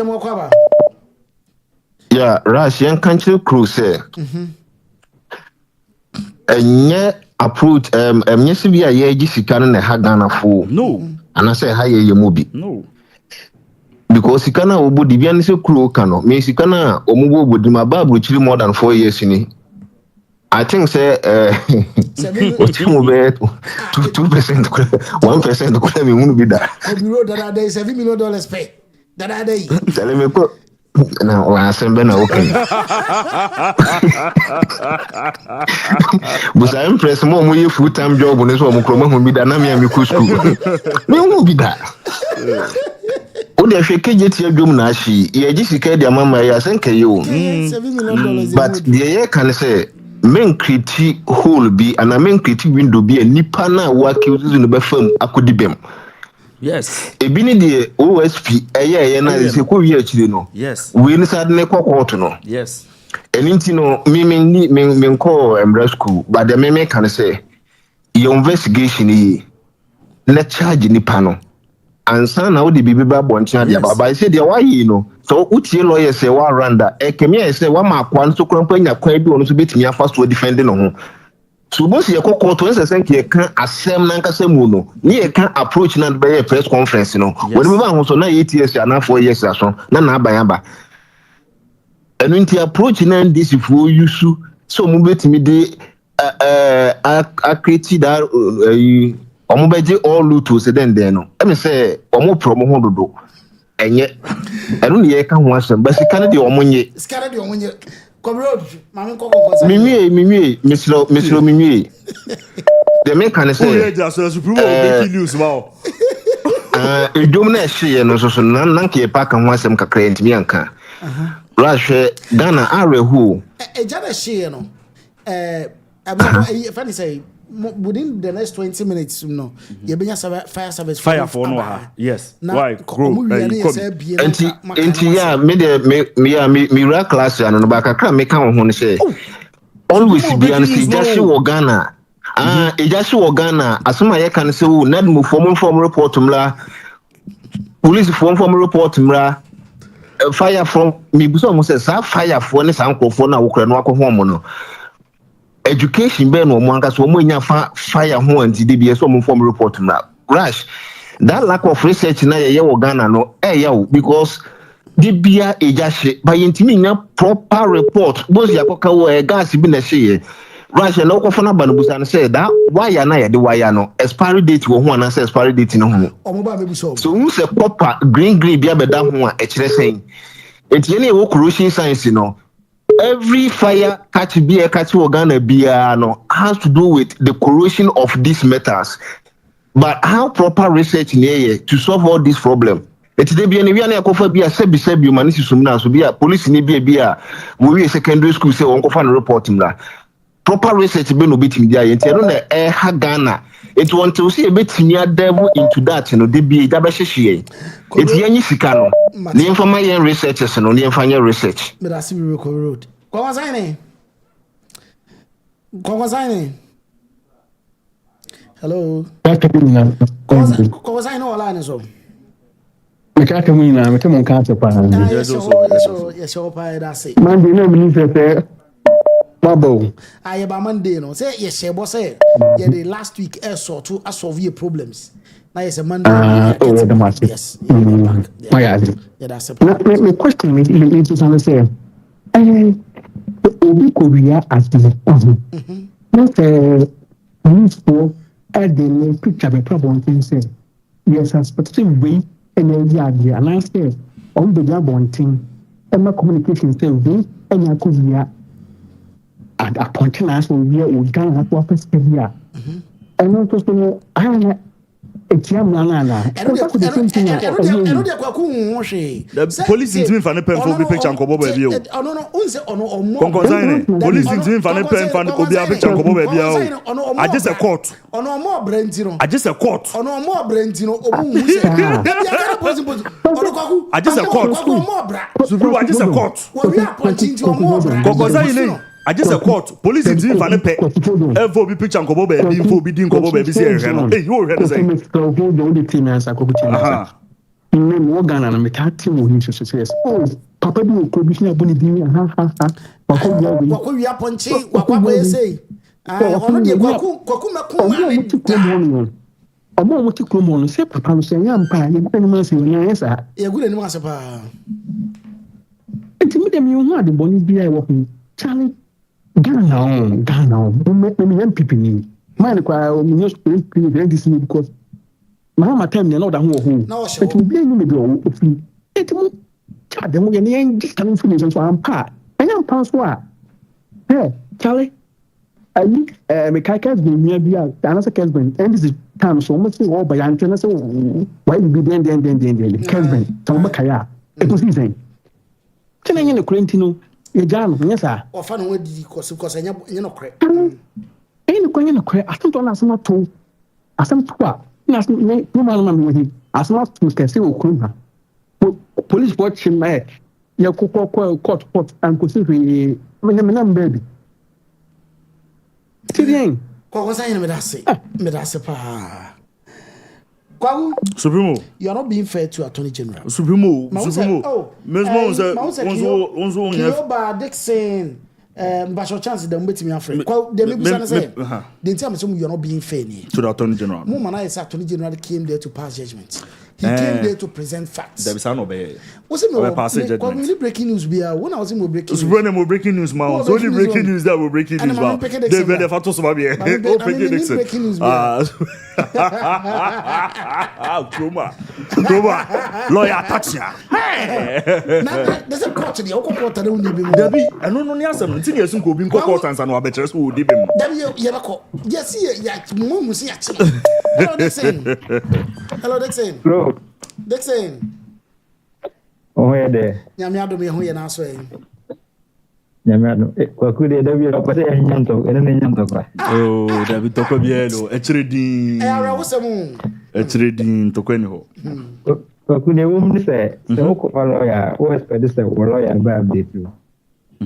mo kwaba. Yeah, Rash yan country crew say. Enye approach enye se bia ye gi sika na ha Ghana fo. No. Ana say ha ye mobi. No. Because Sikana Obudi Bian is a crew cano, me Sikana Omubo would do my Bible chili more than 4 years in it. I think, say, 2%, 1% of them won't be that. You wrote that day $7 million pay. That day. Tell me, now, I send Ben okay. But I impress more with your full time job on this one, who be done. Me won't be that. Odi afeke jeti adwom na ahyi ye gisika dia mama ya senka yo but the ye can say men kriti hole bi and men kriti window bi nipa na wa accuse no be fam akodi bem yes ebi ni de OSP eye na se ko wi akire no yes we ni sad ne kokot no yes eninti no me call emra school but the me can say your investigation yi na charge nipa no ansa na wo de bibi ba bontia de baba say de why you know so utie lawyer say wa randa ekemia say wa makwa nso krampa nya kwan bi ono so betimi afa so defend no ho so bo se yekoko to nse senke ye kan asem na nkasa mu no ni ye kan approach na be press conference no wo de ba ho so na ETS ana 4 years aso na aban aba enu nti approach na this fu yusu so mu betimi de I created that omobeje all luto se den no e me say omo promo ho dodo enye enu ne ye ka ho asem but sika ne de omonye Comrade mami kokon mimi misro mimi the make can say oh yeah just supreme will kill you small edom na ehye no so nan ke pa ka ho asem kakra ntimi anka Rashad Ghana arehu jana ehye no funny say within the next 20 minutes no you benya fire service fire for no yes why grow enti ya me ra class ya no ba kakra me ka ho ne say always be an suggestion wo Ghana ejashi wo Ghana asoma ye kan say wo nad mu form report mra police form report mra fire from me buso mo say sa fire for ne san krofo na wo kra no akọ ho no education be no mo anka so mo nya fire ho anti de be so mo form report na Rash that lack of research na ye wo Ghana no because the bia ejashi by intimi nya proper report both yakoka wo gas bi na hye Rash na ko fona ba no busa no say that wire na ye de wire no expiry date wo ho na say expiry date no ho omo ba me buso so who say proper green bia be da ho a e kire sen enti ne wo corrosion science no every fire catch Ghana beer no has to do with the corrosion of these metals. But how proper research in here to solve all this problem? It's the be any a cover be a sebi manisi sumna so be a police ni be a we secondary school say on cover reporting la. Proper research be no bit media enti no na ha Ghana. It want to see a bit near devil into that they be that be hye. It's yanyi sika no. The information researchers no the information research. Me da sibi road. Kwa zaine. Hello. Kwa zaine wala ni so. Mekaka mwina metemo nkaate pa. Yes, pa da say. Man dey no me say babo. Aye ba Monday no. Say yes, she boss say the last week sort to solve your problems. Now yes, Monday. Yes. Yeah, that's a my question is to say obi Korea as the news for the picture be problem thing say yes as specific way and the and I say on the job on thing and my communication say we and Korea at a point in us we can have to office here and also I etiam na police intimi fa ne pen for be picture nkobo ba bi o unse ono konkonsan police intimi fa ne pen fa obi a picture nkobo ba bi o aje se court ono mo brandino aje se court ono mo brandino obu huse aje se court supreme aje se court konkonsan ni aje se court police intimi fa ne pen for be picture nkobo ba bi for be din nkobo ba bi se ehwe no you ohwe no say no Ghana na metati mo hin success papa bi ko bi na boni bi wako wi aponchi wako yesei ono de kwaku meku omo mo ti kromo no se papa no se nyam pa ye bi ma se nya yesa ye gure ni ma se pa enti me dem yo hu ade boni bi ai wo hu chale Ghana me yam pipi ni man kwa me no spirit this because my time you know that who but we blame me do it mo cha dem ye ne just coming finish so am pa and pass what hey Charlie I think me kakas be me bia anasa Kesben and this is time so much all by antena so why be then Kesben to make ya it was insane tena nye ne Corintino ye jam nyesa o fa no wadi because enya no kre eni kwanya no kre atonto na asema to asem to a na no man me asema to kese okun police watch me ya court and consider me na baby Tidien ko say me da se pa Kwagu Supremo you are not being fair to Attorney General Supremo mesmo onzo Kioba Dixon Basho chance dem betimi afre kwa dem busa na say the time so you are not being fair ni to the Attorney General mo man I say Attorney General came there to pass judgment He came there to present facts. There is no be. Was it no breaking news? When I was in breaking news. When I'm breaking news, man. So only breaking news that we're breaking news, man. They better fatos about me. Breaking news. Truma. Lawyer Taxia. There's a court today. Oko court today. Debbie, I don't know any answer. Until you soon go be court and no better who did him. Debbie, you have a call. Yes, yeah, mom see actually. Hello, Dixon. Hello, Dixon. Hello. Dixon. Oh, yeah, there. Nyamiado me who you now saying. Nyamiado. Kwa kude Debbie opase ya nyanto. Ene nyanto kwa. Oh, Debbie toko bielo. Echredin. Ara wosemu. Echredin toko ni ho. Kwa kude wumni se uko pa lawyer, o expect se wo lawyer ba update you.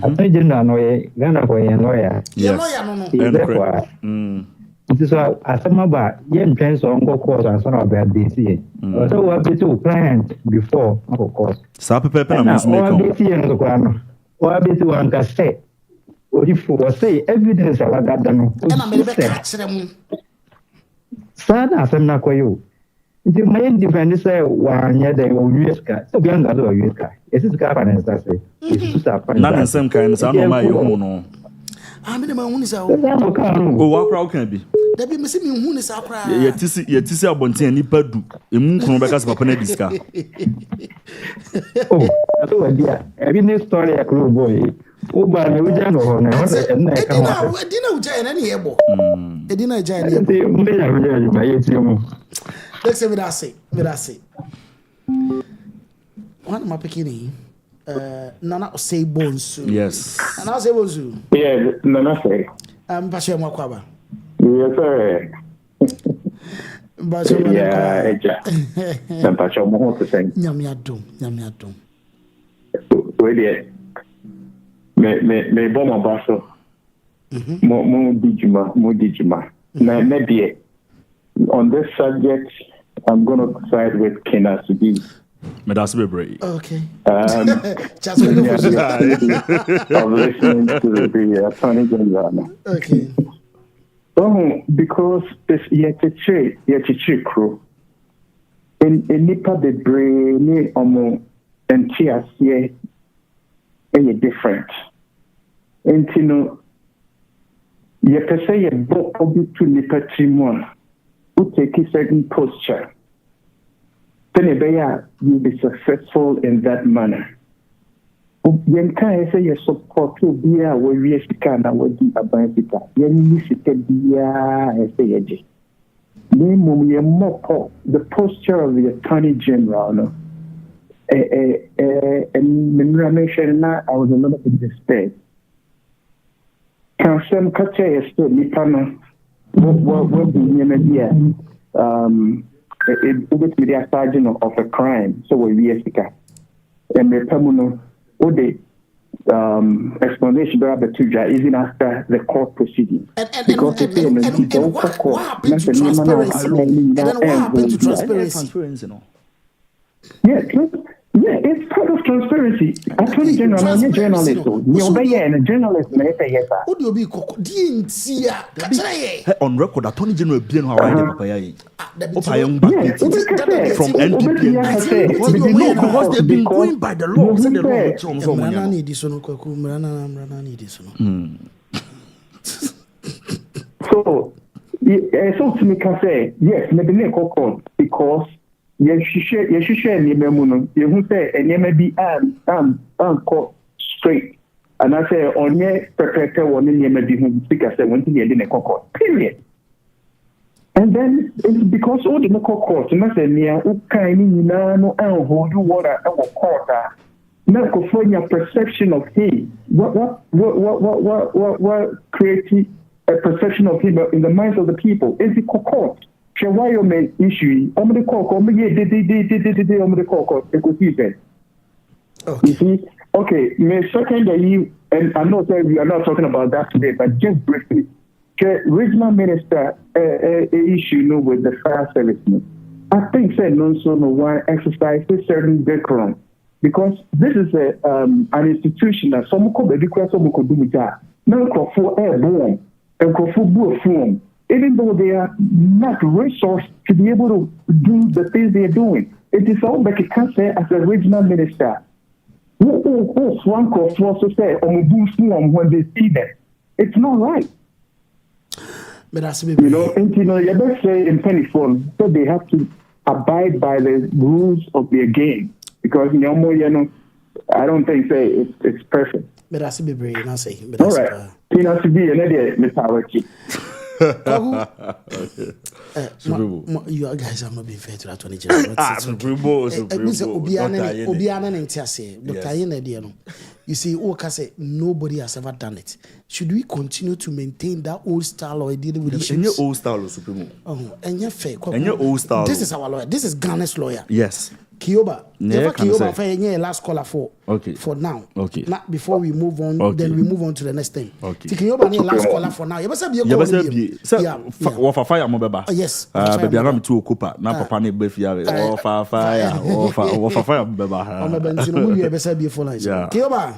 Attorney General no ye Ghana ko ye lawyer. Yes. Lawyer no. Nti so asema ba ye ntwen so ngo course and son of the DC. So we update to client before ngo course. Sa pepe na must make. O update ye ngo kwa no. O update one ka say. If we say evidence ala gada no. Na me be ka kire mu. Sa na asem na koyo. Nti my defend say wa nya de o US ka. So bi anga do US ka. Esi ka pa na say. Esi sa pa. Na nsem kan sa no ma ye hu no. Me de ma hu ni sa o. O wa kra o kan bi. Debbie me see me hu ni sa kra. Ye tisi abonten ani padu. Emu nkunu be ka sa papa na diska. Oh, aso wa dia. Ebi ni story ya kro boy. O ba na uja no na ho na ka ho. Edina uja na ni yebo. Edina uja ni yebo. Mbe ya uja ba ye ti mu. Let's say me that say. One my pekini. Nana say bonsu. Yes. Nana say bonsu. Yeah, Nana say. Pashe mwa kwaba. Yes sir. Pashe mwa. Yeah, eja. Na pashe mwa to say. Nyami adom. So there. Me bon baso. Mo dijuma. Na die. On this subject, I'm going to side with Ken Asu-B. Okay. Just I'm listening to the Attorney General. Okay. Because this yet crew in nipa the brain and tears here any different. And you know, you can say a book to nipa timon. Who take a certain posture, then you'll be successful in that manner. Yen can say your support to be a way we can and what the Abansika. Yen you should be a say the posture of the Attorney General. No, and mention now I was a little bit despair. Can some catch a still Nipana? What the idea? It would be the sergeant of a crime. So we are and the permanent what the explanation about the two even after the court proceedings. Because what happened to transparency? And then what happened to transparency? Yeah, it's part of transparency. Attorney General, I'm a journalist. You're a journalist. What do you be on record? Attorney General being how I from NPP. No, because they've been going by the law. So to me can say yes, maybe make a call because. You should share the memo. You who say and you may be caught straight. And I say on your protector one in your maybe speak as I want to be in a court. Period. And then it's because all the court, you must say near no hold you water our quarter. Now for your perception of him. What creates a perception of him in the minds of the people? Is the court? Why you may issue the court, the court, you see, okay, my second and I'm not saying we are not talking about that today, but just briefly, the regional minister issue with the fire servicemen. I think said no one exercise a certain decorum because this is an institution that some could be required, some could do that. No for airborne and for form. Even though they are not resourced to be able to do the things they are doing. It is all Becky can say as a regional minister. Who swank or force to say on boost when they see them? It's not right. But that's you know, you better say in Pennyphone, so they have to abide by the rules of their game because I don't think it's perfect. But that's be brave, not say. All right, you know, to be another Mr. You guys are not being fair to that 20 Dr. You see, nobody has ever done it. Should we continue to maintain that old style or dealing with issues? And your old style, Supremo. Oh, and your fair. And your old style. This is our lawyer. This is Ghana's lawyer. Yes. Kioba. Kioba for last caller for. Okay. For now. Okay. Not before we move on. Okay. Then we move on to the next thing. Okay. Kioba last caller for now. You must be a fire mobile. Yes. Baby, I'm too cooper. Now, Papa, need fire. Fire. Fire. Yeah. Kioba.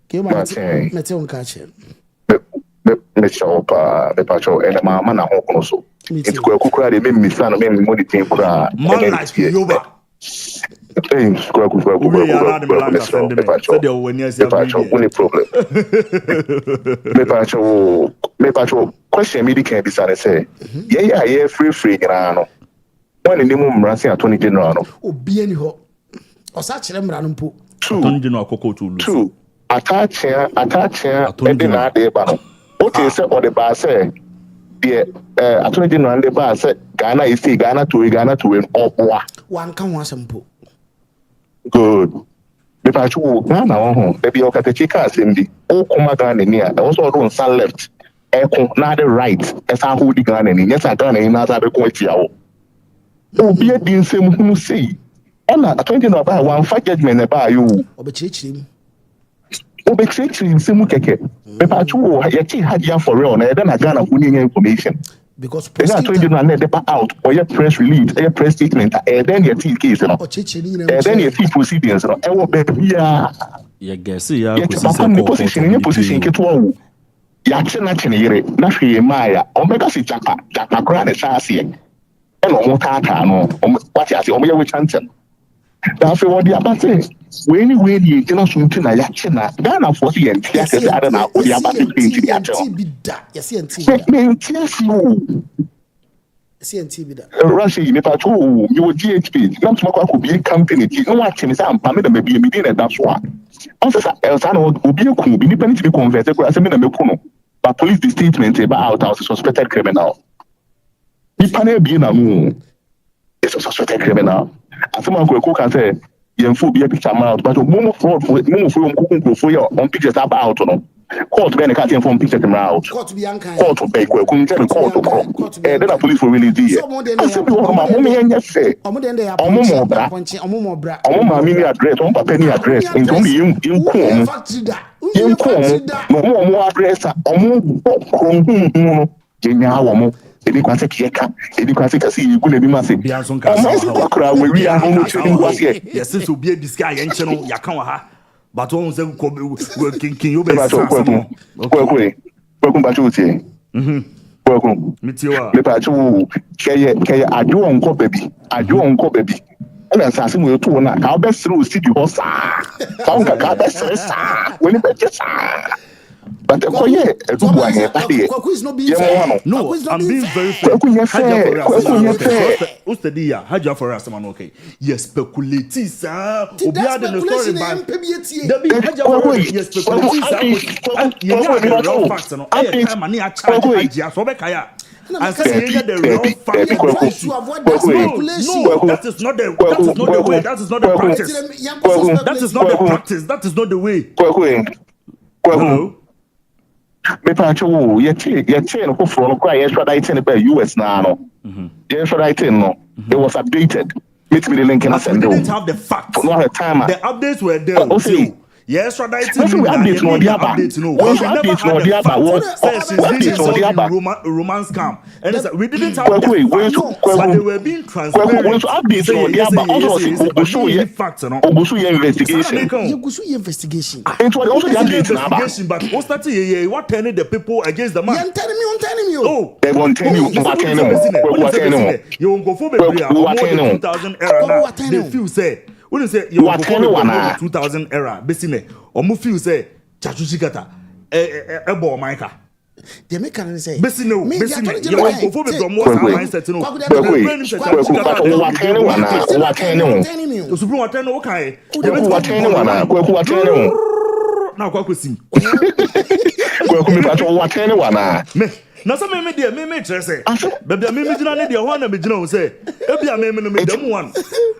Kioba. Meteon catcher. The patrol and my man at home also. It's quite a made me son of me money team. Man like Kioba. Question me can be say, yeah, free, one in the moon, Rancy Attorney General. Oh, be ho. Or such a Rampo. Two. Attach here, and then I debano. Okay, sir, or the bar say, yeah, Attorney General, the bar said, Ghana is the Ghana to win all one can want some po. Good. The patrol, Ghana, maybe your catechika assembly, all Ghana near, also on sun left, echo, not the right, as I hold the Ghana, and yes, I Ghana in other Coachio. Oh, be a being same who say, and I told you about one fight judgment about you. Obechim. Obechim, Simukeke. The patrol, I had ya for real, and then I got winning information. Because I told you not let the out or your press release, a press statement, and then your teeth case, and then your teeth proceedings. I will bet we are. Yeah, guess yeah. Position in your position, get one. Yachina, Nashi Maya, Omega Jaka Grand Sassi, and Omotata, no, what you see, Omega Chanson. That's what the Abba says. When you wait, you cannot swim to Yachina, Ghana 40 and Tias, I don't know what the Abba is being to the Russia, if I told you were GhPage, not smoke could be a company, no action is unpermitted, maybe a meeting at that's one. Also, Elsano would be a cool, independent to be converted as a minimum, but police the statement about a suspected criminal. The panel being a moon is a suspected criminal. As someone can say, you fool be a picture out, but more fraud for cooking for your own pictures about. Court when I can't inform picture them out. Court to be unkind. Court to beg where couldn't tell court to come. And then the police will really do it. I said, my mommy and yes, say, mini address, penny address, and only in more address, Any kwase kieka, any kwase kasi igule bi mase. Bianson ka. We are no trading was here. Yes, so be a biscay and channel ya kan ha. But on say king you be. Welcome back to you. Welcome. Mitiwa. Le pa chu keye adu onko baby. And then say we to na ka be through city house. Ka be sa. When be just but the no, I'm being very fair. What's the deal? Hajja for us, man. Okay. Yes, speculate. Sir, Obia the story about the big Hajja for yes, speculate. You know the real facts. No, I am money. I charge Hajja for Bekaya. I say the real facts. No, that is not the way. That is not the practice. That is not the practice. That is not the way. Hello. Me pacho ye no ko for no cry extraditing by US now no extraditing no it was updated meet me the link and I send didn't have the facts no have time the updates were there Yes, right. Update no the update no. Update no the Romance scam. And we didn't have but they were being transparent. When update no the facts no. Investigation. Into also the investigation, but what's that? What turning the people against the man? You're telling me. Oh, they won't tell you. You won't go for me. 2,000 era. They feel say. Wouldn't say you are 2,000 era. Besine. Or mu feel say. Chachuchikata. Ebo Maika. They make an say. Besine. You won't go for me from what mindset. No. The Supreme Attorney. Okay. Now go question. Na so me dey me trese baby me gina ne dey ho na me gina wo say e bia me no me dem one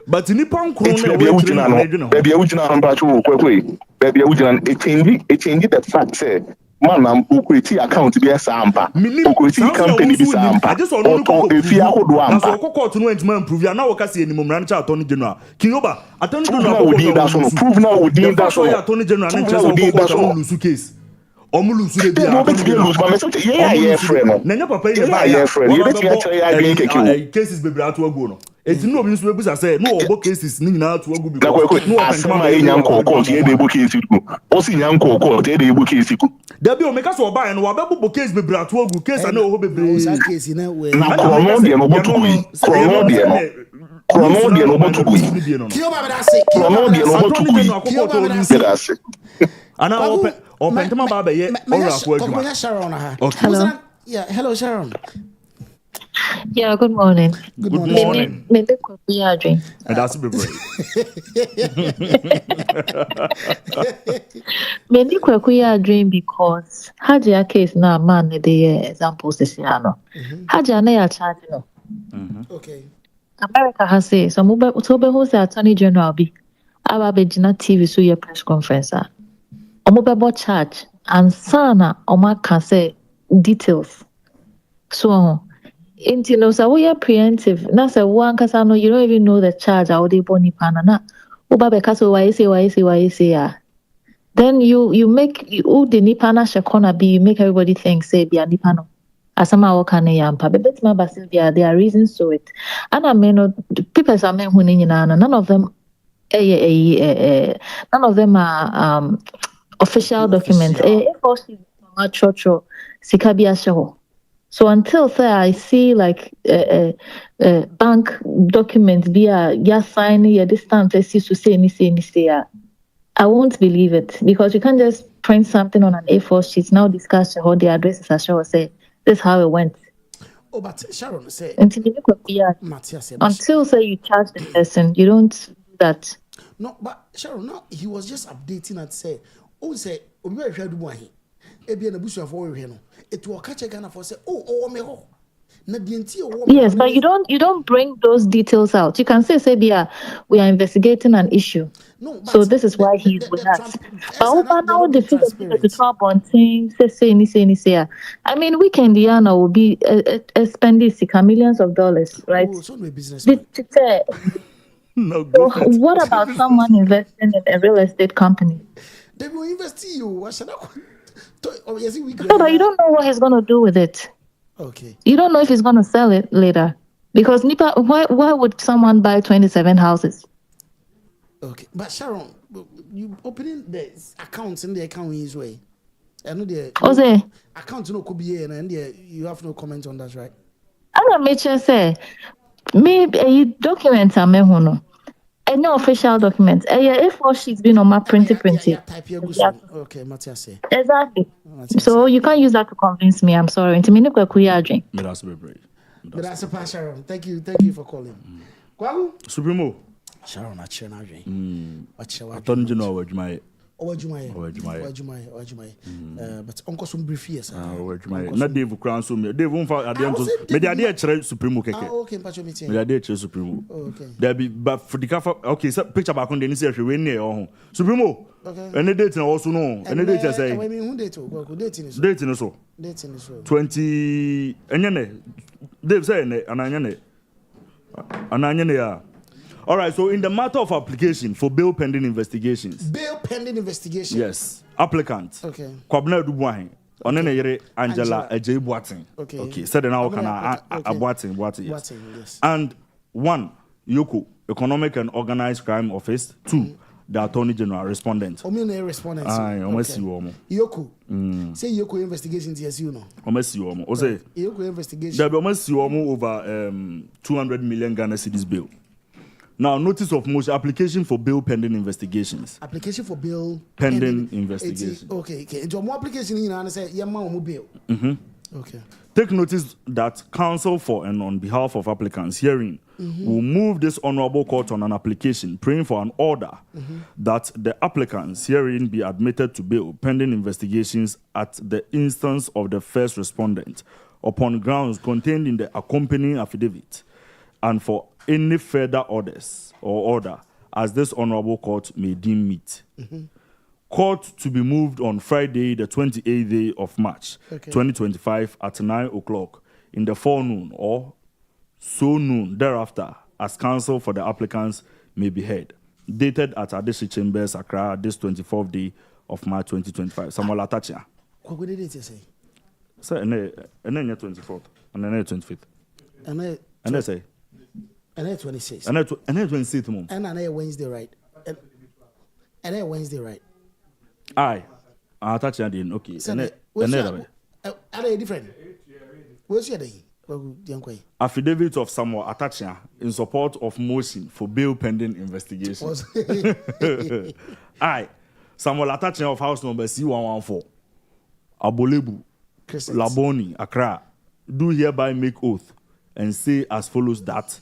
but nipa nkro na we gina no baby e gina no ba cho kwekwe baby e gina e change the fact say man am okweti account bi esa ampa okweti company bi sa ampa o efi ahodo ampa na so kokot no ent man prove ya na wo ka se enimumra no cha attorney general kinyoba attorney general wo din da so no prove na wo din da so attorney general na chese wo lose case omulusu de bia nanya papa ile ba ya cases bebre atu agu no eti no obi nso ebusa say no obo cases ni nyina atu agu bi no asema e nyanko court e dey book case ku o si nyanko court e dey book case ku da bi o meka so ba ya no wa be bo case bebre atu agu case na o bebre case na we na chrono de no botu ku chrono de no botu ku kiyo ba da se chrono de no botu ku kiyo ba da se ana open to my baby, yeah. Sharon. Hello. Yeah, hello, Sharon. Yeah, good morning. Good morning. Me the Kofi Adomah. And that's be brave. Me the Kofi Adomah because Haja case na man the examples this year no. Haja na ya charge no. Okay. America has say so mo be who say attorney general bi aba be gina TV so your press conference a. Omobebo charge and sana oma can say details. So until no so we are preemptive. Na say one kasa no you don't even know the charge or the boni panana. Uba kaso why say ya. Then you make you the nipana shakona be you make everybody think say be a nipano. Asama wakane yampa. But my basil there are reasons to it. And I mean no people are men who none of them none of them are official documents. So until say I see like bank documents be a sign ya distance to say I won't believe it because you can't just print something on an A4 sheet now discuss how the addresses are sure say this is how it went. Oh, but Sharon say until say you charge the person, you don't do that. No, but Sharon, no, he was just updating and say. Oh, say, we were here to buy him. Ebi na busu afọ we no. It will catch a Ghana for say, oh, me ho. Na dienti o. Yes, but you don't bring those details out. You can say we are investigating an issue. No, so this is why he's with us. But over now the figure to talk on things, say. I mean, weekend Diana will be spending millions of dollars, right? Oh, so no business. No. So what about someone investing in a real estate company? They will invest in you. What should I? No, but you don't know what he's going to do with it. Okay. You don't know if he's going to sell it later. Because Nipa, why would someone buy 27 houses? Okay. But Sharon, you opening the accounts in the account in his way. I know the account no could be here and you have no comment on that, right? I'm not making say maybe a document are mehuno. Any official documents. If all she's been on my printed. Okay, Matthias. Exactly. So you can't use that to convince me. I'm sorry. Thank you for calling. Supremo. Sharon, I cheer now. Attorney General Wajumai. But Uncle some brief years. Not Dave Crown so me. Dave won't find at the end. Me the idea Supremo keke. Okay, patch meeting. Me the idea Supremo. Okay. There be but for the cover. Okay, so picture back on the say we near home. Supremo. Okay. Any date also no. Any date say. I mean who date go date in so. Date in so. 20 enyane. Dave say ananyane. Ananyane ya. All right, so in the matter of application for bail pending investigations. Bail pending investigation. Yes. Applicant. Okay. Kwabna Dubuahin. Onene yere Angela Ejay Boating. Okay. Said now kana Boating. Yes. And 1, Yoko, Economic and Organized Crime Office. 2, the Attorney General respondent. Respondent. Almost you almost. Yoko. Say Yoko investigation yes you know. Almost you almost. Say Yoko investigation. There be almost you almost over 200 million Ghana cedis bill. Now, notice of motion application for bail pending investigations. Application for bail pending investigation. Okay. Into more application in and say yama bail. Okay. Take notice that counsel for and on behalf of applicants hearing will move this honorable court on an application praying for an order that the applicants hearing be admitted to bail pending investigations at the instance of the first respondent upon grounds contained in the accompanying affidavit and for any further orders or order as this honorable court may deem meet. Court to be moved on Friday, the 28th day of March, 2025 at 9 o'clock in the forenoon or so noon thereafter as counsel for the applicants may be heard. Dated at Adeshi Chambers, Accra, this 24th day of March 2025. Samuel Atachia. What did it say? Sir, and then 24th, and then 25th. And then say? And then 26th. And then 26th, mom. And then Wednesday, right? And then Wednesday, right? Aye. Atachia didn't. Okay. And then are they different? Where's your day? Affidavit of Samuel Atachia in support of motion for bail pending investigation. Aye. Samuel Atachia of house number C114. Abolebu, Laboni, Accra, do hereby make oath and say as follows that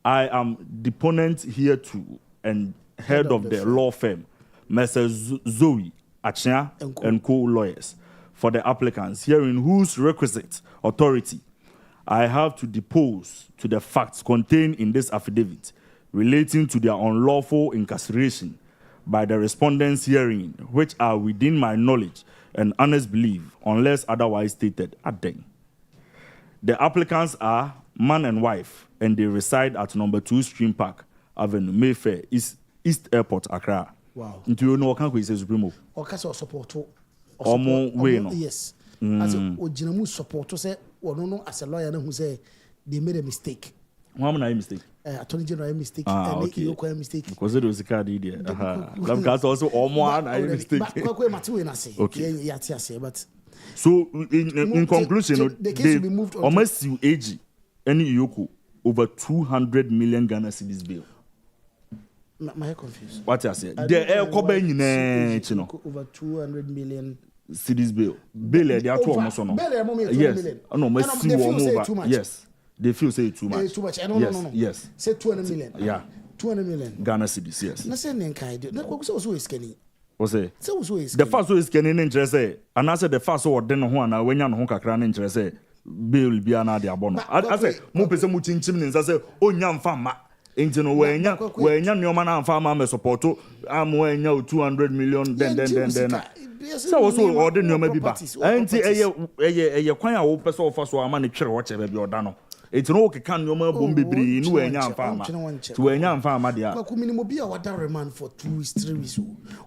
I am deponent hereto and head of the law firm, Mr. Zoe Achia and co lawyers for the applicants, hearing whose requisite authority I have to depose to the facts contained in this affidavit relating to their unlawful incarceration by the respondents herein, which are within my knowledge and honest belief, unless otherwise stated at them. The applicants are man and wife, and they reside at number 2 Stream Park Avenue, Mayfair, East Airport, Accra. Wow. Into you know, can't we say Supremo? Or cast support. Way no. Yes. As a Ojinamu support to say, or no, as a lawyer who say they made a mistake. Why am I a mistake? Attorney General mistake. Okay. Yoko mistake. Because it was a card idea. That's also almost a mistake. But so in conclusion, the case will be moved on. Almost you age any Yoko over 200 million Ghana cedis bill. My confused. What you say? The air over 200 million cedis bill. Bill they are too almost no. Yes. No, must see over. Yes. They feel say too much. Too much. No. Yes. Say 200 million. Yeah. 200 million. Ghana cedis. Yes. Na say nenkai. Na ko so is skinny. What's it? So is the first is skinny interest say. And I said the first word then ho na wenya no ho kakra na interest say. Bill bi ana de abono. I say mo pese mu chinchim ne nsa say onya mfa ma. Enti no wenya nyoma na mfa ma me support am wenya 200 million then. So also order nyoma bi ba. Enti eye kwan a wo pese wo fa so ama ne twere wo chebe bi oda no. Enti no keka nyoma bom bebiri no wenya mfa ma. To wenya mfa ma de a. Kwa minimum bi a wada remand for 2 weeks 3 weeks.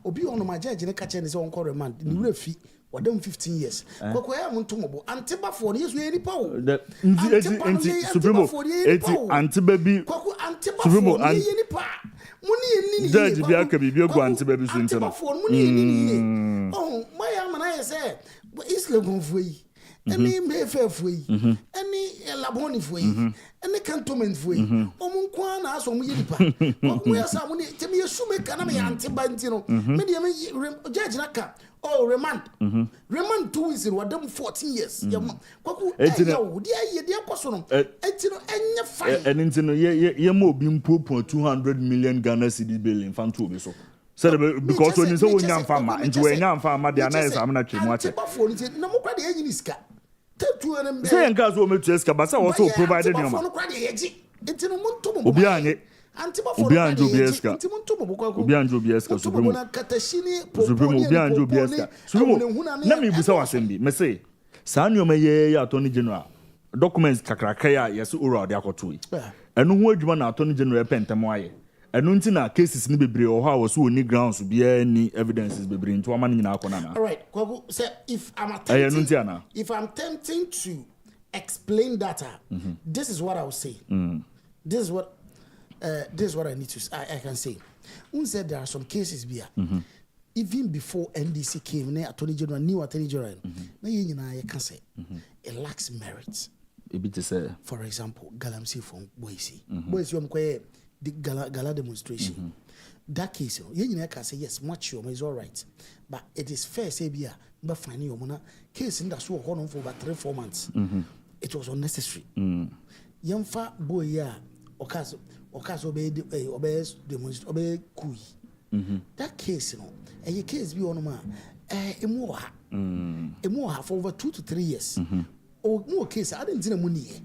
Obi ono ma judge ne ka che ne se won call remand. Ni wura fi wadam 15 years. Kwa ya muntu mobo antiba for yesu ye nipa o. Enti supremo enti antiba bi supremo ye nipa. Muni ye nini. Judge bi aka bi egu antiba bi so ntena. Muni ye nini. Oh, my amana ye say Islam gonfoi. Any Mayfair fui, any Laboni fui, any cantonment fui. Omunkwana so mu yinipa. We are some money to me assume kana me anti-bantino. Many judge naka. Oh, remand. Remand 2 weeks in wadam 14 years. Kwaku eyo dia kwasono. Etino enye fine. And intino ye mo bi mpo 200 million Ghana cedis bill in fan to be so. So because when you say onyam fama, into onyam fama dia na esa amna twemu ache. Na mo kwa de enyi niska. Say en gazo me to eska, but say also provided you. Obi anye. Obi anjo bi eska. Obi anjo bi eska supremo. Supremo obi anjo bi eska. Supremo. Na me busa wasembi. Me say, sa nyoma ye Attorney General. Documents kakraka ya yes ora de akoto yi. Enu ho adwuma na Attorney General pentamo aye. ɛno nti na cases ni bebree wɔ hɔ a wɔso oni grounds biara ni evidences bebree nti wɔma no nyinaa akɔ nana. All right, Kwaku, say if I'm attempting to explain data, this is what I will say. This is what I need to. I can say. Who said there are some cases here. Even before NDC came, Attorney General, new Attorney General, I can say it lacks merit. For example, Galamsey from Boise. Boise, the Gala demonstration. That case, you can say yes, much is all right, but it is fair, say, but finding your money case in that so on for about 3-4 months. It was unnecessary. Young fat boy, yeah, Okaso obey demonstration, obey kui. That case, a case be on a more for over 2 to 3 years. Or more case, I didn't see money.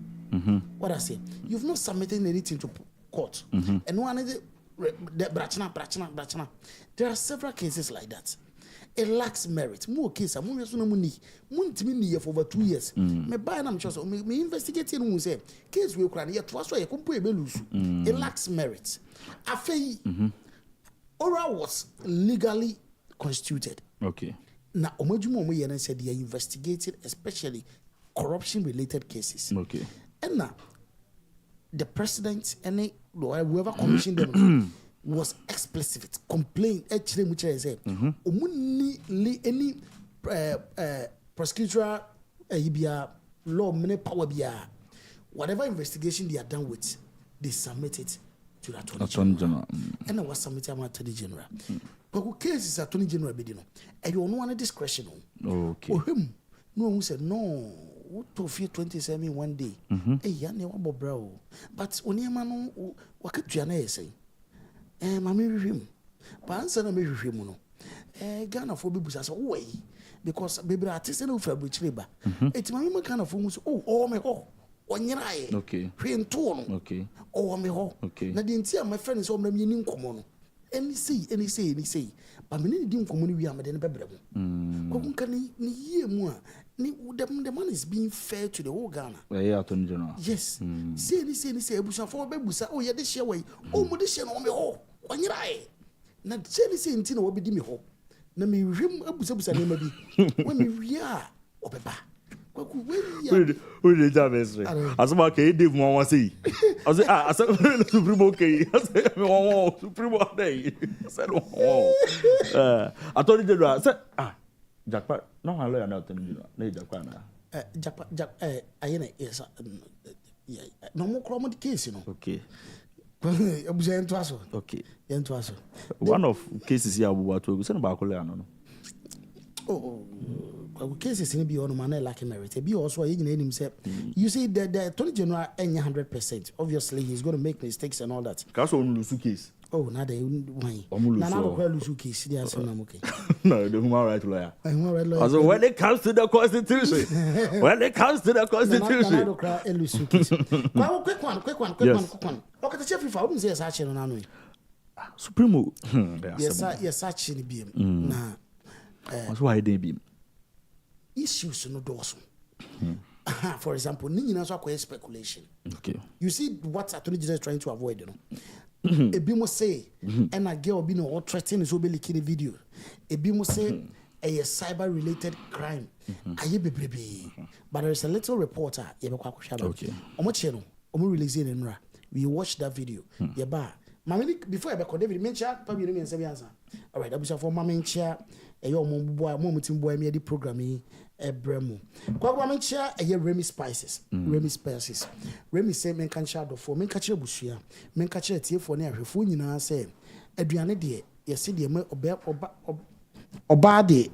What I say, you've not submitted anything to court, and one of the brachana. There are several cases like that. It lacks merit. More cases, I'm money. For over 2 years. Me buy and I'm just me investigating who say case we cry yet twice why it lacks merit. I feel Ora was legally constituted. Okay. Now Omojumo said they are investigating especially corruption related cases. Okay. And now the president and whoever commissioned them was explicit, complained actually which I said any prosecutorial law many power whatever investigation they are done with, they submit it to the Attorney General. And I was submitted to Attorney General. But who cases Attorney General bedino? And you want discretion. Okay. Or him no who said no. To fear 27 one day. Eh, yan wabo bro. But only a man what could you say? Mammy him. But answer me him. Ghana for people as away because baby artist and fabric labor. It's my kind of almost me ho. On your eye. Okay. Rain tone. Okay. Oh, me ho. Okay. Nadine, my friend is on the meaning common. Any say. But many didn't come we are than a baby. Can ye more? The man is being fair to the whole Ghana. Attorney General. Yes. Say, Busa for Babusa. Oh, yeah, this year way. Oh, Modisha on me ho. On your eye. Not say in Tino will be me ho. Na me rim Abusa maybe. When we are Obeba. Who did that mystery? As my K. Dave Mama say. I said, I said, Supremo K. I said, Supremo Day. I said, oh. Attorney General. I said, Jackpot. No, I learned out in Jackpot. Yes. No more common case, you know. Okay. Okay. One of cases here, what we send about Coleano. Oh, cases in be on man like merit. Be also a himself. You see that the Attorney General 100%. Obviously, he's going to make mistakes and all that. Castle Lusu case. Oh, now they why? Now Lusu case. They are saying okay. No, the human rights lawyer. So when it comes to the Constitution, quick one. Okay, the chief for whom says action on Supremo. Yes, actually, be now. That's why they be issues no doors. For example, Nina speculation. Okay. You see what Attorney General is trying to avoid, you know. A bimo say, and a girl being or threatening is obey the video. A bimo say a cyber related crime. But there is a little reporter, okay. We watched that video. Before I record David mention, probably you say answer. All right, that was for Mamma Chair, a young boy, moment boy, me the programming, a bremo. Quack chair, a year Remy Spices. Remy say, men can shadow for men catch a bushia, men catch a tear for near her phone, you know, say, Adriana dear, yes, see the Obade,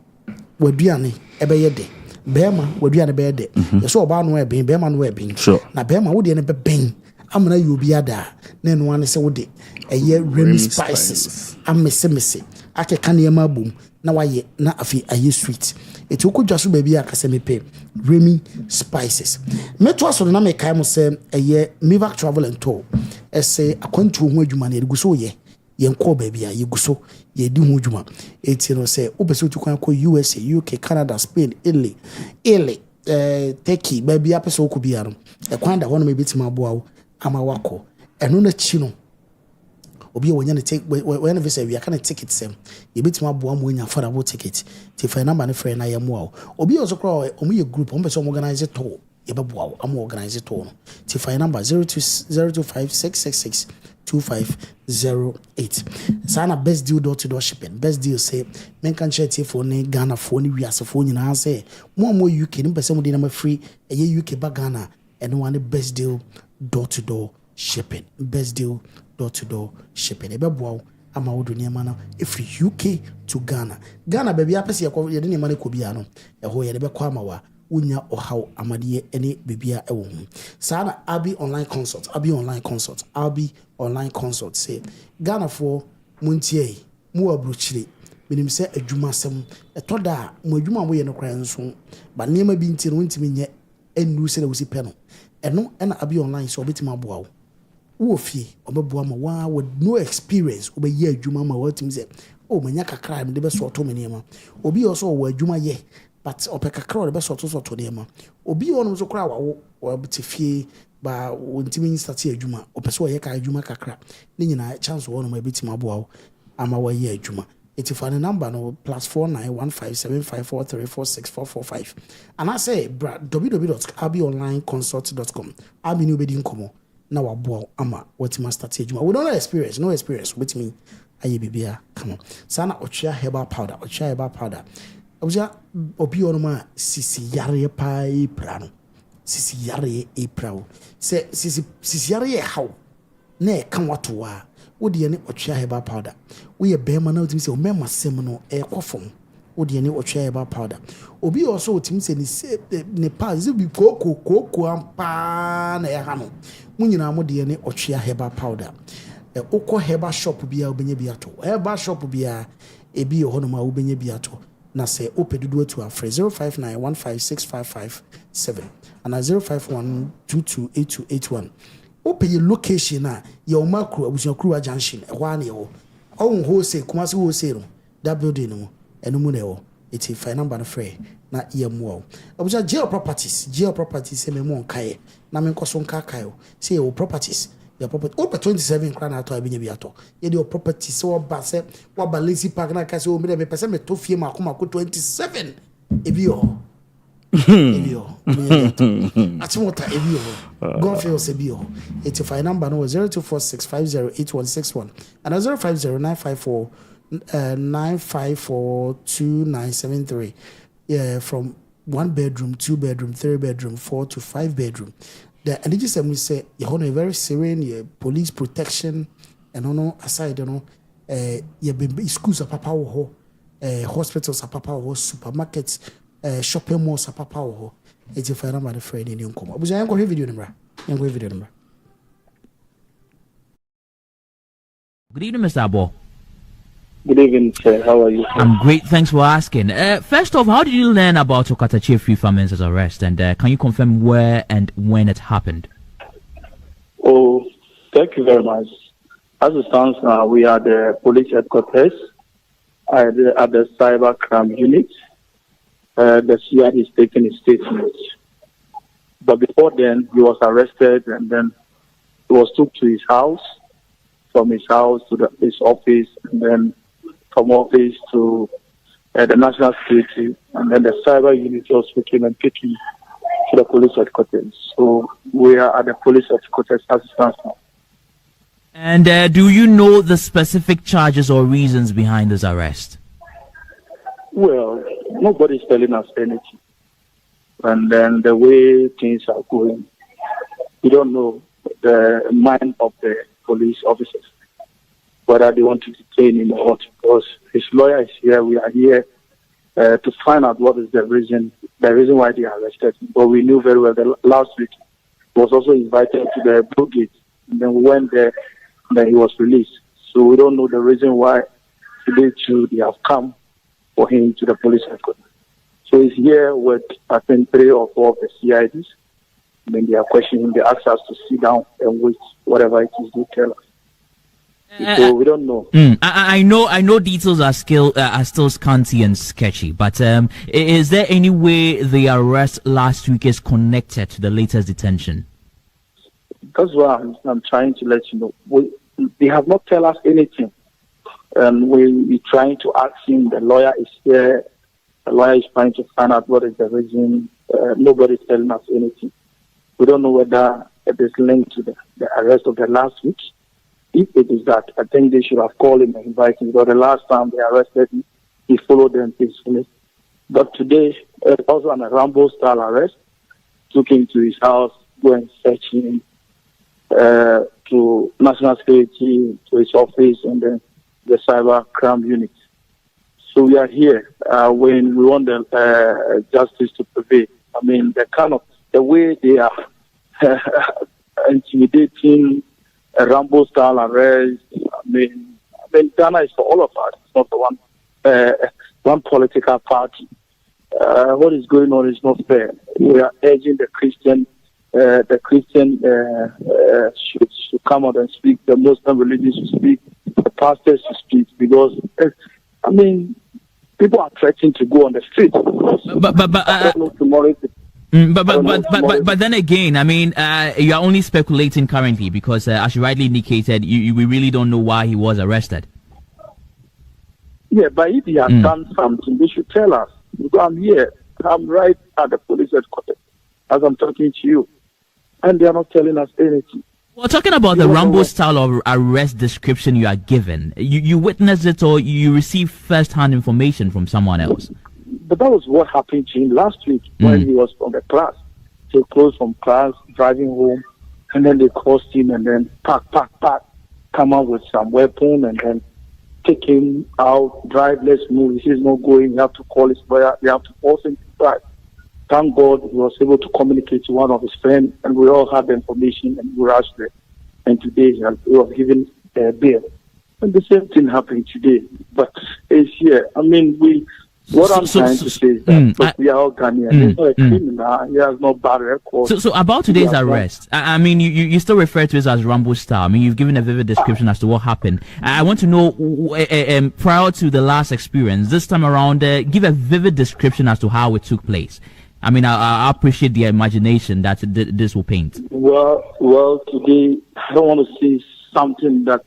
Wadiani, a bay day. Bema, Wadiana bed. You saw Ban webbing, Beman webbing. Sure. Now Bema would never bang. I'm gonna you be ada. Then one is a year Remy Spices. I'm missy. I can hear my boom. Now I na afi aye sweet. It will just baby akasemi pay. Remy Spices. Metro so na me kai mo say a year Mivac Travel and Tour. Say akwantu ho adwuma na eguso ye. Ye nko baby a ye guso ye di ho adwuma. It you know say obeso to kwan ko USA, UK, Canada, Spain, Italy, Turkey, baby apeso ko biaro. E kwan da ho no me bitima boawo ama wako eno na chi no obi wonya ne take when visa we can ticket sem ye betima aboa mo nya affordable ticket ti fa number ne frɛ na ye mo obi also call omo ye group omo person organize tour ye beboa wo am organize tour no ti fa number 0226662508 sana best deal door to door shipping best deal say men can share ti for ne Ghana for ne wiase for nyina say mo UK ne person mo dey na free ye UK ba Ghana and one best deal door to door shipping best deal door to door shipping ebeboa ama wodo niema na every UK to Ghana baby apese ye de niema ne ko bia no ho ye de be kwa ama wa unya ohaw amade ene bibia ewo hu sana Abi online consult say Ghana for muntie mu abrochire minim se adwuma sem etoda mu adwuma mo ye no kra nso ba niema bi nti no ntimi nye enu se na wosi pe no eno na Abi online so obetima aboa wo wo fie obeboa ma wa with no experience obeyi adwuma ma watim say o manya kakra me de be so to me niema obi also wo adwuma ye but opekakra de be so to niema obi ono so kra wa wo fie ba wontimi start adwuma opeso ye ka adwuma kakra ni nyina chance wo no ma betima aboa wo ama wa ye adwuma iti for the number no +49157543464445 and I say www.abionlineconsult.com abi ni obedi nkomo na waboa ama watima start adwuma we don't know no experience with me aye bibia come on sana ochia herbal powder obja obi ono ma sisi yare pa iprano sisi yare iprao se sisi yare how na kan watoa wodi ne ochia herbal powder we ye bema na otimi se o mema sem no ekofom wodi ne ochia herbal powder obi also otimi se ne pa zibi koko ampa na ya hano munyina mo de ne ochia herbal powder okọ herbal shop bia obenya bia to herbal shop bia ebi ho no ma obenya bia to na se opedudu atu afre 0591565557 and 0512282881 open your location na your macro abusuakuru junction ehwa na yo on wholesale kumasi wholesale that building no enu mu na yo iti fine number no free na yemu abuja GL properties se memo nkae na me nkoso nka kae say your properties your property open 27 kra na ato abinya biato ye your properties so ba se wa ba lazy park na ka se o me pese me to fie makoma ko 27 ebio Atimota ebio go feel se bio it's a number no 0246508161 and 0509542973 yeah from 1 bedroom 2 bedroom 3 bedroom 4 to 5 bedroom the and just we say you have a very serene police protection and no aside you know schools are papa ho hospitals are papa ho supermarkets shopping malls are papa ho it's a fine number friend in nkom abuja yango video number Good evening, Mr. Abo. Good evening, sir. How are you, sir? I'm great. Thanks for asking. First off, how did you learn about Okatachi Free-Farmers' arrest, and can you confirm where and when it happened? Oh, thank you very much. As it stands now, we are the police headquarters at the cyber crime unit. The CID is taking a statement. But before then, he was arrested and then he was took to his house, from his house to his office, and then from office to the national security, and then the cyber unit also came and picked him to the police headquarters. So we are at the police headquarters as it stands now. And do you know the specific charges or reasons behind this arrest? Well, nobody's telling us anything. And then the way things are going, we don't know the mind of the police officers, whether they want to detain him or not, because his lawyer is here. We are here to find out what is the reason why they arrested him. But we knew very well that last week he was also invited to the Blue Gate, and then we went there, and then he was released. So we don't know the reason why today too they have come for him to the police headquarters. So he's here with, I think, 3 or 4 of the CIDs. When they are questioning him, they ask us to sit down and wait, whatever it is they tell us. So we don't know. I know details are still scanty and sketchy, but is there any way the arrest last week is connected to the latest detention? That's why I'm trying to let you know. they have not tell us anything. We're trying to ask him. The lawyer is here. The lawyer is trying to find out what is the reason. Nobody's telling us anything. We don't know whether it is linked to the arrest of the last week. If it is that, I think they should have called him and invited him. Because the last time they arrested him, he followed them peacefully. But today, also on a Rambo-style arrest, took him to his house, go and search him to national security, to his office, and then the cyber crime unit. So we are here when we want the justice to prevail. I mean, the way they are intimidating a Rambo-style arrest. I mean, Ghana is for all of us. It's not for one political party. What is going on is not fair. We are urging the Christian should come out and speak. The Muslim religion should speak. The pastors should speak, because I mean, people are threatening to go on the street. But then again, I mean, you are only speculating currently because, as you rightly indicated, we really don't know why he was arrested. Yeah, but if he has done something, they should tell us. Because I'm here. I'm right at the police headquarters as I'm talking to you, and they are not telling us anything. Well, talking about the Rambo style of arrest description you are given, you witnessed it or you received first-hand information from someone else? But that was what happened to him last week when he was from the class. He closed from class, driving home, and then they crossed him and then pack, come out with some weapon and then take him out, drive, let's move. He says not going, you have to call his lawyer, you have to force him to drive. Thank God he was able to communicate to one of his friends, and we all had the information and we rushed there. And today he was given bail. And the same thing happened today. But it's here. I mean, what I'm trying to say is that we are all Ghanaians. He's not a criminal. He has no bad record. So about today's arrest, I mean, you still refer to it as Rambo style. I mean, you've given a vivid description as to what happened. I want to know, prior to the last experience, this time around, give a vivid description as to how it took place. I mean, I appreciate the imagination that this will paint. Well, today, I don't want to say something that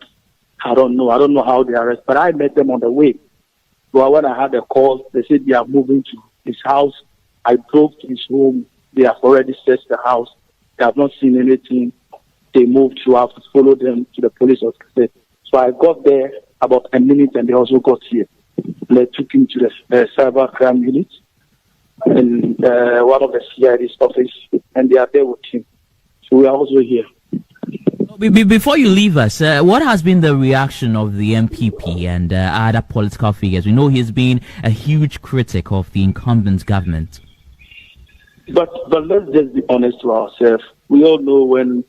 I don't know. I don't know how they arrest, but I met them on the way. Well, when I had a call, they said they are moving to his house. I drove to his home. They have already searched the house. They have not seen anything. They moved to have to follow them to the police officer. So I got there about a minute, and they also got here. They took him to the cyber crime unit in one of the CID's office, and they are there with him. So we are also here. Before you leave us, what has been the reaction of the MPP and other political figures? We know he's been a huge critic of the incumbent government. But let's just be honest to ourselves. We all know when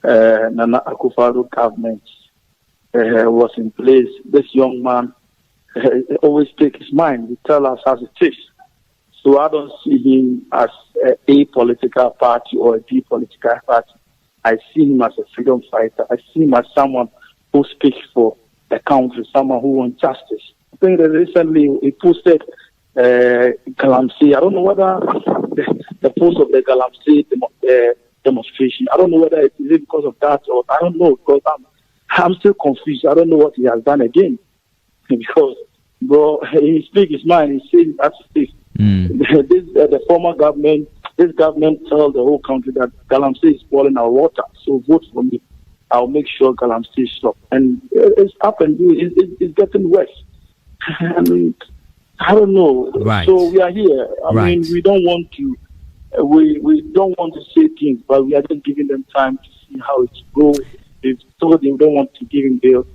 Nana Akufo-Addo government was in place, this young man always speaks his mind. He tells us as it is. So I don't see him as a political party or a B political party. I see him as a freedom fighter. I see him as someone who speaks for the country, someone who wants justice. I think that recently he posted Galamsey. I don't know whether the post of the Galamsey demonstration, I don't know whether it is because of that or I don't know, because I'm still confused. I don't know what he has done again. Because, bro, he speaks his mind. He says that's it. The former government, this government tells the whole country that Galamsey is boiling our water. So vote for me. I'll make sure Galamsey stops. And it's happened. It's getting worse. I mean, I don't know. Right. So we are here. I mean, we don't want to. We don't want to say things, but we are just giving them time to see how it goes. They've told them we don't want to give him bail,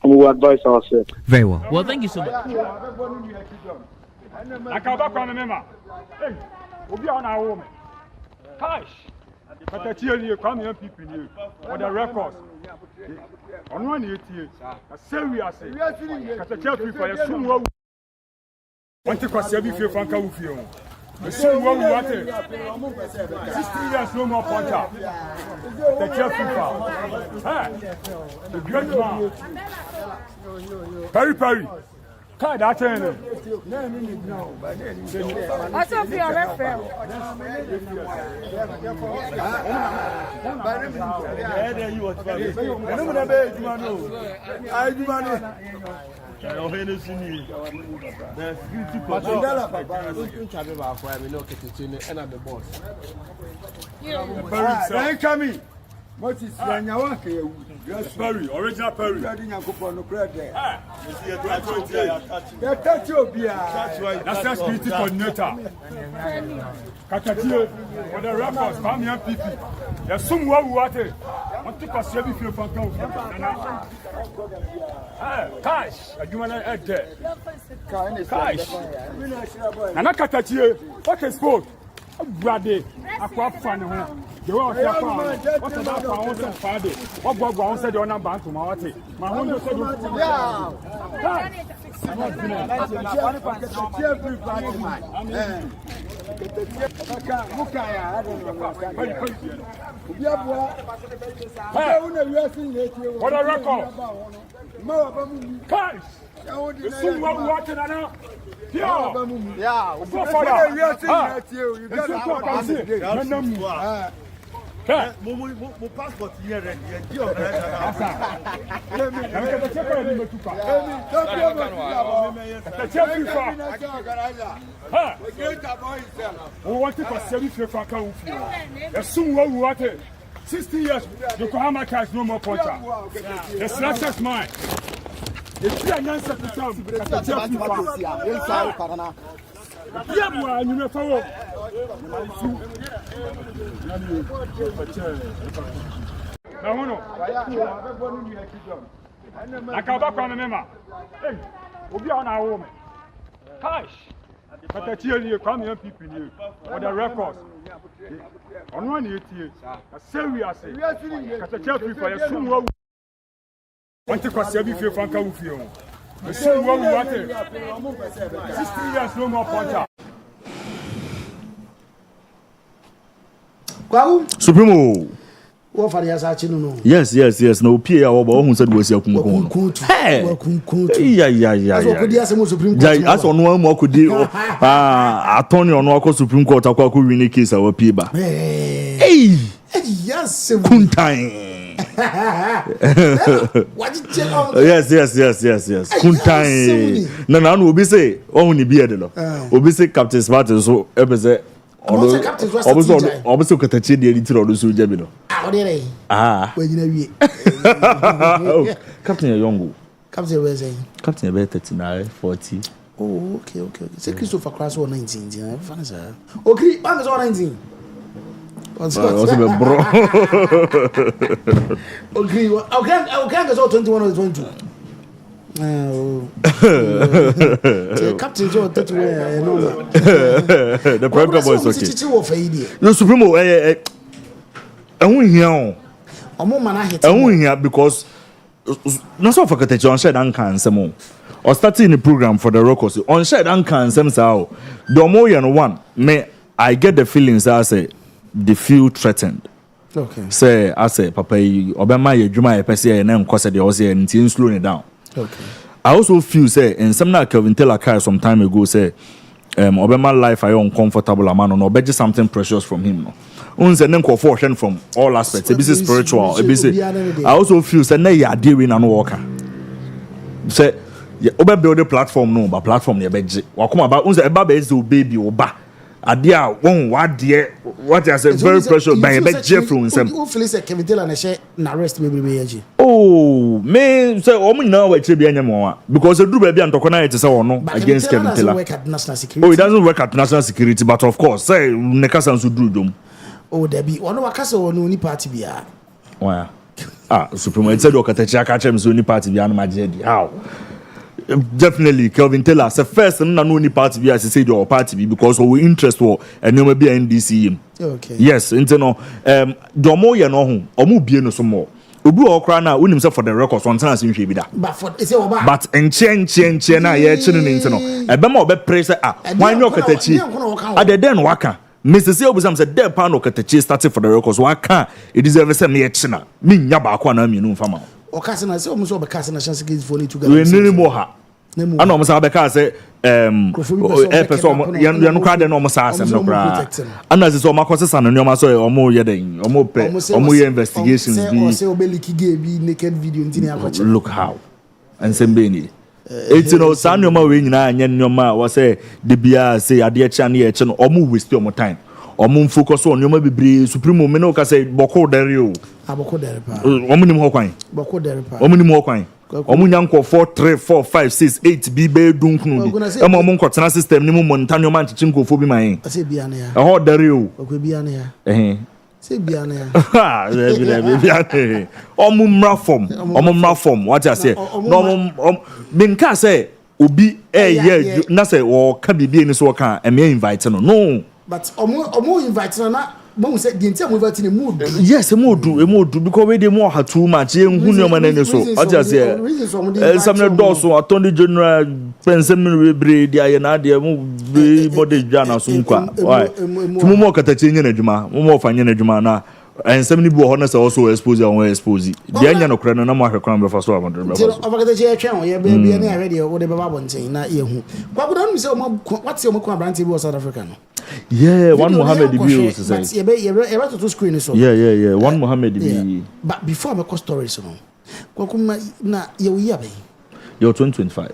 and we will advise ourselves. Very well. Well, thank you so much. For the records. On one year, I say we are saying, want to cross every few Franca with you. The same one we wanted 16 years no more puncher. The chef FIFA. The great man. Perry. Kai that thing. Also for your referral. Perry, original Perry. That's security coordinator. Kakatiyo, for the records, family and people. There's some more water. Want to pass every few from Cash, you want to add there. Cash. And I Kakatiyo, what is sport? Brady, aqua fan. The one what's about pounds and Friday. What Bob said on a bank to Marty. My home said, what a record! Cash! You see what we're watching now? Yeah, go for that. You got to passport here. We want to service your account. As soon as we want it, 60 years, you can have my cash no more puncher. The slash is mine. If you are not set to come, yeah, boy, you know, follow. No. I can't back on the memo. Hey, we'll be on our home. Cash. But I tell you, come here, people here. For the records. On 188. I say we are saying. Because I tell people, I assume what want to cost every few franc of you. I see what we want. 16 years, no more puncher. Supremo. What for the Asachi no? Yes. No PA or who said was your kunku. Hey, yeah. That's on one more could do. Attorney on Wako Supreme Court, a Kwaku winning case our Piba. Hey, yes, Kuntai. Yes. Kuntai. No, will be say only beard. Will say Captain Smart so ever. Obviously, Katachi did it on the Sujabino. Captain Yongo. Captain was saying Captain about 39, 40. Oh, okay. Say Christopher Class or 19. Okay, Banks or 19. Bro. Okay, go 21 or 22. Captain Joe, the program was okay. No, Supremo, I won't hear because not so for Katachi on shed and can some more. Or starting the program for the Rockers on shed and can some how. The more than one, may I get the feelings I say they feel threatened. Okay. Say, I say, Papa, Obama, you might pass here and then cause the Aussie and slowing it down. Okay. I also feel say and some like Kelvin Taylor Kai some time ago say Obama life I uncomfortable a man or budget something precious from him no. Unse nem ko fortune from all aspects. It is spiritual. I also feel say na ya dealing and worker. Say oba build a platform no, but platform ne beje. Wa come about unse eba be is baby oba. Adia won what dear what I say very precious by a beje from him. Who feel say Kevin Taylor na share na arrest baby. Oh, me say omo na we che bia nyamo because the do baby antokona it say ono against Kevin Taylor. Oh, it doesn't work at national security, but of course say nekasa nso do dom. Oh, there be one wakasa ono ni party bia. Why? Supreme said Okatachi catch so ni party bia no majedi. How? Definitely Kelvin Taylor say first na no ni party bia say your party because we interest wo enoma bia NDC. Okay. Yes, inteno domo ye no ho omo bie no so mo. Obi okra na unim say for the records on tan sin hwe bi da. But for say oba. But enche na ye chi no inteno. Ebe ma obe pray say why no Okatachi. Ade den waka. Mr. C obusam said there pan Okatachi started for the records. Why can't it is ever say me china. Me nya ba kwa na me no fama. Okase na say omo so be kase na chance against for to go. We need more ha. ana omo sa beka say person ya no crowd no omo sa asem no kra ana se omo akosesa no nyoma so omo ye den omo pe omo ye investigations bi say obeliki bi naked video ntini akoche look how and sembeni it's no san nyoma we nyina anya nyoma wa say de bia say ade echa na ye che no omo waste omo time omo focus on nyoma bebre supreme me no ka say boko dere o aboko dere pa omo nim ho kwan boko dere pa omo nim ho kwan omo nyanko 4 3 4 5 6 8 bi be dunkunu bi e mo mo nkotena system ni mo monta nyoma nchichi nkofo bi man ase bia na ya ho dere o okwe bia na ya se bia na ya ha be bia na omo mra form what I say no omo minka say obi na say o ka bibie ni so ka e me invite no but omo invite na mo say the entire movie in mood yes mood because we dey more ha too much e hu nyoma na ni so what I say some do so attorney general pensem we bre dia ye na dia mo body dwa na so nkwa why tumo mo katache nye na dwuma mo fa nye na dwuma na ensem ni bi ho na say also expose dia nya no kra na mo ahwekran be fa so abondre be fa so obakatache e twen ye be na ready wo de baba bonten na ye hu kwakuda no say what's your mo brand TV South Africa no yeah one Mohammed Bill say but to screen so yeah one Mohammed Bill but before my stories no kwakuma na ye wi abai you're 2025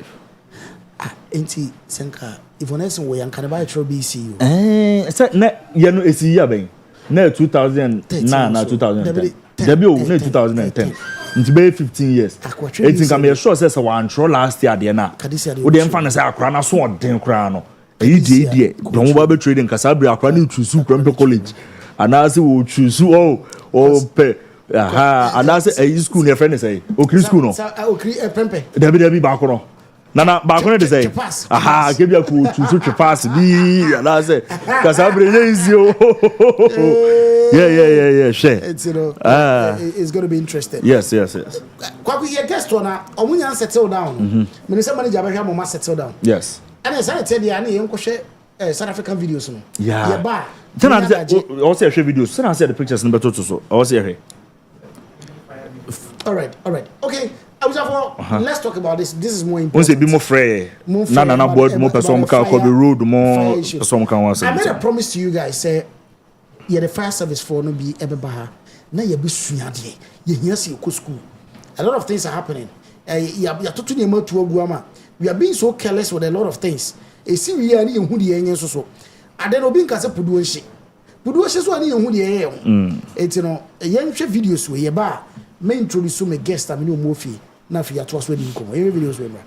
enti senka Ivonesi wo yan kanaba tro BCU say na ye no esi ya ben na 2009 na 2010 debut na 2010 nti be 15 years I think I'm sure say one throw last year there na wo dey mfa na say akra na so odin kra no eyi die don wo ba be trading kasabri akra na choose Kwempe college and I say wo choose pe and I say a school near friend say okri school no okri Kwempe debi ba ko no nana ba ko no dey say ke bia ko choose pass bi and I say kasabri easy o yeah share it's it's going to be interesting yes kwaku ye guest na omunya settle down me say manager ba hwa mo settle down yes and I said tell you na ye nkohwe South African videos no yeah ye ba then I also share videos so I see the pictures in better so I also here all right okay let's talk about this is more important. Once be more free na board more person can cover road more some can want I made a promise to you guys say yeah the fire service for no be ebeba ha na ye be suade ye hia se ko school a lot of things are happening ya totu ne ma tu aguama we are being so careless with a lot of things e si we ani ye hu de yen so ade no bi nka se pudu ohye so ani ye hu de yen eti no yen hwe videos we ye ba me introduce me guest am ni o mo fi na fi ya to so di nko ye videos we ma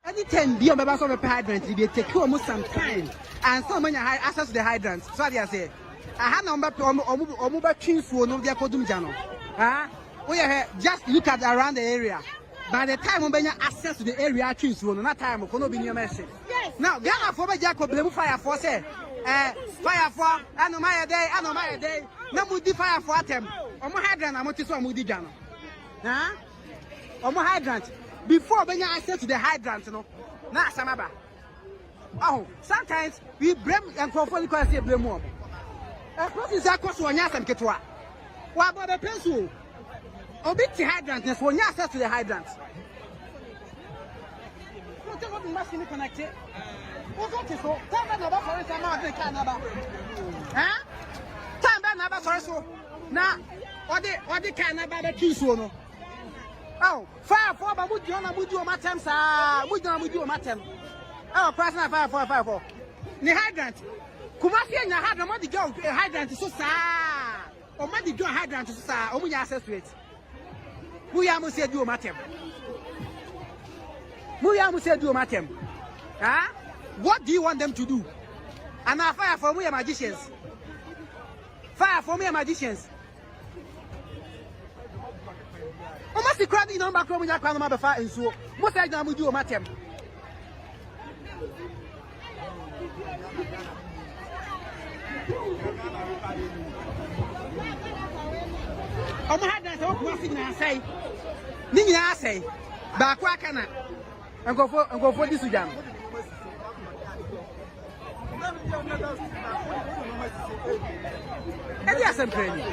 Anytime be on my of a hydrant, they take you almost some time and so many access to the hydrant. So I say, I had number or mobile trees for no their Kodum Jano. We just look at around the area. By the time when you access to the area, trees for no time of no be your message. Now, Ghana for Jacob blame fire for say, fire for I know my day, no moody fire for them. On my hydrant, I'm going to so moody Jano. On my hydrant. Before when you access to the hydrant, no, na samaba. Oh, sometimes we blame and conform because they blame more. A person is a cost one yas and ketwa. What about the pencil? Obit the hydrant, that's when you access to the hydrant. What about the machine connected? What is so? Time about for us, I'm not the canaba. Time about for us. Now, what the canaba the piece, no. Oh, fire for Mudiona Matem, sir. Mudiona Matem. Oh, personal fire for. The hydrant. Kumasi and had a money go hydrant to sir. Or money go hydrant to sir. Or we access to it. Muyamu said you matem. Muyamu said you matem. Huh? What do you want them to do? And now fire for me magicians. Fire for me magicians. Almost the crowd in number from your crowd of fire and so. What I done with you, Matem? Oh, my God, what I say? Nina say, Bakwakana, and go for this again. And yes, I'm training.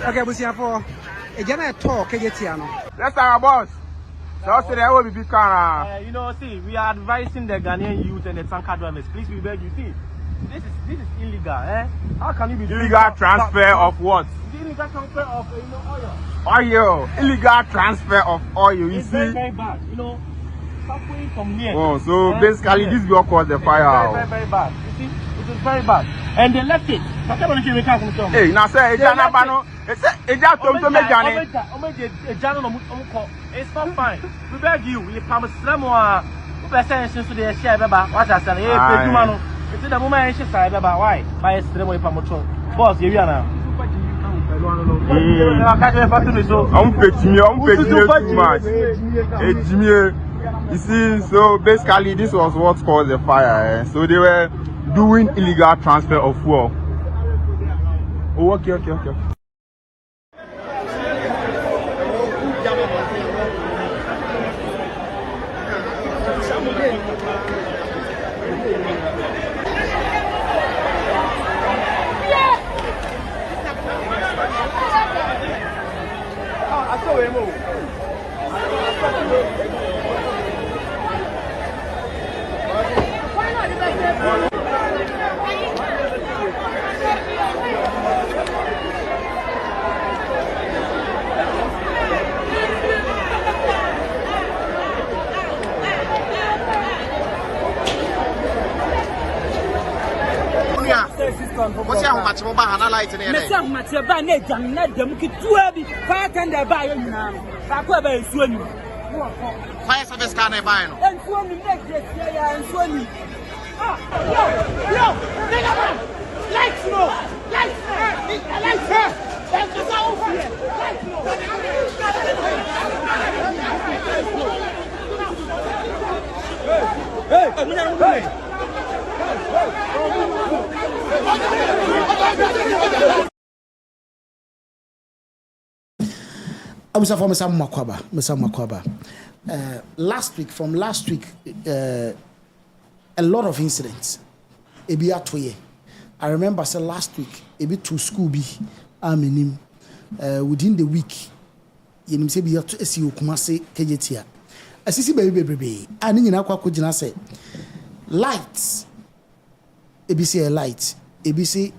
Okay, we see for a general talk. That's our boss. So there will be big car. You know, see, we are advising the Ghanaian youth and the tanker drivers. Please, we beg you. See, this is illegal. How can you be illegal transfer of what? Illegal transfer of oil. Oil. Illegal transfer of oil. You it's see? Very, very bad. You know, suffering from here. Oh, so basically this will cause the fire. Very, very, very bad. You see, it is very bad. And they left it. Hey, now say it's not fine. We beg you. We promise them more. We present to the share. What I said. Hey, it's the moment she said about why. By a stream with Pamocho. Boss, you are now. I'm petting too much. You see, so basically this was what caused the fire. So they were doing illegal transfer of fuel. Oh, okay. What's your match? Mobile light in there. Match your band, not them. Fire tender by you now. Back swim. Fire service can I buy? And swim next year and swim. Yo, lights no. Lights here. That's over here. Hey. I was from Makwaba. Last week, a lot of incidents. I remember last week, to school within the week, you say be to see Kumase Kejetia. Asisi baby, and in Aqua say lights. ABC a light, ABC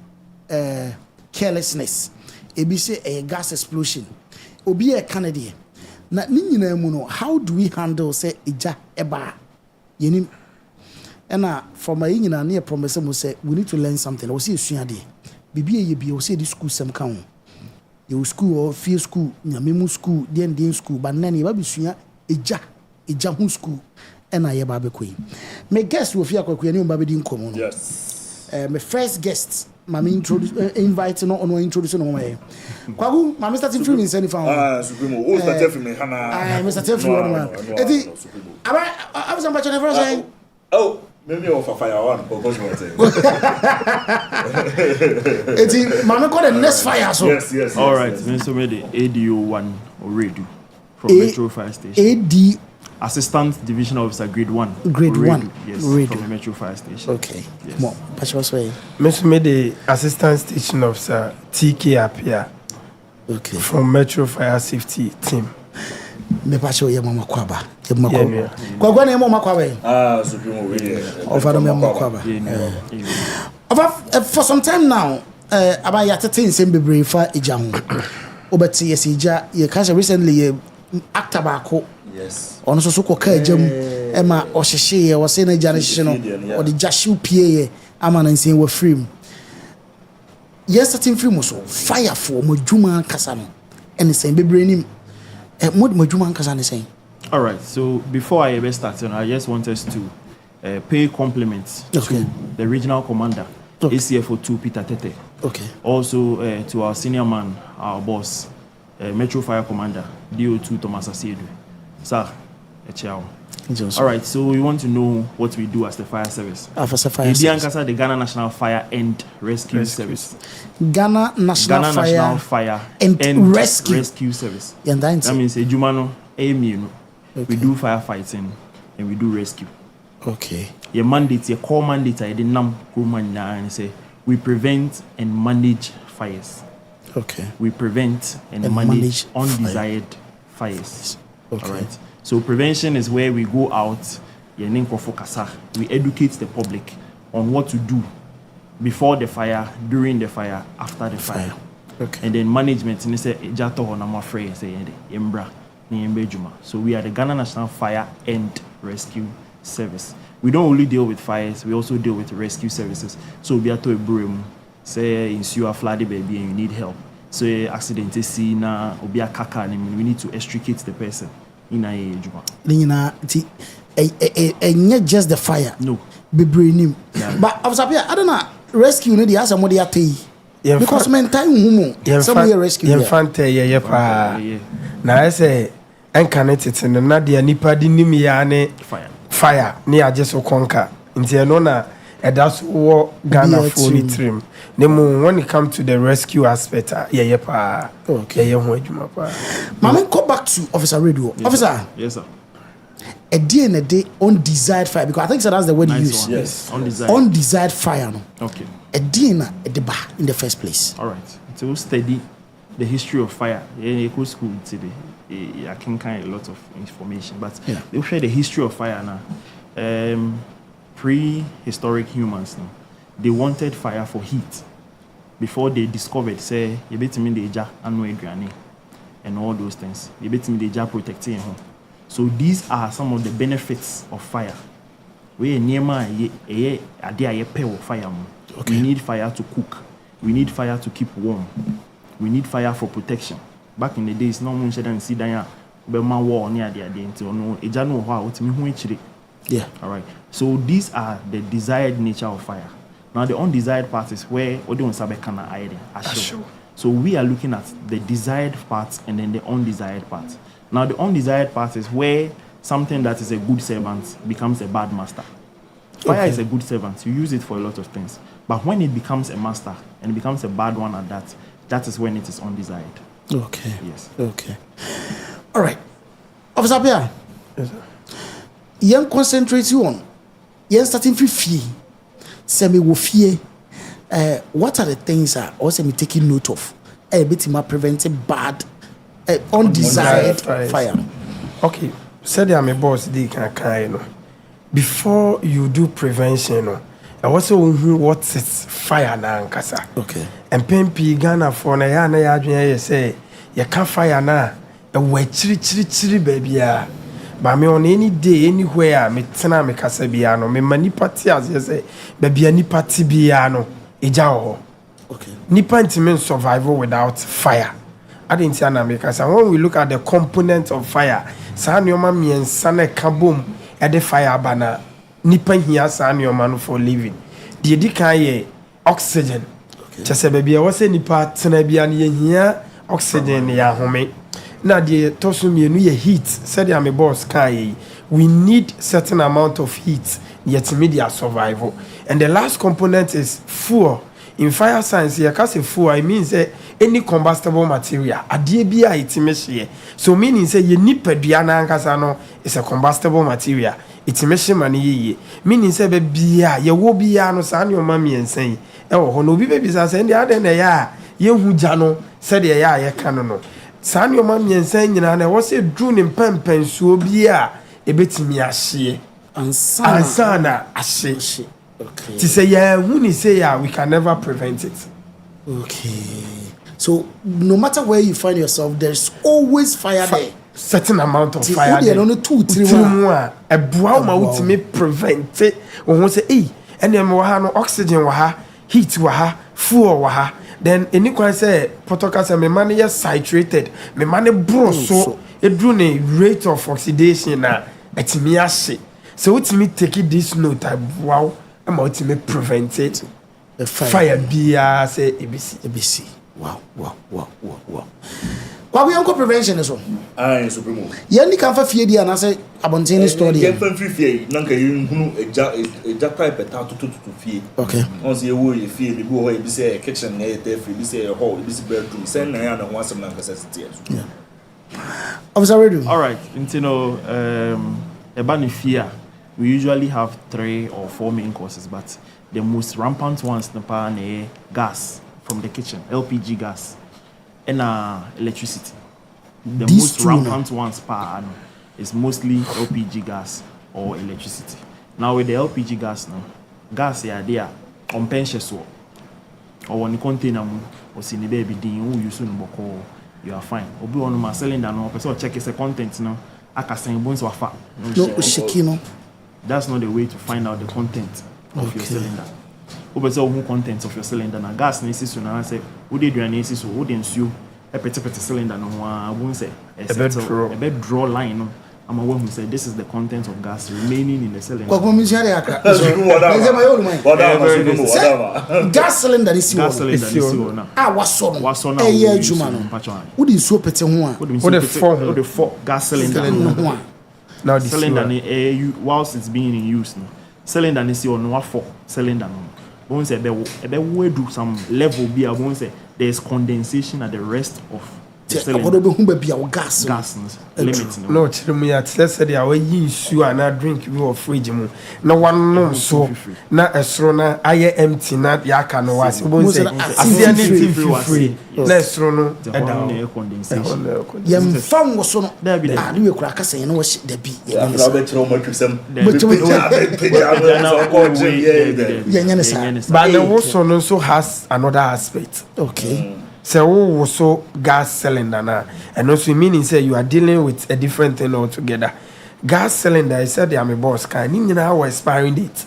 carelessness, ABC a gas explosion, obi a Canadian. Na ninyina mu no, how do we handle say ija eba? Yenim. And from my nyina near promise mo say we need to learn something. O say suade. Bibi ye bi o say this school sem kan. You school or field school, nyamemu school, den school, but nani ba bi sua ija hu school. And I ba be koi. My guest will fear kwaku ani ba be din komo no. Yes. My first guest, mama introduce invite no ono introduce no way. Kwaku, mama starting film in send fan. Supremo. Oh, start film Hana. Mr. Tefu one man. Eti I was on batch on first saying. Oh, maybe off a fire one because what. Eti mama call the next fire so. Yes. All right, so we the ADO1 already from Metro Fire Station. AD Assistant Division Officer Grade 1. Grade 1. Yes, Grade from the Metro Fire Station. Okay. Yes. Come on. Pacho's way. Mr. the Assistant Station Officer TK Apia. Okay. From Metro Fire Safety Team. Me Pacho ya mama kwaba. Kwa na emo makwabe. Supreme we. Ofado me makwabe. For some time now, about yatete nsem bebre fa eja ho. Obeti yes eja ye ka recently actor baako. Yes. Ono so ko ka eja mu e ma ohhehye ye wo se na eja ne hye no o de jashu pie ye ama na nsen wo frame. Yes certain frame so fire for modwuma kasa no ene sen bebre nim modwuma kasa ne sen. All right, so before I ever start, I just want us to pay compliments to the regional commander, ACFO2 Peter Tete. Okay. Also to our senior man, our boss, Metro Fire Commander, DO2 Thomas Asiedu. Sir, ciao. All right, so we want to know what we do as the fire service. The Ghana National Fire and Rescue Service. Ghana National Fire and Rescue Service. That means Ejumano, we do firefighting and we do rescue. Okay. Your mandate, your core mandate, I didn't know and say we prevent and manage fires. Okay. We prevent and manage undesired fires. Okay. All right. So prevention is where we go out, we educate the public on what to do before the fire, during the fire, after the fire. Okay. And then management, and they say, so we are the Ghana National Fire and Rescue Service. We don't only deal with fires, we also deal with rescue services. So we are to a broom, say in sewer flooded baby and you need help. So accident is seen now, or be a kaka, and we need to extricate the person in a juma. Not just the fire. No. Be bringing him. But I don't know, rescue need the answer somebody at because men time somebody rescue. Now I say incarnated in Nadia Nipa Dinimiane fire near just conquer. Intianona that's what Ghana fully trim. When it comes to the rescue aspect, okay. Mama, go back to Officer Radio. Yes, Officer. Sir. Yes, sir. A day and a day undesired fire, because I think so that's the word you use. Yes, undesired fire. No? Okay. A day and a day in the first place. All right. To study the history of fire. I go school today. I can kind a lot of information, but they share the history of fire now. Prehistoric humans now, they wanted fire for heat before they discovered say you bet me the jar and all those things. You bet me the jar protecting home. So these are some of the benefits of fire. We near my fire. We need fire to cook. We need fire to keep warm. We need fire for protection. Back in the days, no one should see that war near the identity or no. Yeah. All right. So these are the desired nature of fire. Now the undesired part is where so we are looking at the desired part and then the undesired part. Now the undesired part is where something that is a good servant becomes a bad master. Fire is a good servant. You use it for a lot of things. But when it becomes a master and it becomes a bad one at that, that is when it is undesired. Okay. Yes. Okay. All right. Officer Pia. Yes, sir. Young concentrate you on. Young starting for fee. Semi wo fear. What are the things that also me taking note of? A bit more preventing bad, undesired fire. Okay. Said I'm a boss. They can before you do prevention. I also what is fire na nkasa. Okay. And PMP Ghana for na ya adwene say you can fire na e we chiri baby ya. But me on any day anywhere me tena me kasa bia no me mani party as you say baby ani party bia no eja ho. Okay. Nipa ntimi survival without fire. I didn't say na me kasa when we look at the components of fire sa nyoma miensa na ka bom e de fire bana nipa hia sa nyoma no for living. The edikan ye oxygen. Chese baby e wose nipa tena bia ne hia oxygen ya home. Now the tosumienu ye heat said I'm a boss kai we need certain amount of heat yet media survival. And the last component is fuel. In fire science here cause fuel I mean say any combustible material adie bia itimehye. So meaning say ye need pedua na ankasa no is a combustible material. Itimehye mane ye. Meaning say be bia ye wo bia no sa ne o ma miensan e wo ho no bi be bisa say ndia den na ya ye hu gya no said ye ya ye ka no no. San your mammy and saying, and I was a drone in pempensuo bia, ebetimi ahye ansana ahye okay ti say yeah who ni say yeah we can never prevent it. Okay, so no matter where you find yourself, there's always fire there. Certain amount of fire there. Only 2-3 more. A brow ma me prevent it. When say, hey, and then we have no oxygen waha, heat waha, fuel waha. Then any can say, protocol say me money is saturated, me money bro so it do a rate of oxidation na it's me ashe. So what me take it this note, I wow, I'm out to me prevent it. The fire be say ABC. Wow. What we uncle prevention is one. Aye, supremo. Yanni can for fear the answer about any story. Get from free fear. Nanka you a jack pipe to fear. Okay. Once you will fear the boy, you say a kitchen, a say a hall, this bedroom, send Nayana once a month necessity. Yeah. Officer Radio. All right, you know, about fear, we usually have 3 or 4 main causes, but the most rampant ones the gas from the kitchen, LPG gas, and electricity. The most rampant ones is mostly LPG gas or electricity. Now with the LPG gas now, gas there on pensions or when the container was in the baby you you are fine. Obi on my cylinder no person check the content now. Akasen bones were fat. No. That's not the way to find out the content of your cylinder. Obi say who content of your cylinder na gas na isi so na say wo dey duane isi so wo dey nsuo e pete cylinder no ho won say a bed draw line no ama who say this is the content of gas remaining in the cylinder. Kwa mi share akra. Gas cylinder is you. Waso no. Eh adwuma no. Wo dey nsuo pete ho a. Wo dey for gas cylinder no. Now the cylinder whilst it's being in use no. Cylinder is you no for cylinder no. Won't say we do some level be won't say there's condensation at the rest of the cylinder. Gas limit no chirumi at let's say we use you and I drink you of fridge mu no one no so na esro na aye empty na yaka no was won't say acidity free na esro no down condensation yem fam wo so no da bi da we kura kasa yen wo da bi but the also also has another aspect. Okay. So also gas cylinder now, and also meaning say you are dealing with a different thing altogether. Gas cylinder, I said they are my boss can you know our expiring date,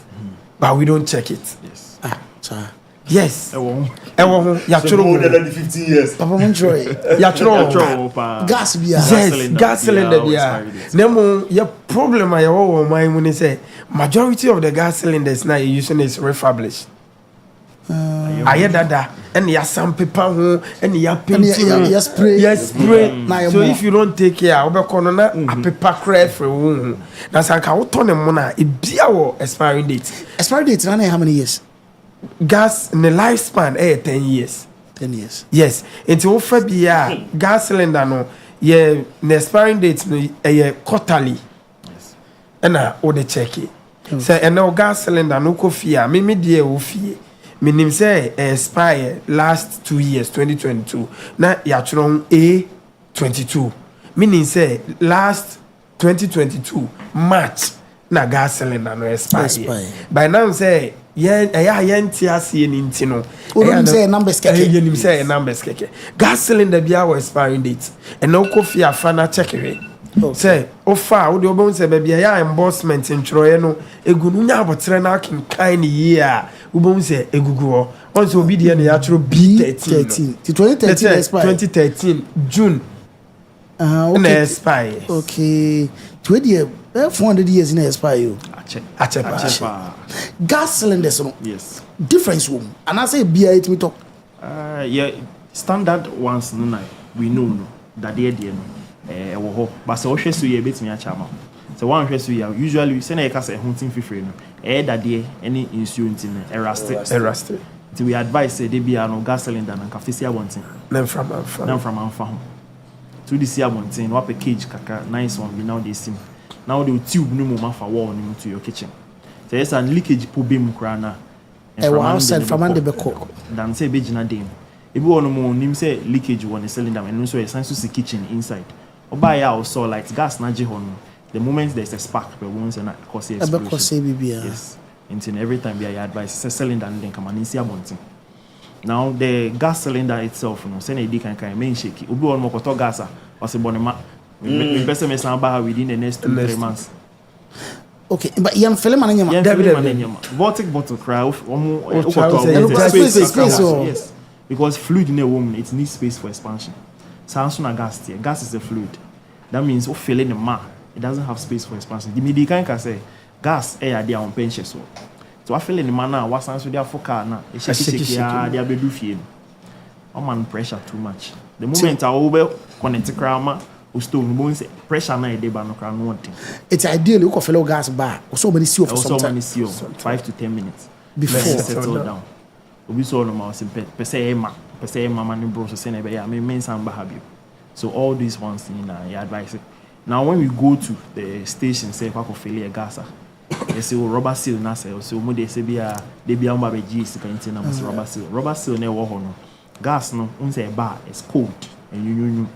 but we don't check it. Yes. Yes. More than 15 years. Papa Montroy. Gas be gas cylinder be. Nemo your problem I mind when they say majority of the gas cylinders now you're using is refurbished. Ayedada and ya sandpaper and ya painting spray. So if you don't take care obe kono na a paper craft for na sanka wo to ne mo na e bia wo expiring date na how many years? Gas in the lifespan 10 years. 10 years. Yes. Until wo fa bia gas cylinder no ye the expiring date no quarterly. Yes. And o de check it. Say and no gas cylinder no ko fie me de wo fie. Meaning say expire last 2 years 2022 na ya chron A22 meaning say last 2022 March na gas cylinder no expire by now say tia ni ntino say numbers keke say numbers keke gas cylinder bia wa expiring date and no coffee afana check it. Say ofa wo de obon say ba bia embossment ntroye no egunu nya abotre na kin kind year ubon say egugu also obi de na ya tro B13 2013 expire 2013 June okay expire okay 400 years in expire achepa gas cylinders no yes difference room and I say bia it me talk yeah standard ones no na we know no that they no but so hwe so ye betimi achama so one hwe so ya usually say na e ka say hunting fifre no that dey any insurance in eraste we advise say they be no gas cylinder na ka fisi abontin na from amfa ho to this abontin what package kaka nice one be now they sim now the tube no more fa wall no to your kitchen so yes an leakage problem kra na outside from and be cook dan say be gina dem e be one mo nim say leakage one cylinder and no so e sense to kitchen inside oba ya also like gas na je ho no The moment there's a spark, the ones and cause explosion. Yes. Until every time we are advised, cylinder and then come and see a bunting. Now the gas cylinder itself, no, send a dick and kind main shaky. Ubu on mokoto gas was a bonema. We best me samba within the next 2-3 months. Okay, but young fella man, Vortic bottle crowd, yes, because fluid in a woman, it needs space for expansion. Samsung gas here, gas is a fluid. That means we fill in the ma, it doesn't have space for expansion. The media can say gas air there on pension so. So I feel in the manner what's answer there for car now. It's shaky, they are be feel. I'm on pressure too much. The moment I over connect crama. Pressure na ide ba no kra no thing. It's ideal you fellow gas bar. So many see for some time. 5 to 10 minutes before settle down. Obi so no ma per se mama ni bro so say na be ya me mensan ba have you. So all these ones in your advice. Now when we go to the station say kwa ko fill a gas they say rubber seal na say so mo dey say bia dey bia mo ba be sika nti na mo rubber seal na wo ho no gas no say bar is cold and you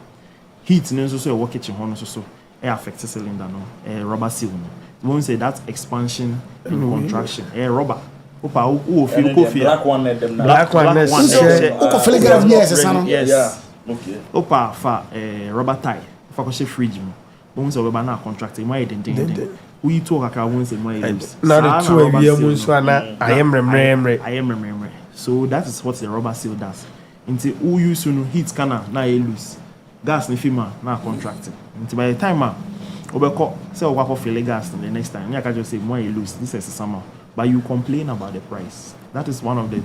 heat no so work kitchen ho no so air affect the cylinder no rubber seal no won't say that expansion and contraction rubber opa o feel Kofi black one them black one o feel gas yes okay opa fa rubber tie fa ko she fridge mo won't say we ba na contract e mai den we talk aka won't say mai use na the two we am so na I am remember so that is what the rubber seal does until who use no heat kana na e loose gas ni fima na contracting until by the time obeko say o kwa fill gas the next time me aka just say more you lose this is summer but you complain about the price. That is one of the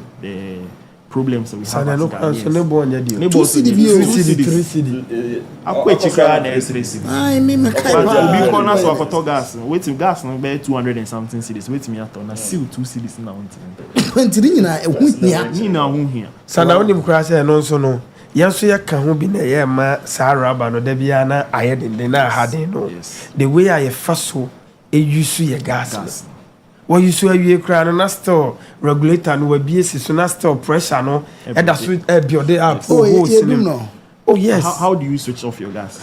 problems that we have as Ghanaians. So no one yet. 2 CD, 3 CD. Akwe chika na 3 CD. I mean me kai ba. Obi corner so akoto gas. Wait gas no be 200 and something cedis. Wait me ato na seal 2 cedis na won tin. 20 ni na ehun ni na hu hia. Sana onim kura say no so no. Yanso ya ka ho bi na ye ma sa raba no da bia na ayedende na haden no. The way I faso e use ye gas. What you saw you cry no store regulator no we be so na store pressure no e da so e build up oh yes how do you switch off your gas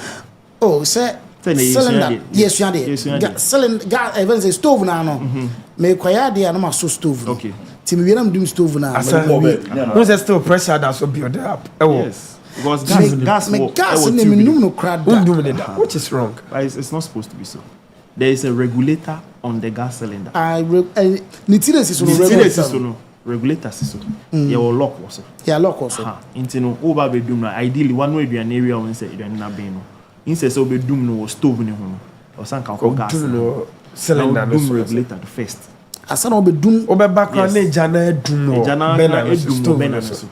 say cylinder yes you are cylinder gas even say stove na no me kwaya dey na ma so stove okay ti me am do stove na no say store pressure da so build up yes because gas no crowd which is wrong it's not supposed to be so. There is a regulator on the gas cylinder. Regulator so. You will lock also. Yeah, lock also. Into no over bedroom. Ideally, one way do an area when say you don't have been. Instead so bedroom no stove ni ho. Or some kind of gas cylinder no regulator first. Asa no bedroom obe background na jana edum so.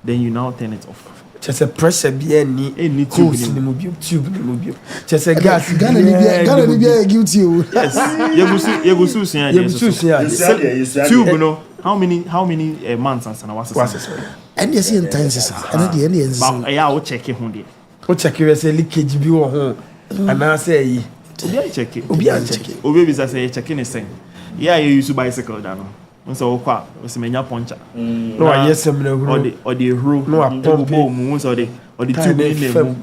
Then you now turn it off. Just a pressure be any tube ni mo bio just a gas Ghana ni bia guilty yes yegusu sian tube no how many months and sana was and you see intense and the end but ya o check ho de o check we say leakage bi wo ho ana say yi obi bi say check ni sen ya you use bicycle da no so kwa osimenya poncha no ayesem na huru or the huru no a pump mu so the tube in them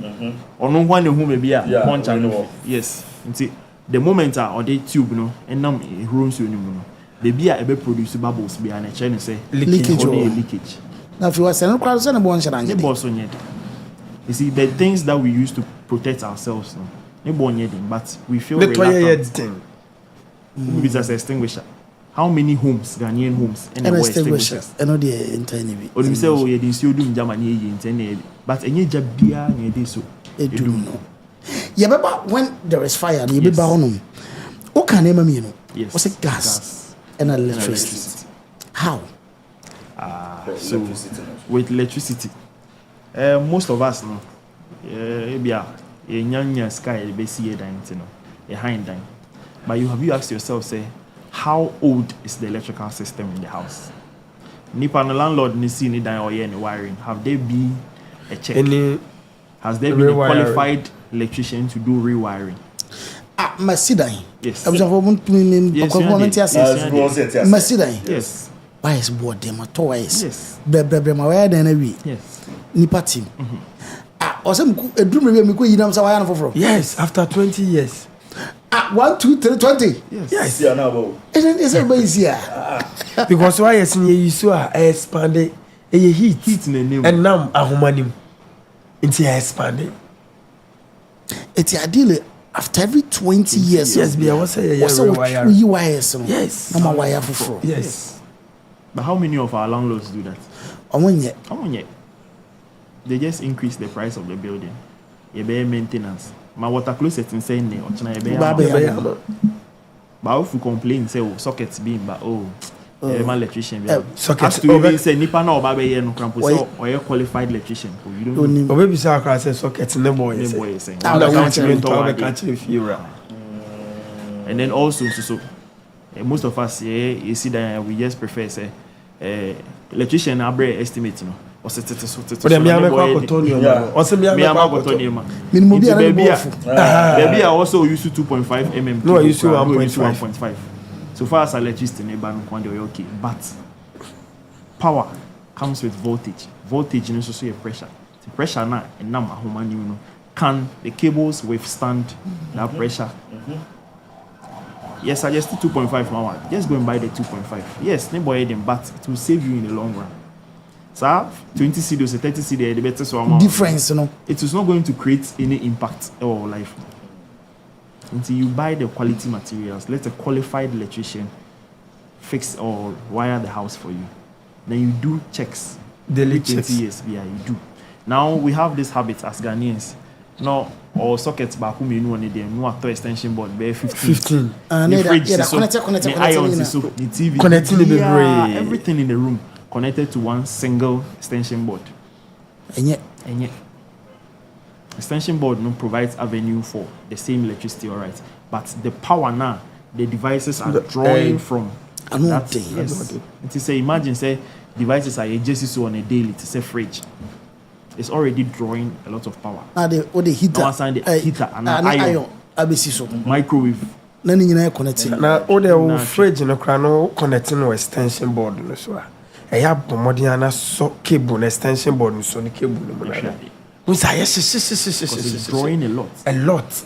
onu hwa ne hu me bia poncha no yes nti the moment or the tube no enam huru so ni mu no the bia e be produce bubbles bia na che ne say leakage na fi wase no kwa so ne bon shara nje boss onye you see the things that we use to protect ourselves no ne bon onye but we feel reluctant we just extinguisher. How many homes, Ghanaian homes, and the extinguishers? I know the entire navy. Or you say, oh, you didn't see you doing Germany, but any jabia, you did so. You do know. Yeah, but when there is fire, you be bound. What can name me? Yes. What's it? Gas and electricity. How? So with electricity, most of us know. A young sky, a basic a high dime. But have you asked yourself, say, how old is the electrical system in the house? Nipa no landlord ni see ni dan or any wiring. Have there been a check? Has there been a qualified electrician to do rewiring? Masidan. Yes. Masidan. Yes. Why is board them at all? Yes. My wire then we. Yes. Nipa team. Or some a dream review me go yinam sa wire for. Yes, after 20 years. 1, 2, 3, 20. Yes. It's easier. Because why is you so expanded a heat and now a humanim into expanded. It's ideally after every 20 years. Yes, be I was saying yes. I'm a wire for. Yes. But how many of our landlords do that? They just increase the price of the building. You pay maintenance. My water closet in saying ne ochina you pay. But if you complain say sockets being but my electrician sockets to even say nipa na oba be no crampo so or you qualified electrician you don't know. Obaby say akra say sockets ne boy say. And then also so most of us you see that we just prefer say electrician abre estimate no or set so me baby I also use 2.5 mm. No, I use 1.5. So far as electricity neighbor no kwande okay, but power comes with voltage. Voltage is also a pressure. The pressure na enam ahoma ni no can the cables withstand that pressure? Yes, I suggest 2.5 now. Just go and buy the 2.5. Yes, neighbor them, but it will save you in the long run. So 20 cedis or 30 cedis, the better so amount. Difference, no. It is not going to create any impact or life. Until you buy the quality materials, let a qualified electrician fix or wire the house for you. Then you do checks. Daily 20 checks. years, yeah, you do. Now we have this habit as Ghanaians. Now or sockets back home you know on them, no actor extension board, be 15. The fridge yeah, so, the irons so, the TV, everything in the room connected to one single extension board. And yet extension board no provides avenue for the same electricity, all right. But the power now, the devices are drawing from that. Yes. It is say imagine say devices are just so on a daily. It's a fridge. It's already drawing a lot of power. Now the heater, heater and iron. Microwave. Now all the fridge no crano connecting no extension board no so. I have Pomodiana so cable extension board so the cable no. It's drawing a lot.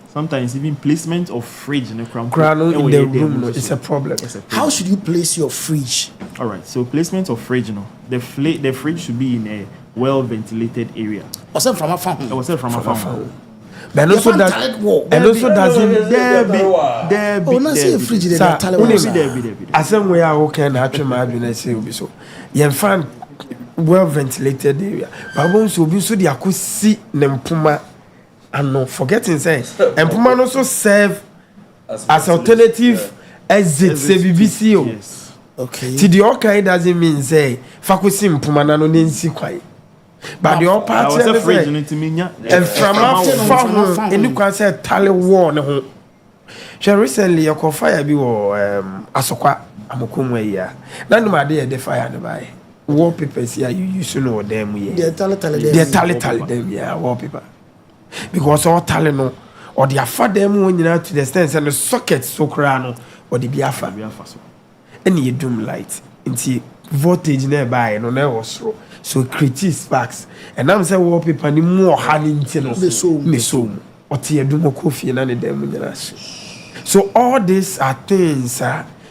Sometimes even placement of fridge in the crown in the room is a problem. How should you place your fridge? All right, so placement of fridge, the fridge should be in a well ventilated area. Also from a farm. But also that, and also doesn't there be. Fridge as we are okay and actually my business so. You find well ventilated area. But once you be so the akusi nempuma and no forgetting say nempuma also serve as alternative exit say BBC. Yes. Okay. To the okay doesn't mean say fakusi nempuma na no nensi kwai. But the upper part and from after any can say tally war no. She recently a fire be asokwa amokumwe ya. Na no ma dey the fire no buy. Wallpapers here you used to know them yeah. They're tally them yeah wallpaper. Because all tally no or the affa them when you know to the extent and the socket so crano or the biafa. And you doom light into voltage nearby no never so create sparks. And I'm saying wallpaper ni more handing me so or tea do more coffee and any them. So all these are things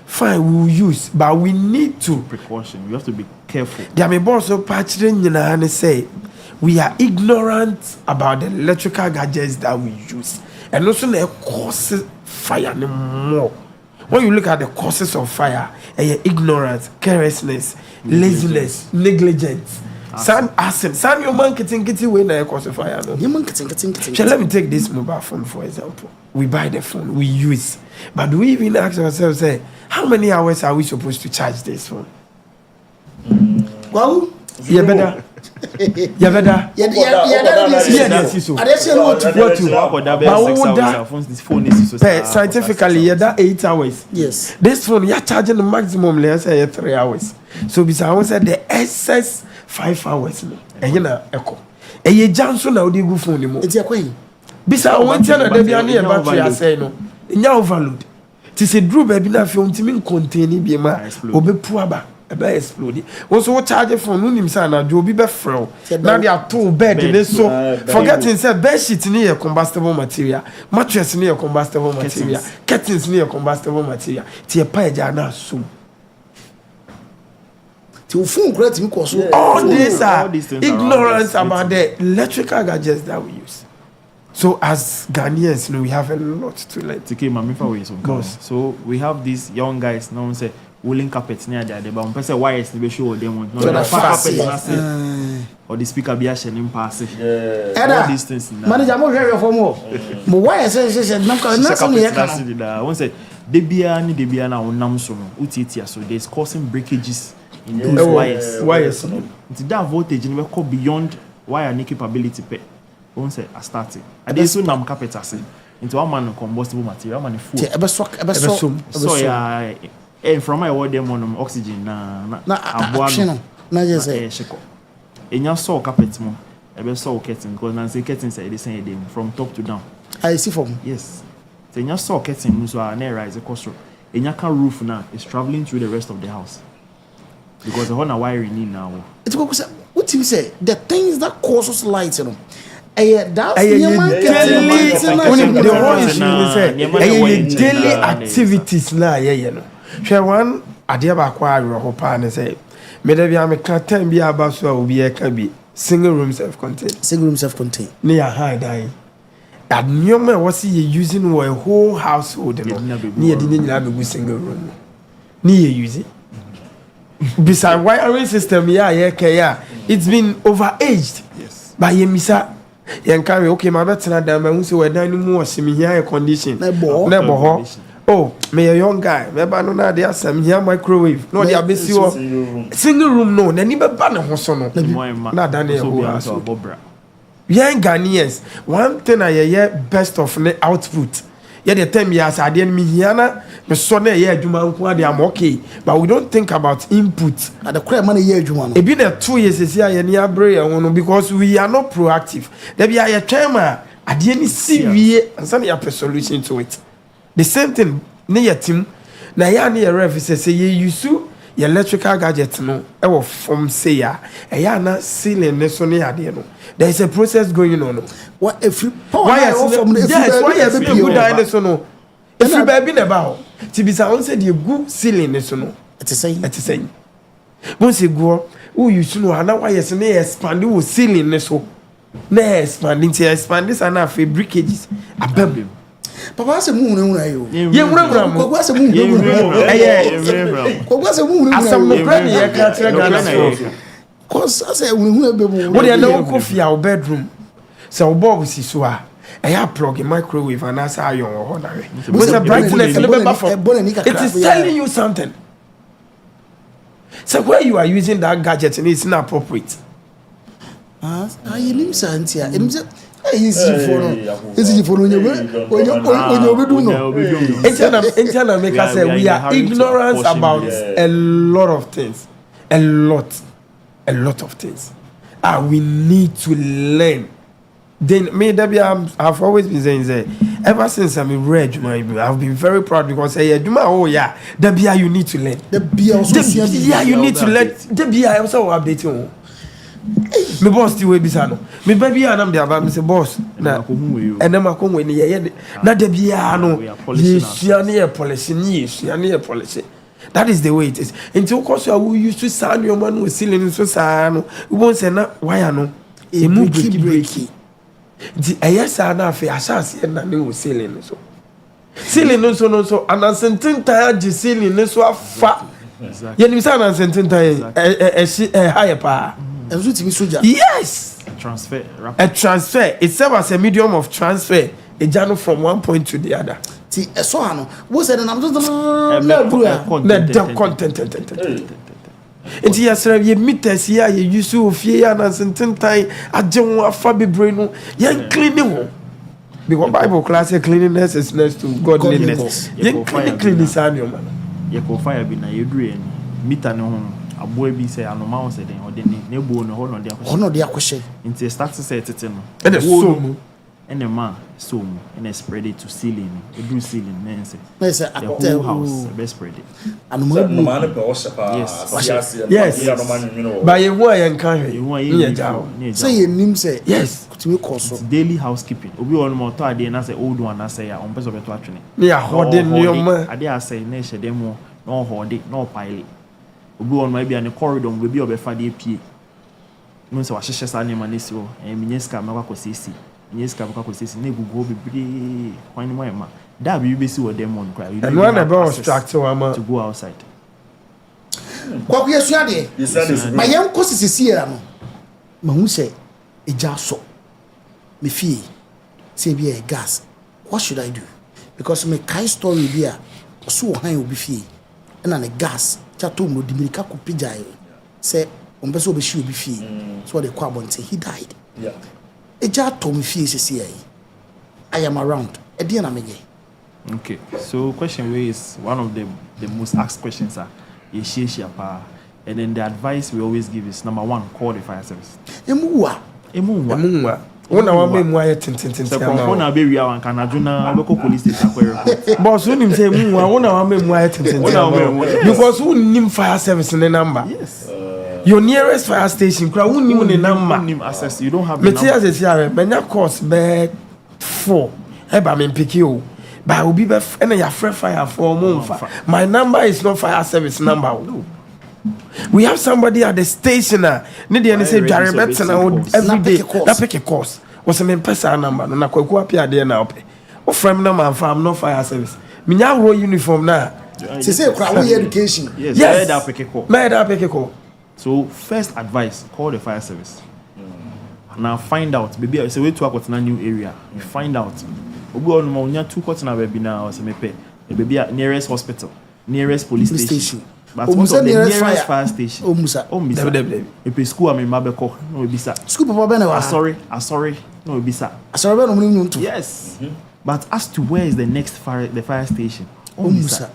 fine we will use, but we need to precaution. We have to be careful. There may also patching and say we are ignorant about the electrical gadgets that we use, and also the causes fire no more. When you look at the causes of fire, ignorance, carelessness, laziness, negligence. Some your man getting when I cause a fire. Let me take this mobile phone for example. We buy the phone, we use, but do we even ask ourselves, say, how many hours are we supposed to charge this phone? Well, you better. Scientifically, that 8 hours. Yes. This phone, you're charging the maximum, let's say 3 hours. So, besides, the excess 5 hours. And you know, echo. And you Johnson now, the good phone. It's your queen. Besides, one channel, they be near battery, I say no. In your overload. To say, Drew, baby, na film to me contain be ma, obe puaba. ebe explode also what charge phone no nim say na do bi be frel na dey to bed dey so forgetting say bed sheet ni a combustible material mattress ni a combustible material curtains ni a combustible material ti e pa eja na asum ti phone great me cause all these are ignorance about the electrical gadgets that we use. So as Ghanaians, we have a lot to learn. So we have these young guys now say woolen carpets near there, but person why is the show them want or the speaker be ashing pass. All these things. Manager, mo hear for more. Mo why say na some here can. One say de bia na onam so no. Utitia so there's causing breakages in those wires. Wires. That voltage never go beyond wire capability pe. One say I started. I did so nam carpet ase into one man combustible material, one man food. So yeah, and from my word them on oxygen na abuano. Na just say sheko. Enya saw carpet mo. Ebe saw curtain because na say curtain say dey say dem from top to down. I see from. Yes. So enya saw curtain so na rise across. Enya can roof now is traveling through the rest of the house. Because the whole na wiring in now. It's because what you say the things that causes light, you know. Daily activities na ye no hwe one ade ba kwa awo ho pa ne say me da bia me ka time bia ba so a obi e ka bi single room self contained ne ya high die that nyoma was you using for a whole household no ne ye di nyina be single room ne ye use it beside wiring system it's been overaged. Yes, by yemisa carry okay my better than my say we dan mu o simi here condition na bo oh me a young guy me ba no na dey asem here microwave no dey abesi o single room no na ni be ba ne ho so no na dan e ho aso young Ghanaians one thing I best of the output the time years I didn't me here na me so na adwuma nko ade am okay but we don't think about input at the crap money adwuma no e be the 2 years is here ni abre no because we are not proactive there be a time ade ni siwie and some your solution to it the same thing na your team na ya na your ref say you use your electrical gadget no e wo from say ya na ceiling ne so na ade no there is a process going on. What if you why from the good dinosaur no if you baby never to be sound said the good ceiling so no it is saying once you go who you should know na why yes na expand the ceiling so na expanding to expand this and fabricages abem papa se mu hunu ayo ye wura mo ko se mu hunu ko se mu hunu asam no brand ye ka tire Ghana cause I say hunu be mo what dey na Kofi our bedroom so bob si so a plug in microwave and that's how you on with the brightness it is telling you something. So where you are using that gadget and it's inappropriate. You nim santia easy for when you do no internal make us say we are ignorant about a lot of things a lot of things we need to learn. Then me I've always been saying ever since I'm read I've been very proud because you need to learn you need to learn I also update you me boss ti we bisa no me baby anam dey aba me say boss na enema konwe ni ye na de bia no ye sua ne ye policy that is the way it is until cause you used to sound your man with ceiling so sa no we won't say na why no e mu breaky the ayesa na fe asase na ne wo ceiling so and certain time the ceiling so afa ye ni say na certain time higher pa. Yes. A transfer. It's serves as a medium of transfer. A journey from one point to the other. See, so I what's it? I'm just the content. It's yes, you meet us here. You use to fear and certain time. I don't want Fabi Bruno. You're cleaning. Because Bible class cleanliness is next to godliness. You clean this annual man. You go fire be na you drain. Meet an a boy be say anoma say den or den ne bo no ho no dia kwhye nti start say tete no e de so and the man so and they spread it to ceiling. They do ceiling, then say the whole house they spread it. And yes. By a way, and carry. Say your name say yes. It's daily housekeeping. Obi on motor ade na say old one na say ya on person beto atwene. Yeah, holding your man. Ade I say na hye dem no hold it, no pile. Obi on maybe an corridor we be obefa de pie. No say wa hye sa na ma si o. Minyeska ma kwa sisi. Minyeska ma kwa sisi na gugu bebre kwan ni ma. Da be be si wo dem on cry. And one about structure to go outside. Kwa yesu ade. Ma yem ko sisi era no. Ma hu say eja so. Me fee say be a gas. What should I do? Because my kai story be a so high will be fee. And an a gas chato mo dimirika ko pijai say on beso be shi will be fee. So the kwabon say he died. Yeah. Eja to me fee say I am around. E dia na menye. Okay. So question way is one of the most asked questions are and then the advice we always give is number 1, call the fire service. Emuwa. Una wa me mu aye tintintin so kon na be wia wan kana juna be ko police station akwa boss who nim say mu wa una wa me mu aye tintintin because who nim fire service in the number. Yes. Your nearest fire station kra who nim the number. Nim access, you don't have the number. Me say menya course be 4 e ba me pick you ba obi be na ya fire for mo my number is not fire service number. No. We have somebody at the station. Need the say every day. That pick a course. Was a person number. Na kwaku apia there na ope. O from na man farm no fire service. Me nya ro uniform na. Say crowd education. Yes. That pick a call. That pick a call. So first advice, call the fire service. Now find out. Maybe I say we to a new area. You find out. Obi on mo nya 2 quarter na be na o say me pe. Maybe nearest hospital, nearest police station. But what of the nearest fire station? Omusa. If school I mean mabeko no bisa. School papa be na wa. Sorry. No bisa. Sorry be no mu ntu. Yes. But as to where is the next fire station? Omusa.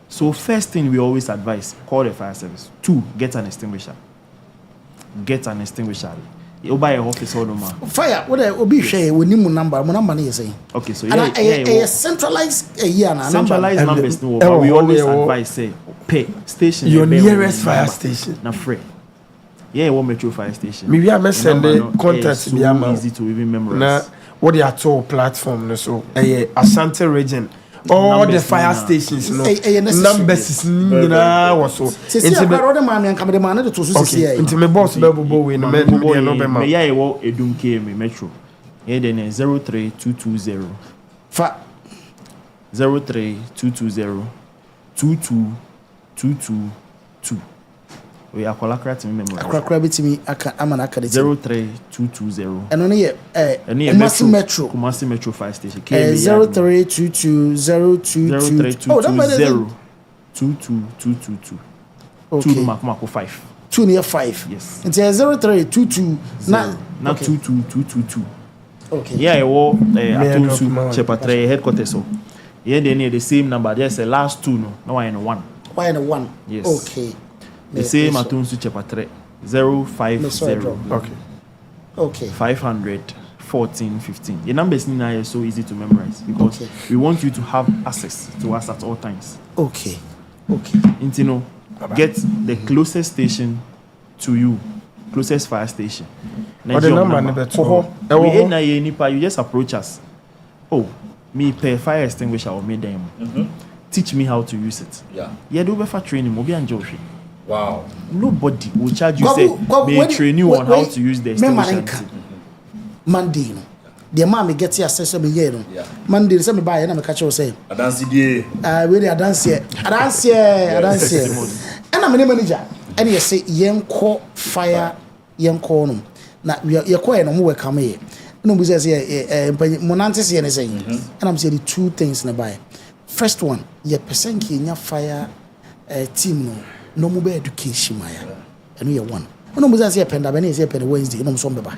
So first thing we always advise, call the fire service. 2, get an extinguisher. You buy a office order man. Fire, what obi share we nim number na say. Okay, so yeah, centralized centralized numbers no, but we always advise say pay station your nearest fire station na free. Yeah, one metro fire station. Maybe I send the contact be easy to even memorize. Na what they are told platform so Ashanti region all the fire stations no numbers is na was so into the man and come the man to so say into me boss be bobo we no be ma yeah e wo edum ke me metro here then 03220 03220 22222 we akola correct me memory akra betimi aka amana aka 03220 and on here Kumasi metro fire station 0322022 oh that means 22222 okay 2 mark 5 2 near 5 yes it's 0322 now 22222 okay yeah I wo Atumfour chapter 3 headquarters so here they near the same number there's a last 2 no why in 1 yes okay the same Atumfour chapter 3 050 okay 500 14 15 the numbers now are so easy to memorize because we want you to have access to us at all times. Okay and you know get the closest station to you, closest fire station. What the number? You just approach us. Oh, me pay fire extinguisher or me them. Teach me how to use it. Yeah, do better training. Wow. Nobody will charge you may train you on how to use the extinguisher. Monday, the mommy gets here, says me here. Monday, some buy and I'm a catcher say. I dance here. Really, I dance here. And I'm a manager. And you say, young call fire, young cornum. Now, you're quite no more come here. No, we say, Monantes, anything. And I'm saying 2 things in the buy. First one, your percent in your fire team, no more education, Maya. And we are one. No, we say, Pendaben is a penny Wednesday, no, some baby.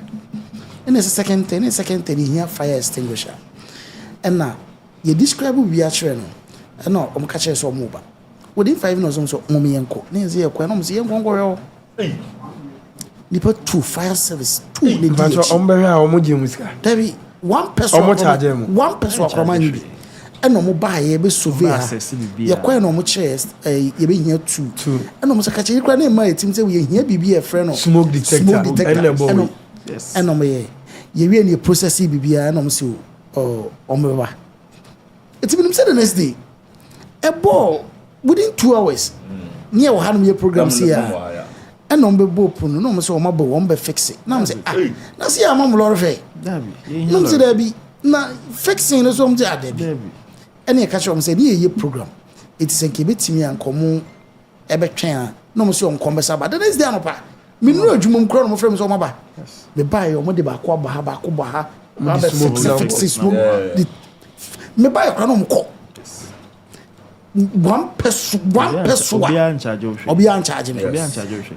And there's a second thing, here fire extinguisher. And now, you describe we are training. And no, I'm catching some mobile. Within 5 minutes, so mommy and cook. Near the aquarium, see, nipa 2 fire service 2 ne but ombe ha omoje musika dabi one person one person akrama ni bi eno mo ba ye be survey ha ye kwan no mo che ye be hia 2 eno mo saka che kra na ma etim se we hia bibi e frɛ no smoke detector yes eno mo ye we ni process bibi a eno mo se omo ba etim nim say the next day a ball within 2 hours near we had me programs here and on be bopun no mo say o ma bo won be fix it na mo say na see am mo lor fe no mo say there be na fixing no so mo say adabi any catch am say ye program it is nke betimi ankomo e be twen a no mo say on converse about the next day anopa me no adwumom kro no mo frame so mo ba me buy o mo de ba ko ba ha ba fix smoke me buy kro no mo ko one person obi an charge me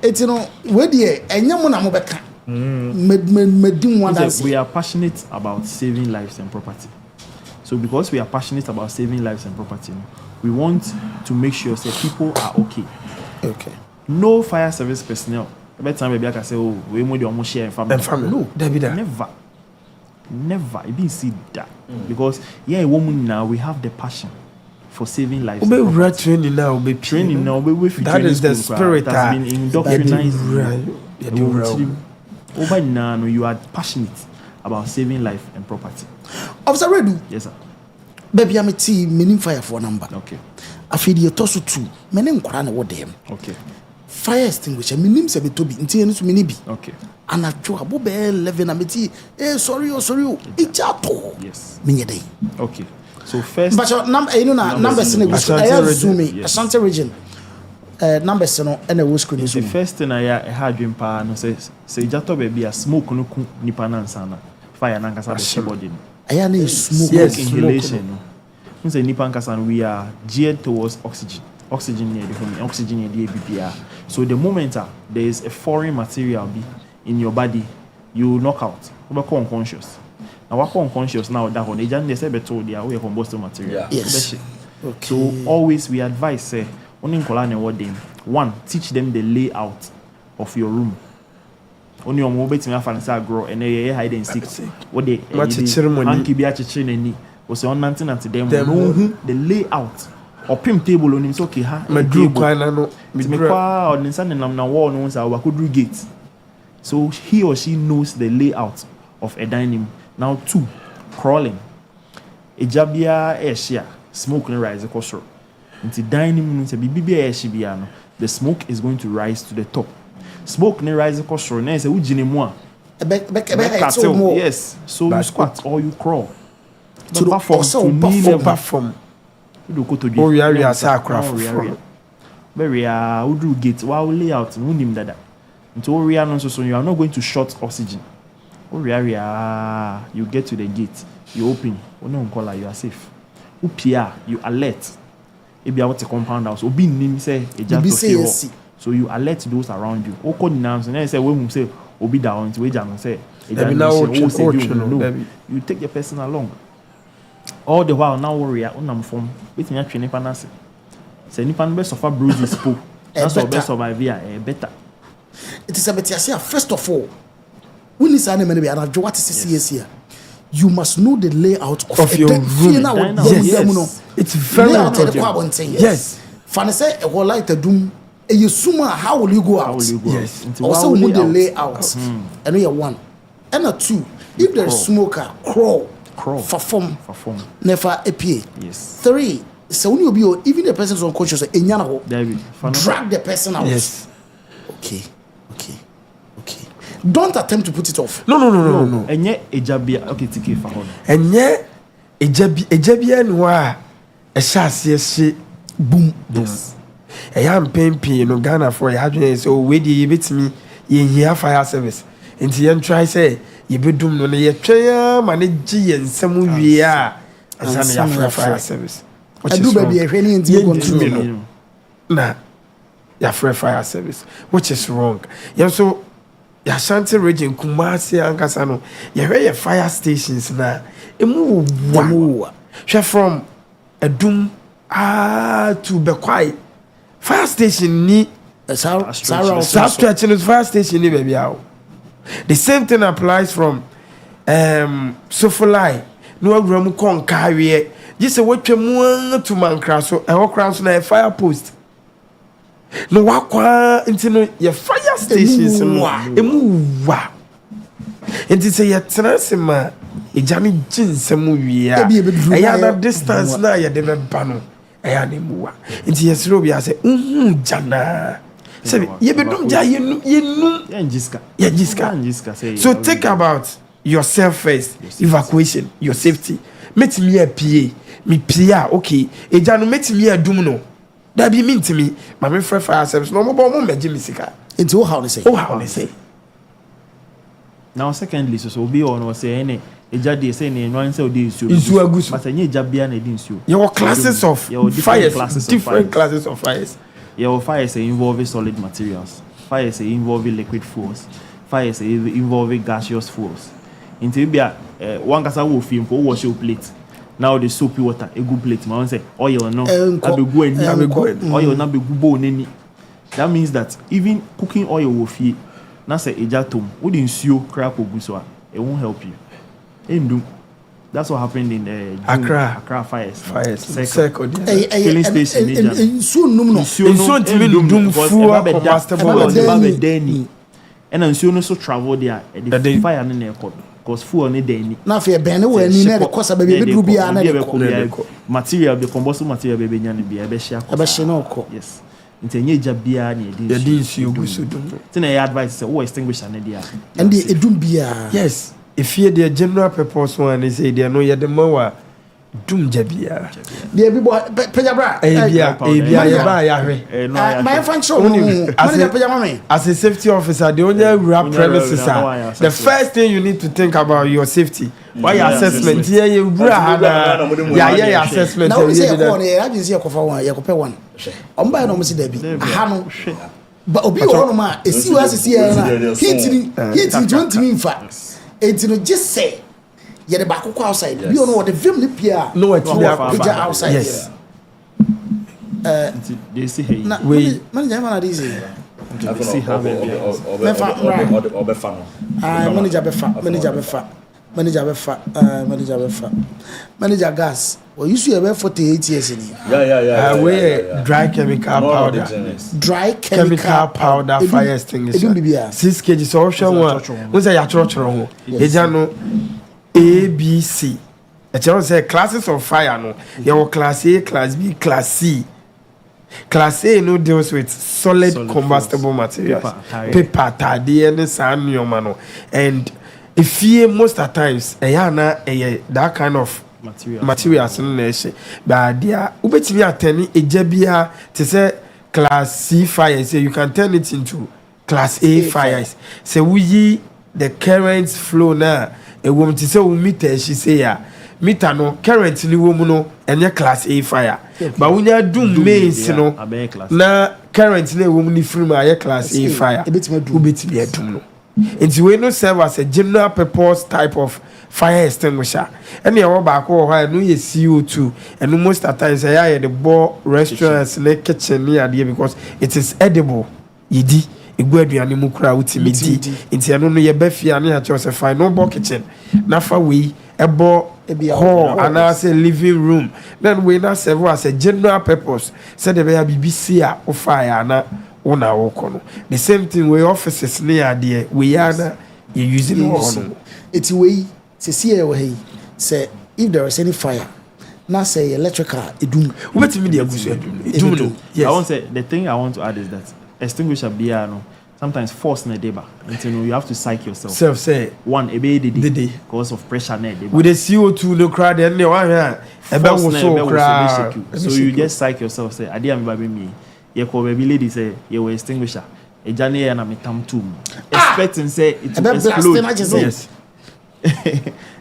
it's you know we dey enya mo na mo beka me one dance. We are passionate about saving lives and property. So because we are passionate about saving lives and property, we want to make sure that people are okay. No fire service personnel every time maybe I can say, oh, we want to share family. No, never. I didn't see that because a woman now we have the passion for saving lives. Training now, that is the spirit that has been indoctrinized. Over now, you are passionate about saving life and property. Officer Redu. Yes, sir. Baby, I'm a team meaning fire for number. Okay. I feel you toss 2. Meaning Quran what them. Okay. Fire extinguisher, meaning se betobi, inti to minibi. Okay. And I draw a bobe 11 ameti. Sorry. It's ato. Yes. Minyede. Okay. So first, but your number, you know, numbers in the Ashanti region. Numbers no and a screen. The first thing I had dream pa no say jato baby a smoke no nipa na nsana fire na nkasa the body. I need smoke. Yes, inhalation. No. Say nipa nkasa we are geared towards oxygen. Oxygen near the home, oxygen near the BPR. So the moment there is a foreign material in your body, you knock out. You become unconscious. Now what unconscious now that one agent they say better they are combustible material. Yes. Okay. So always we advise say only in what them. 1, teach them the layout of your room. Only on mobile to me fancy grow and they hide and seek. What they hanky be actually any was on nothing at them the layout or pim table on him so okay ha my drew no me kwa on insane na wall no say we could do gate. So he or she knows the layout of a dining. Now 2, crawling. Ejabia airshare, smoke and rise across road. Into dining room, the smoke is going to rise to the top. Smoke and rise across road. Now say ujine yes. So you squat or you crawl. To the platform. You go to the area sacra. Very would gate while layout no nim dada. Into area no so you are not going to short oxygen. You get to the gate, you open, you are safe. Upia, you alert. If you have a compound house, obi nim say so you alert those around you. Oko now say when we say obi down to we say you take the person along. All the while now warrior unam form with me actually nipa nase. Say nipa no be suffer bruises po. That's our best survive here better. It is a better first of all. When is an enemy and what is here? You must know the layout of your room. Yes. It's very important. Yes. Fanny say a whole light a doom. You summa how will you go out? Yes. Also know the layout. And we are 1. And a 2. If there is smoker, crawl. Perform. Never appear. Yes. 3. So when you be even the person is unconscious, drag the person out. Yes. Okay. Don't attempt to put it off. No. Enye ejabia okay tike fa ho. Enye ejabia no a ehya boom. Yes. Eyam pempi no Ghana for ya adwen say we dey yebetimi ye hia fire service. Nti ye try say ye bedum no ye twen ma ne gi ye nsam wie a asa na fire service. Adu baby ehwe ni nti go na ya fire service, which is wrong. Yeah, so ya Ashanti region Kumasi ankasa no ye fire stations na emu wa from Adum to Bekwai fire station ni stretching is fire station baby out. The same thing applies from Sofalai. No gram con carry. Just a watch to man crash so and walk around a fire post. No walk into your fire stations and move. It is a transima. A Johnny Jins a movie. I had a distance now. You never ban. I had him. Into your slow. I said, Jana. So you be doing Jiska. So think about yourself first. Evacuation, your safety. Meet me a PA. Me PA, okay. A Janu meet me a Dumno. That be mean to me. My friend fire service. No more moment, Jimmy Sika. Into how they say. Oh, how they say. Now, secondly, so be on or say any. A jadi say any one say this you. But any jabia na didn't you. Your classes of fires, different classes of fires. Your fires involve solid materials. Fires involve liquid fuels. Fires involve gaseous fuels. Into be one kasa wo film for wash your plate. Now the soapy water a good plate. Man say oil no. Abi go oil na be go neni. That means that even cooking oil will fee. Na say ejatom. We didn't sew crap or so. It won't help you. That's what happened in Accra fires. Second. Filling station. Soon, and soon also travel there. The fire in the airport because fuel on the day. Now, if you're banned, we're near the cost of baby material, the combustible material, baby, and be a beshia. Yes. Into a jabia, the deals you go to do. Then I advise to extinguish an idea. And the Dumbia. Yes. If you're the general purpose one, they say they are no yet the mower. Doom Jabia. The people, Pajabra, my function as a safety officer, the only rap premises are the first thing you need to think about your safety. Why assessment? Yeah, you assessment. Now, we say, I just see a coffee one. I'm buying almost Debbie. But Obi Onoma is heating 20 in fact. It's just say. Yeah, the back outside. You don't know what the film Lipia. No, it's outside. Yes. They see hey. We manager manager gas. Well, you see about 48 years in here. Yeah. We dry chemical powder. Dry chemical powder fire extinguisher. 6 kg option one. What's a church wrong? A, B, C. A child say classes of fire. No, your class A, class B, class C. Class A no deals with solid combustible materials, paper, tadi, sand, mano. And if you most of the times, that kind of materials in nation, but there, ubeti me attending a jebia to say class C fires. So you can turn it into class A fires. So we the currents flow now. A woman to say we meter, she say ya meter no currently woman no and class A fire. But when you do mains no na currently woman free my class A fire. Who bit be a no. And we no serve as a general purpose type of fire extinguisher. And you back or no you CO2 and most of the times I the bar restaurants in the kitchen near there because it is edible. Yidi. Igwedu animu kura utimidi inti anu no ye befia na ya chose fine no bo kitchen na fa we ebo hall and as a living room then we na serve as a general purpose said the BBC a o fire na una wo kono the same thing we offices near there we are na you using one it's we see we say if there is any fire na say electrical edum what me dey edum yes I want to say the thing I want to add is that extinguisher biano sometimes force na deba until you have to psych yourself self say one ebe the because of pressure na deba with the CO2 no crowd and the one here so you just psych yourself say ade am ba be me ye ko baby lady say ye we extinguisher e jane ye na metam tomb expecting say it will explode yes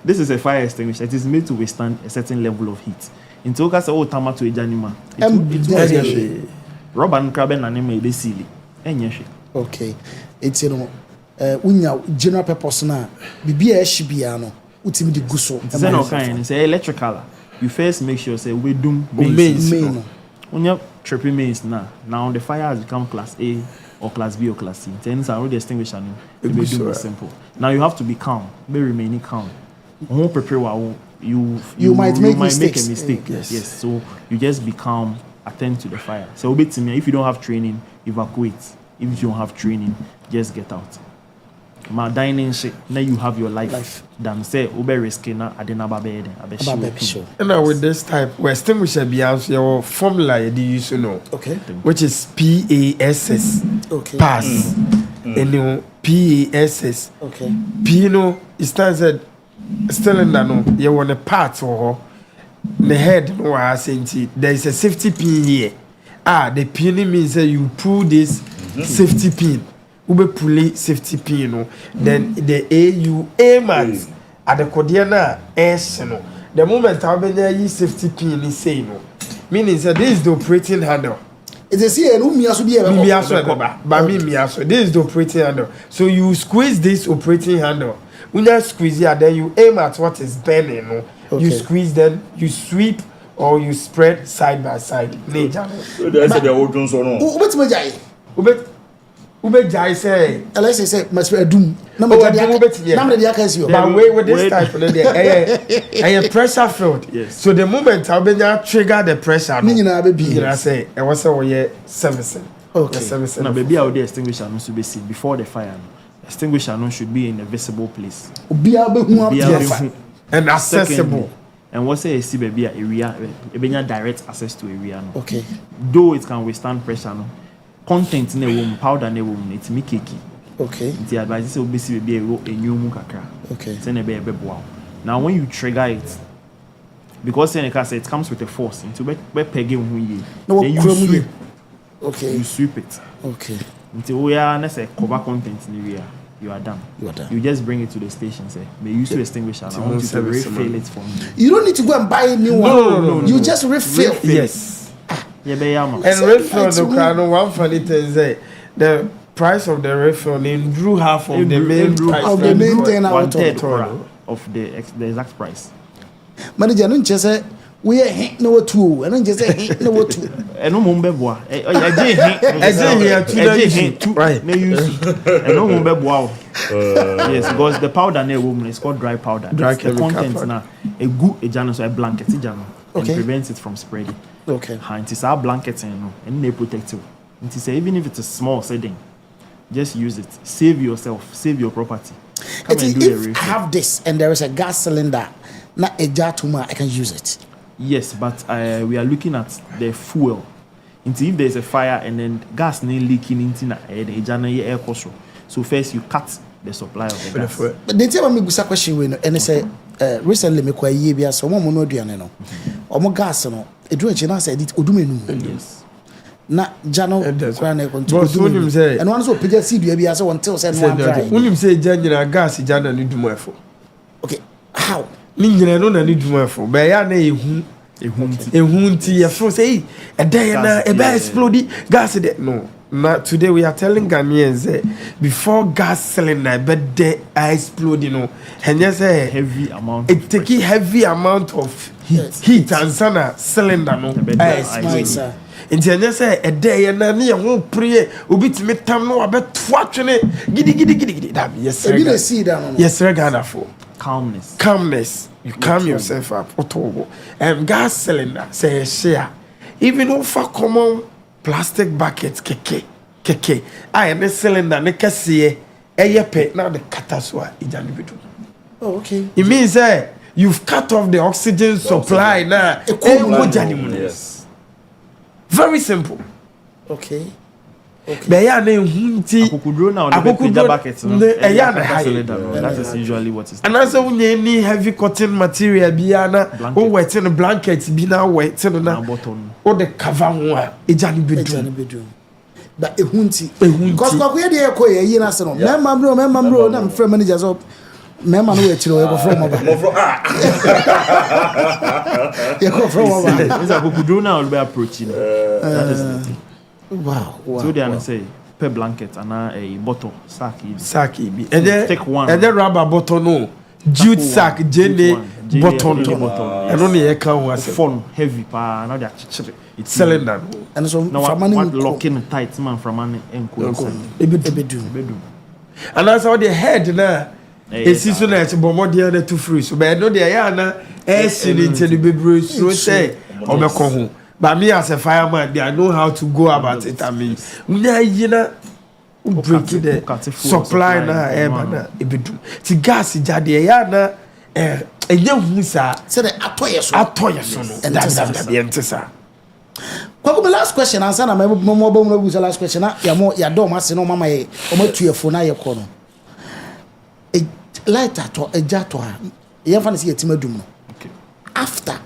this is a fire extinguisher it is made to withstand a certain level of heat into ka say o tamato e jane ma it rubber and crab and anime be silly enye okay it's unya general purpose na bibia ehibia no utimi di guso say no kind say electrical you first make sure say we doom main unya tripping means now the fire has become class A or class B or class C. Things are already extinguished and be doing simple. Now you have to be calm, be remaining calm. Won't prepare you might make a mistake. Yes. So you just be calm, attend to the fire. So if you don't have training, evacuate. If you don't have training, just get out. My dining shit, now you have your life. Damn say ube risky na adena babede. And now with this type, we extinguisher beyond your formula you use okay, which is PASS. Okay. Pass. And you PASS. Okay. P it stands at still in that you want a part or the head no I say there is a safety pin here. The pin means that you pull this safety pin. Ube pulley safety pin, then the you aim at the Codiana S. The moment I be safety pin is saying, meaning that this is the operating handle. It's a see this is the operating handle. So you squeeze this operating handle. When you squeeze it, then you aim at what is burning. You squeeze, then you sweep or you spread side by side. Ube jai say, let's say, must be a doom. Number with this type of a pressure field. Yes. So the moment I'll be trigger the pressure, I say, I was a servicing. Okay. Now, baby, out there extinguisher no should be seen before the fire. Extinguisher no should be in a visible place. And accessible. And what say see baby area, direct access to area. Okay. Though it can withstand pressure, content in a room, powder in a room, it's me cakey. Okay. The advice will be see baby a new mukaka. Okay. Send a baby wow. Now when you trigger it, because it comes with a force into be pegging then you sweep. Okay. You sweep it. Okay. Until we are necessary cover content in the area. You are done. You just bring it to the station, say, may you to extinguish and I want you to refill it for me. You don't need to go and buy a new one. No. You just refill. Yes. And refill the crown. One funny thing is the price of the refill in drew half of the main price of the main thing out of the exact price. Manager, don't just say we are no two, and then just say no two. And no mumbeboa. Yes, because the powder in a woman is called dry powder. Dry the contents now a good so a blanket and prevents it from spreading. Okay. And it's our blanket and they protect you. And say even if it's a small setting, just use it. Save yourself, save your property. If I have this and there is a gas cylinder, not a jar tuma, I can use it. Yes, but we are looking at the fuel. Until if there's a fire and then gas leaking into the air course. So first you cut the supply of the gas. But they tell me a question and they say recently me kwa year so mo no aduane no. Omo gas no edu echi na say it odumenu. Yes. Na jano kwa na control. And one so pija seed we bia so until say no dry. Unim say jana gas jana ni dumafo. Okay. How? Ni nyina no na ni dumafo. Be ya na ehunti ya fro say e dey na e be explode gas de no. Now, today we are telling Ghanaians before gas cylinder but they are exploding, and yes, heavy amount. It take a heavy amount of heat and sana cylinder no. Nti anya say e dey na na ye ho pray obitimi tam no abetwatwene gidi that yes e be the seed no. Yes Ghana for calmness. You calm yourself up otobo and gas cylinder say share even if common plastic buckets keke ne cylinder ne kese eyepe now the cataswa ijani bedu. Oh, okay. It means you've cut off the oxygen supply now. Yes. Very simple. Okay. Be ya na ehunti akukudro now the bigger buckets no that is usually what is. And also we need heavy cotton material bi na o wet in blanket bi na wet na o the cover ho ejani bedu. But ehunti because kwa ye dey ko ye na se no memma bro na mfrɛ manager so memma no we chiro we go from over ye go from over is akukudro now will be approaching that is the thing. Wow. So they are say per blanket and a bottle sack and then take one and then rubber bottle no jute sack jene bottle and only e can was phone heavy pa now they are it's cylinder And so now what locking tight man from an enco. Ebedu. And that's how the head na. It's so that bomo the other two free. So but no the ya na into the baby so say obeko ho. But me as a fireman, I know how to go about it. I mean, you know, break the supply na na ebedu. Ti gas jade ya na musa. Say the atoye so no. And that's the answer. Kwako, my last question answer na mo bo last question na ya do ma se no mama ye o ma tuefo na ye ko no. E light ato ejato ha. Ye fa na se yetima dum no. Okay. After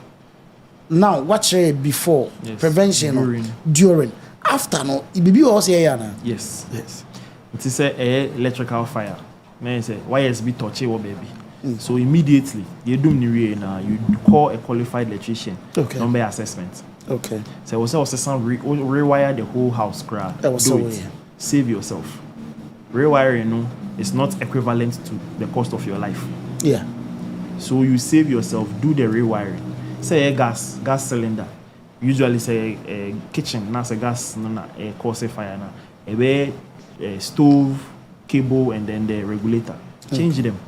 now watch it before prevention during after no ibibi o se ya na. Yes. It is a electrical fire. Me say wires be touch wo baby. So immediately you do now you call a qualified electrician. Okay. Number assessment. Okay. So also rewire the whole house crowd. Do it. Save yourself. Rewiring is not equivalent to the cost of your life. Yeah. So you save yourself, do the rewiring. Say a gas cylinder. Usually say a kitchen, not a gas, a cause fire now. A stove, cable, and then the regulator. Change them.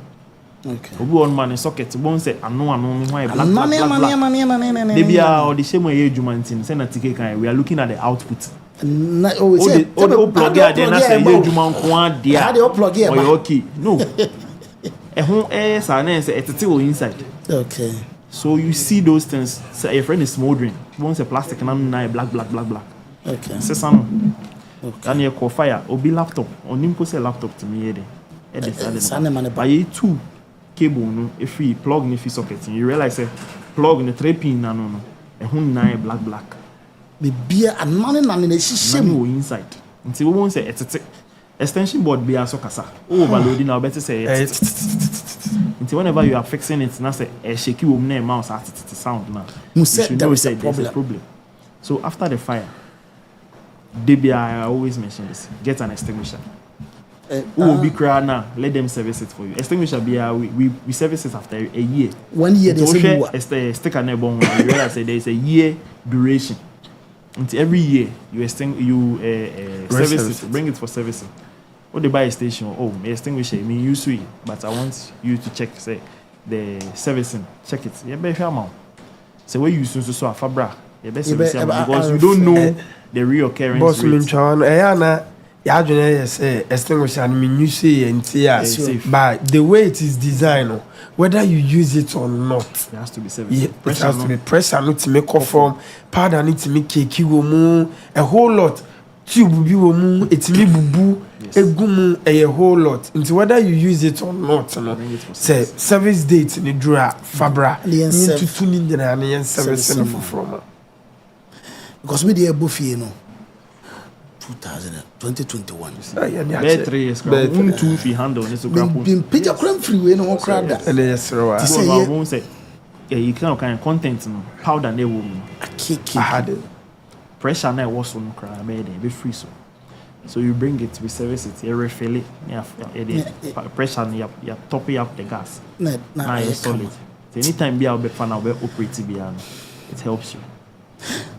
Okay. Obi one man in socket won't say I know why black. Maybe or the same way jumantin send a ticket we are looking at the output. Plug here then I say juman kwa dia. How do you plug here? Okay. No. It's inside. Okay. So you see those things. Say your friend is smoldering. Wants a plastic and I'm black. Okay. Say some. And you call fire. Obi laptop. On him say laptop to me by you two cable no if you plug in the socket you realize plug in the 3 pin no e hun na black the beer and money na the shame inside until we won't say extension board be aso kasa overloading now better say until whenever you are fixing it na say a shaky wo na mouse at sound now you should know there's a problem. So after the fire I always mention this, get an extinguisher. Who will be crying now? Let them service it for you. Extinguisher we service it after a year. 1 year they say a sticker never you realize there is a year duration. Until every year you service it, bring it for servicing. What they buy a station? Oh, my extinguisher, me use it, but I want you to check say the servicing. Check it. You better amount. So where you use so a fabra. You better service because you don't know the reoccurrence rate. Yeah, extinguisher and you say and but the way it is designed, whether you use it or not, it has to be serviced. It has to be pressure need to make form, powder need to make cake a whole lot. Tube will it me bubu a whole lot. Into whether you use it or not, say service date in the drawer, Fabra, to tune in the service from because we the buffet, you know. 2021. 3 years. One 2 free handle. Been picture crime freeway no crowd that. And yes, right. Say you kind of content powder ne woman. I had it. Pressure na was on crowd be free so you bring it, we service it, you refill it, pressure you top it up the gas. Now you solid. Anytime be out be fan out be operate it helps you.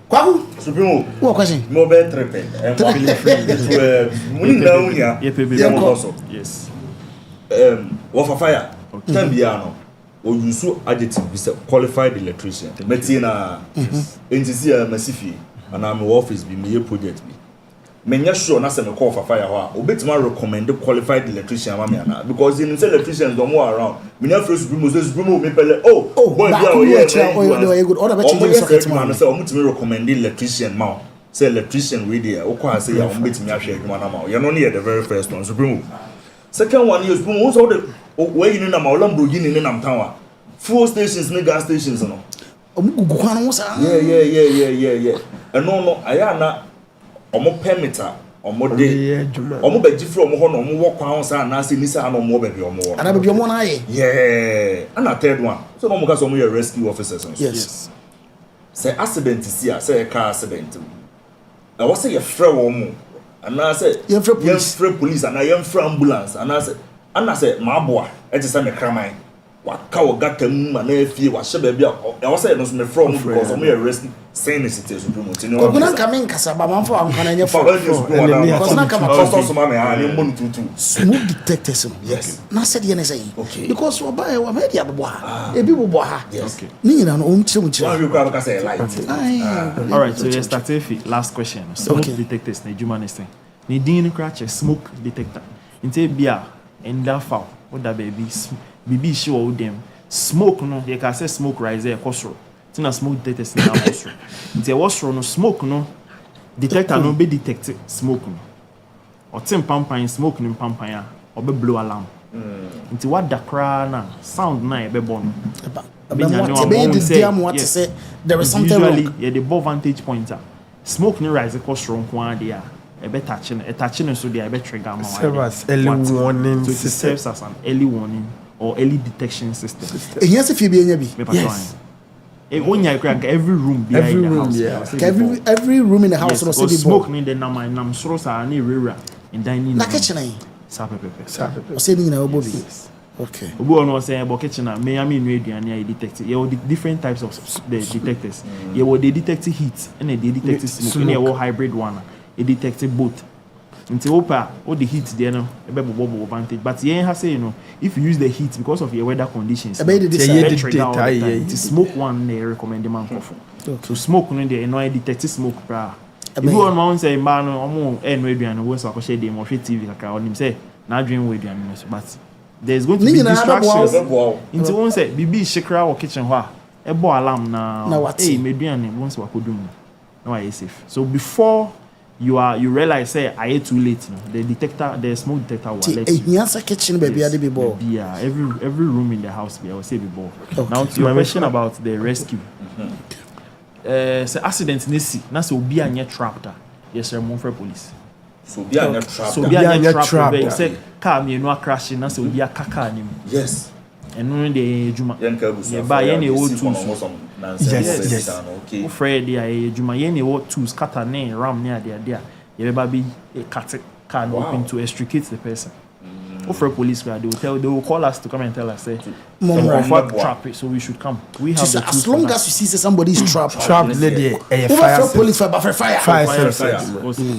Kwaku Supremo. What question? Mobile tripping. Feeling free. Yes. What for fire? Can be or you so adjective is a qualified electrician. Metina NTC Massifi and I'm office be me project be. Menya sure na se me call for fire wa obetima recommend the qualified electrician ma me ana because in say electricians don't move around me na first Supremo me pele boy yeah good order better change socket man say omutimi recommend the electrician ma say electrician we there o kwa say ya ombetimi ahwe adwuma na ma you know near the very first one Supremo second one is Supremo so the where you na ma Lamborghini ni na mtanwa fuel stations ni gas stations no omugugu kwa no sa yeah no aya na omo permitter omo de omo baji fro omo ho no omo wo kwan sa na se nisa na omo baby omo wo ana baby omo na ye and a third one so no mo ka so omo rescue officers yes say accident is say car accident I was say you frɛ wo mo ana say you frɛ police ana you frɛ ambulance ana say ma boa e te say me kraman waka wo gata mu ma na afie wa hye ba bia e wo say no so me from because omo arrest saying it is supreme tin no kuna coming kasaba manfo ankana nye for because na kama custom ma me ani mbonu tutu smoke detectors yes na said ye na say because we buy we media bo ha e bi bo ha ni nyina no on kire mu kire one we go ka say light all right so let's start with last question smoke detectors na juma next thing ni din kra che smoke detector inte bia enda foul what that baby bibi show all them smoke no you can say smoke rise e kosoro tina smoke detectors na kosoro inte wasoro no smoke no detector no be detect smoke no otim pampan smoke no pampan a obe blow alarm inte what da kra na sound na e be bon there is something usually wrong. Yeah, the ball vantage pointer smoke no rise kosoro nko dia e be touching so dia e be trigger ma serves as early warning so it serves as an early warning or early detection system. Yes, if you be any yes. Every room be in the house. Yeah. Every room in the house yes, also smoke in the nam so sa ni rera in dining. Na kitchen eh. Sapepepe. O say ni na obobi. Okay. Obo ono say about kitchen na me am inu aduane I detect. You different types of the detectors. You will they detect heat and they detect smoke. You know hybrid one. It detects both. Until all the heat there no a bubble advantage but yeah has say you know if you use the heat because of your weather conditions the smoke one they recommend the man for so smoke no dey no detect smoke bra if you want man say man no omo no aduane wo so akoshe dey mo TV kaka onim say na adwen wo aduane so but there's going to be distractions into one say bibi shikra wo kitchen ho a e bo alarm na eh meduane won so akodum no I safe so before you realize say I ate too late no the smoke detector will let you yes kitchen baby ade be ball yeah every room in the house I will say be ball now to your question about the rescue say accident nesi na say obi anya trapped yes remove for police so obi anya trapped say car me no crash na say obi akaka anim yes enu de ejuma ye ba ye na e wo tools yes okay Fred ya ejuma ye na e wo tools cutter na ram na dia ye be ba be cut car open to extricate the person for police they will call us to come and tell us say trap it so we should come we have the as long as you see somebody is trapped lady fire police fire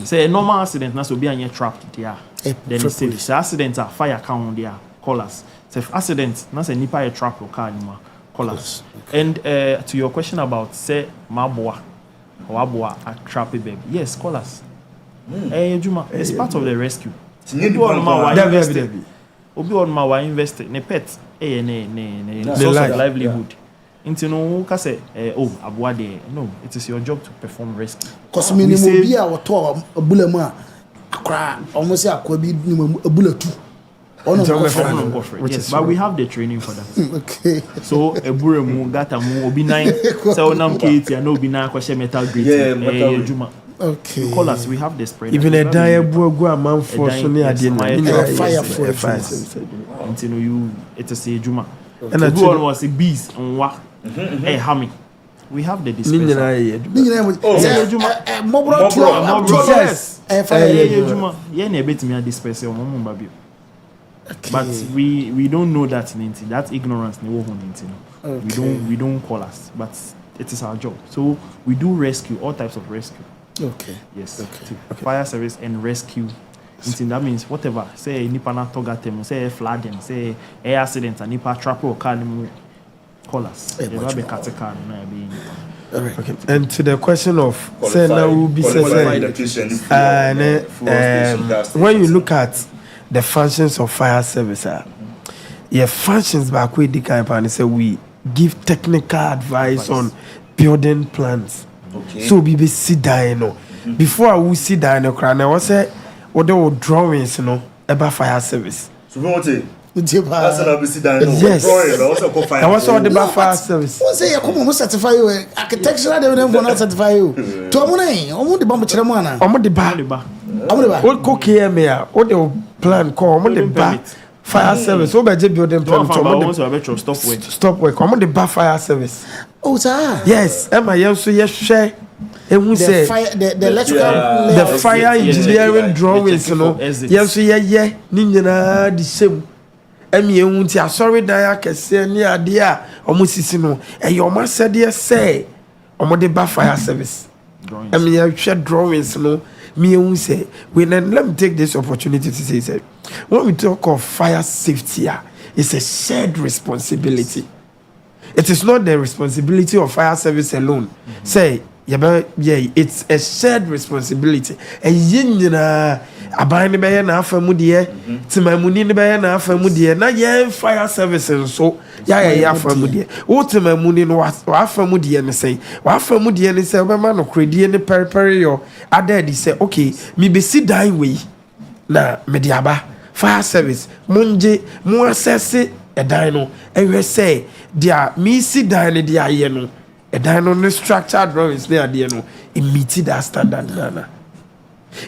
say normal accident na so be anya trapped there then it's accident a fire count there call us so if accident na say nipa trap or car anymore call us and to your question about say maboa or aboa a trappy baby yes call us Juma it's part of the rescue obi on ma wa invest ne pet ne source of livelihood into no ka say aboa there no it is your job to perform rescue cause minimum bi a wato abula mu a akra almost akwa bi abula tu yes, but we have the training for that. Okay. So ebure mu gata mu obi nine so nam kiti and obi na kwashe metal grate Juma. Okay. You call us, we have the spread. Even a dire bugu a man for Sunny fire for until you it is a Juma. And the one was a bees on what a hammy. We have the dispenser. Juma. Yeah, ne bet me a dispenser on mum baby. But we don't know that ninety. That ignorance we don't call us, but it is our job. So we do rescue, all types of rescue. Okay. Yes. Okay. Fire service and rescue. That means whatever. Say nipa na toga temu, say flooding, say air accident, and nipa trap or car call us. Okay. And to the question of say now will be when you look at the functions of fire service, your functions back with the kind of say we give technical advice on building plans. Okay. So we be sit down, before I will sit down, I was say what they were drawings, about fire service. So we want to. Yes. I was all about fire service. What say you come on certify you architectural they will not certify you. To amunai, omo de bambo chire mo ana. Omo de ba. What cook here me what they plan call omo de ba fire service. What be building plan to omo de stop work. Omo de ba fire service. Oh sir. Yes, am I also yes share. The fire, the electrical, the fire engineering drawings, yes, ni nyina the same. emi ehun ti asori dan akese ni ade a omo sisi no e yo ma sede say omo de ba fire service emi ya hwe drawings no me ehun say we let me take this opportunity to say when we talk of fire safety it's a shared responsibility. It is not the responsibility of fire service alone. Say it's a shared responsibility. And yinina abani be na afamu de timamuni ne be na afamu de na ye fire service so ya afamu de o timamuni no afamu de ne say wa afamu de ne say be ma no kredi ne periperi yo adadi say okay me be si dan we na me de aba fire service munje mu assess edan no ehwe say dia me si dan ne dia ye no edan no structured drawings ne ade no it meets that standard nana.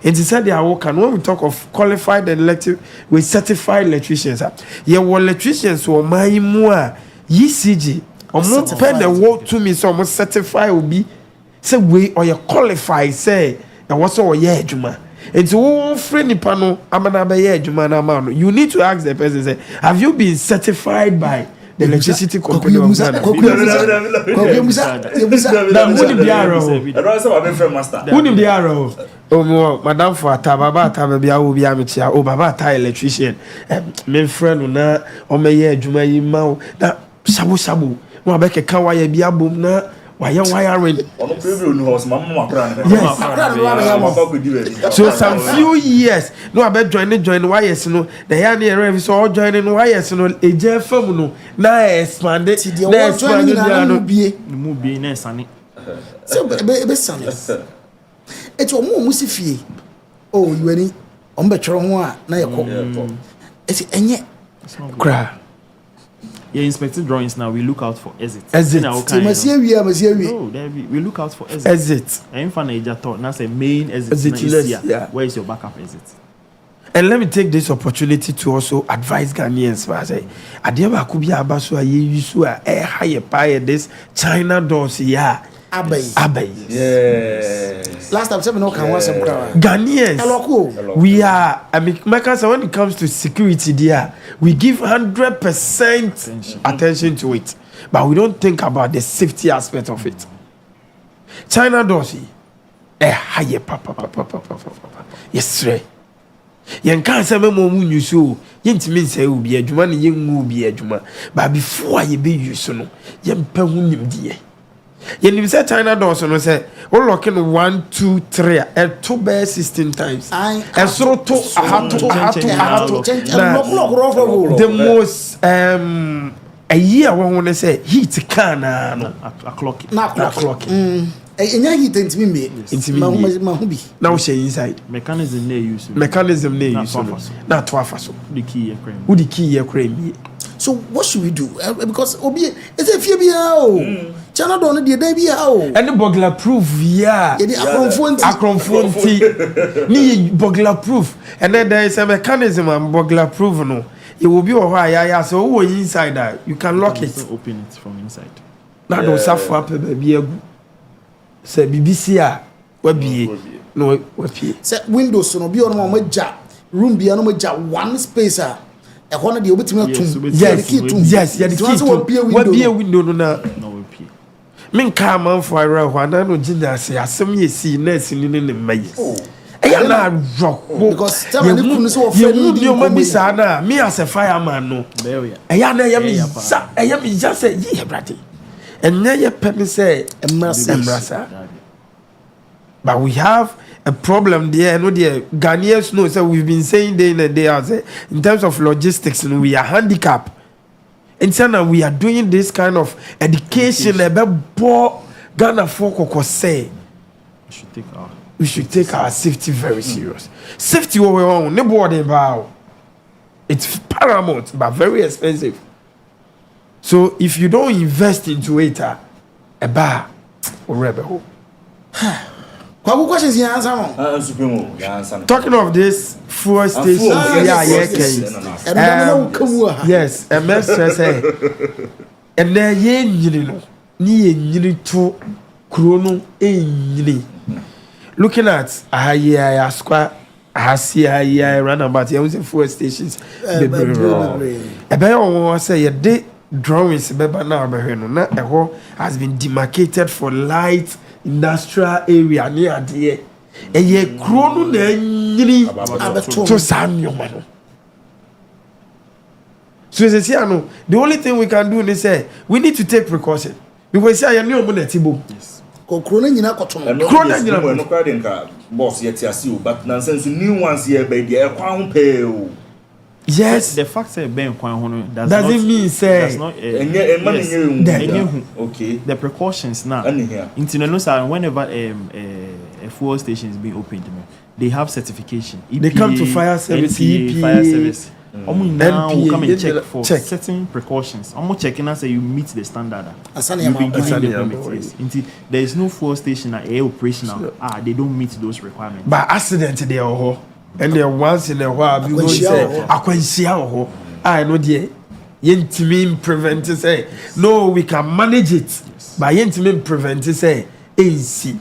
And said they are working. When we talk of qualified and elective with certified electricians, yeah, well, electricians who are my more ECG or not spend the work to me, so almost certified will be say we or you qualified say and what's all yeah juma. And so friendly panel amana juma na mano. You need to ask the person say, have you been certified by the electricity company of Ghana? Oh, Madam for Tababa Tababia will be amateur. Oh, Baba Thai electrician. Men friend na o meye juma yimao. Na shabu shabu. Mo abeke kan waye bia bom na wiring. So some few years, no about join wires no. The yani rev so all joining wires no. Eje fam no na expanded. Na expanded no be na sane. So be sane. It's a more musifie. Oh, you any on betro ho a na ye ko. It's enye cry. Yeah, inspected drawings now we look out for exit. No, we look out for exit. Exit. And if I thought that's a main exit. Yeah. Where is your backup exit? And let me take this opportunity to also advise Ghanaians. I say, Adiaba could be abaso a you higher pie this China doors yeah. Abbey. Yes. Last time, seven Ghanaians, we are. I mean, when it comes to security, there we give 100% attention to it, but we don't think about the safety aspect of it. China does a higher papa. Yes, sir. Yen can't say more moon you so. Yent mean say will be a juma, yen will be a juma, but before you be you so, yen pehunim dear. You say China doors and say, oh, looking 1, 2, 3, and 2 bear 16 times. And so to the most a year when they say heat can a clock. Now she inside mechanism they use not 12 the key who the key crane. So what should we do? Because Obi is a few China don't the day be how and the burglar proof akronfonti ni burglar proof and then there is a mechanism and burglar proof no it will be why so who inside that you can lock it open it from inside na do safo baby agu say BBC we be no we pie say windows no be on mo ja room be no mo ja one space a e ho no de obetimi atum yes yeah the key to we be a window no na min ka man for ira ho na no ginya se asem ye si na sini ne mai eya na rock because tell me kunu so friend you ma bi sa na me as a fireman no eya na eya mi just say ye brate enye ye pemi say emrasa but we have a problem there no there Ghanaians know so we've been saying day in and day out in terms of logistics we are handicapped. And so we are doing this kind of education about Ghana folk say we should take our safety very serious. Safety what we want, nobody about. It's paramount but very expensive. So if you don't invest into it, a bar or rebel. Questions you answer. Talking of this fuel station, yes, a master say, and then ye to chrono looking at a square Asia roundabout here was fuel stations ebe say ye de drawings beba na obehwe no na eho has been demarcated for light industrial area near there eye kro no na nyini to sanyoma no so the only thing we can do is say we need to take precaution because say you know na tibo Corona nyina kotono corona nyina no kwa de nka boss yeti ase o but nonsense new ones here by the ekwa ho pe o. Yes, the fact that Ben Kwan Hono doesn't mean say okay. The precautions now. In whenever a fuel station is being opened, they have certification. EPA, they come to fire service, EPA, fire service. Now will come and check for certain precautions. I'm checking and say you meet the standard. There is no fuel station that is operational. They don't meet those requirements. By accident, they are. And then once in a while, you go say, "Akwensia I know the yentimin prevent say no, we can manage it." By yentimin prevent say AC.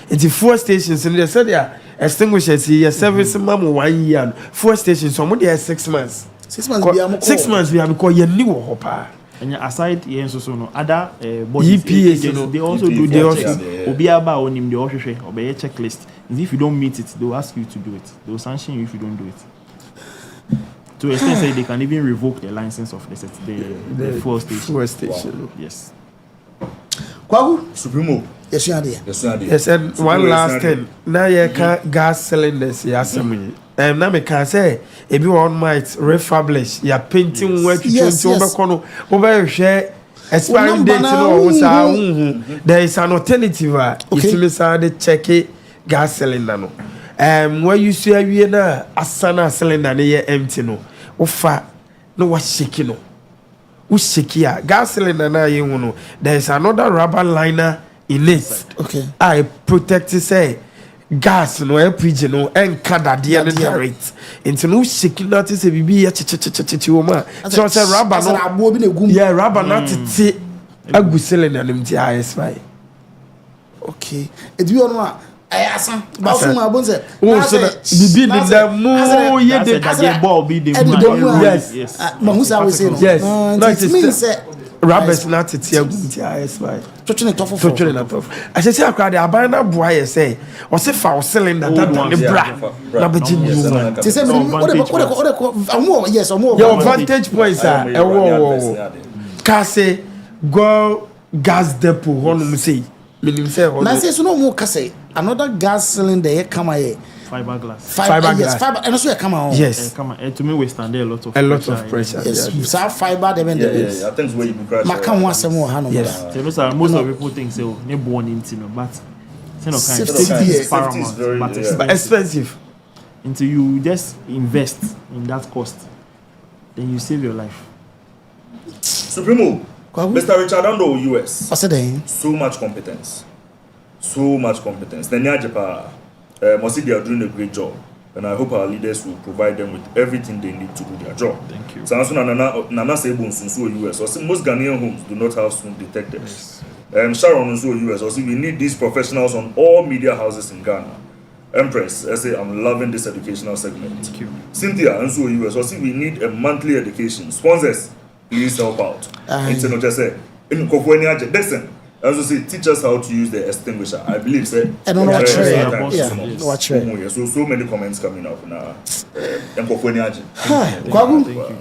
It's the four stations and they said there extinguishers here service mama 1 year. Four stations, some there 6 months. 6 months. 6 months we have because you new hopa. And aside so no other bodies EPA, they also do their checks. Obiaba on him the official or by checklist. If you don't meet it, they'll ask you to do it. They'll sanction you if you don't do it. To extent say they can even revoke the license of the fuel station. Fuel station. Wow. Yes. Kwagu Supremo. Yes, you are there. Yes, and one last thing. Now you can gas cylinders. Yes, now me can say everyone might refurbish. You're painting work. Yes. Over share. Expiring date. There is an alternative. If you decide check it. Gas cylinder no where you see we na asana cylinder na ye empty no ofa no wa shake no u shake ya gas cylinder na ye hu no there is another rubber liner in it. Okay, I protect say gas no LPG no enka dade no direct into no shake not say bibi ya chichichichi wo ma so say rubber no yeah rubber not tete agu cylinder no mti IS5. Okay, it be on Asan, Bafuma Bonze. Oh, so bibi the mo ye the ball be the yes. Mahusa will say yes. No, it means Robert's not it here IS5. Touching it off. I say akra the abana boy say o se fa cylinder that the bra na beji new. They say what yes, your vantage points are ka say go gas depot honum say na say so no more ka say another gas cylinder here come here fiberglass and also come on yes to me withstand a lot of pressure yes so fiber them I think where you crash makam one some hanom yes most of people think say ne born into no but say no kind of paramount but expensive until you just invest in that cost then you save your life. Supremo Mr. Richard Ando US. What's the so much competence. The Nyajapa Mosi, they are doing a great job, and I hope our leaders will provide them with everything they need to do their job. Thank you. So Nana Sebun Sunsu US. Also, most Ghanaian homes do not have swoon detectors. Sharon Sunsu US. Also, we need these professionals on all media houses in Ghana. Empress, I say I'm loving this educational segment. Thank you. Cynthia Sunsu US. Also, we need a monthly education. Sponsors, please help out. It's not just say in Kofi listen. Also say teach us how to use the extinguisher. I believe say so many comments coming up now.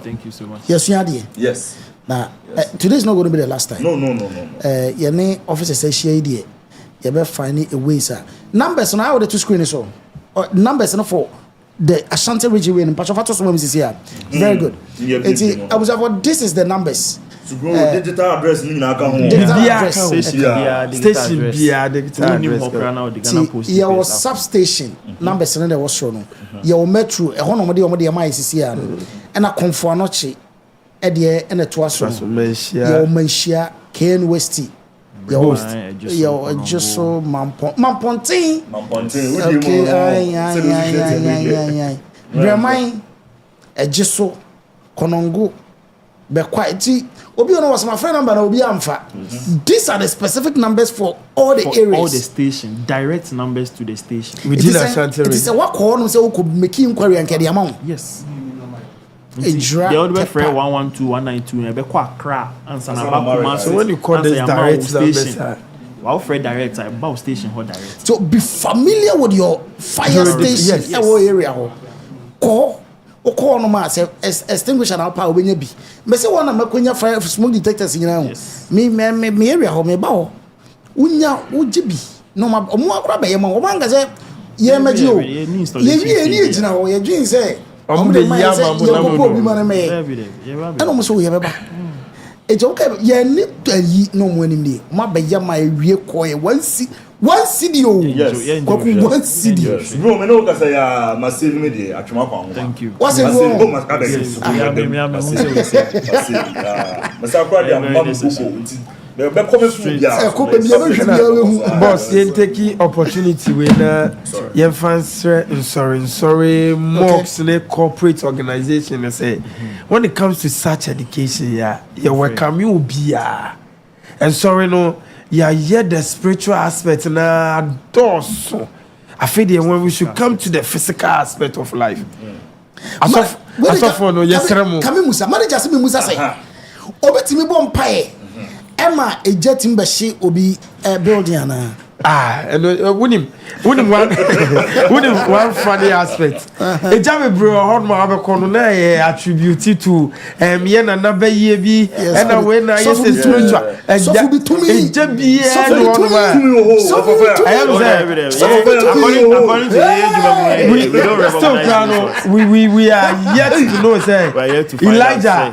Thank you so much. Yes, you are there. Yes. Now today is not going to be the last time. No. Your name officer says she idea. You better find a way, sir. Numbers on how the two screens so. Numbers and for the Ashanti region in Pachofato Swams is here. Very good. I was about this is the numbers. Digital address station your substation numbers and there was shown. Your metro, a one of the MICC and a confornoche at the end of Twasso. Your Menshia, Ken Westy. Your just so Mampontin. Okay, Grammy, a just so Konongo. Be quite Obi ono was my friend number na obi amfa. These are the specific numbers for all the areas. All the station, direct numbers to the station. It is a what call no say we could make inquiry and get the amount. Yes. The other friend 112 192 e be kwa Accra answer na ba. So when you call this direct numbers, wow, Fred direct, about station or direct. So be familiar with your fire station area. Call no ma say extinguisher na power we bi. Me say one na makonya fire smoke detectors nyina ho. Me area ho me ba ho. Unya ujibi. No ma omo akra be yema. O manga say ye maji o. Ye wi eni ejina ho ye dwin say. Omo de ya ma mo na mo bi ma na me. Ana mo so ye be ba. Okay, yeah, need to eat no money. My baby, my real coy, one city. One city, oh, yes, one city. Bro, I know because I massive media at Chumako. Thank you. What's it wrong? Boss, you take opportunity when you fancy sorry, mocks corporate organization. I say when it comes to such education, you welcome you be and sorry no, yet the spiritual aspect na doors. I feel when we should come to the physical aspect of life. As for no, yes, Kami Musa, manager say Musa say, obetimi bom pae. Emma a jet in Bashi obi building and wouldn't one funny aspect. A jam bro hard my attributed to Yena number ye be and I when I yes spiritual and so be to me we are yet to know say Elijah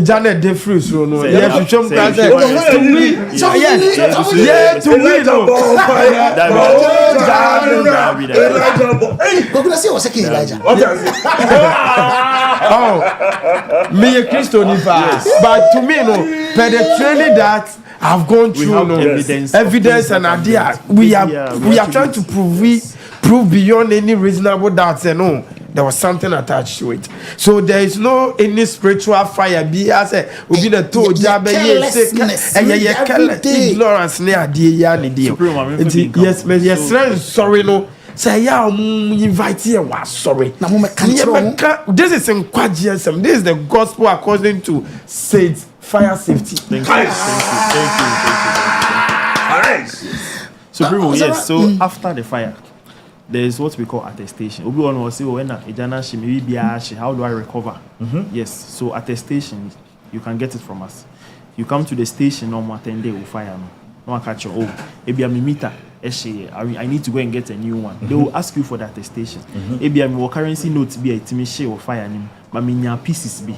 Janet de Fruits, no. Yeah, to show me. Oh, me a Christian, but to me, no. Penetrating that I've gone through no evidence and idea. We are trying to prove beyond any reasonable doubt. No. There was something attached to it. So there is no any spiritual fire. Be as a will be the told ignorance near dear. Yes, sorry, no. Say, invite you. Sorry. This is in Quadrasm. This is the gospel according to Saint Fire Safety. Thank you. All right. So, yes. So after the fire, there is what we call attestation. Everyone will say, "Oh, how do I recover?" Yes. So attestation, you can get it from us. You come to the station, no more 10 days will fire me. No catch your maybe I'm a meter. I need to go and get a new one. They will ask you for the attestation. Maybe I'm currency notes be a team share or fire him. But my pieces be.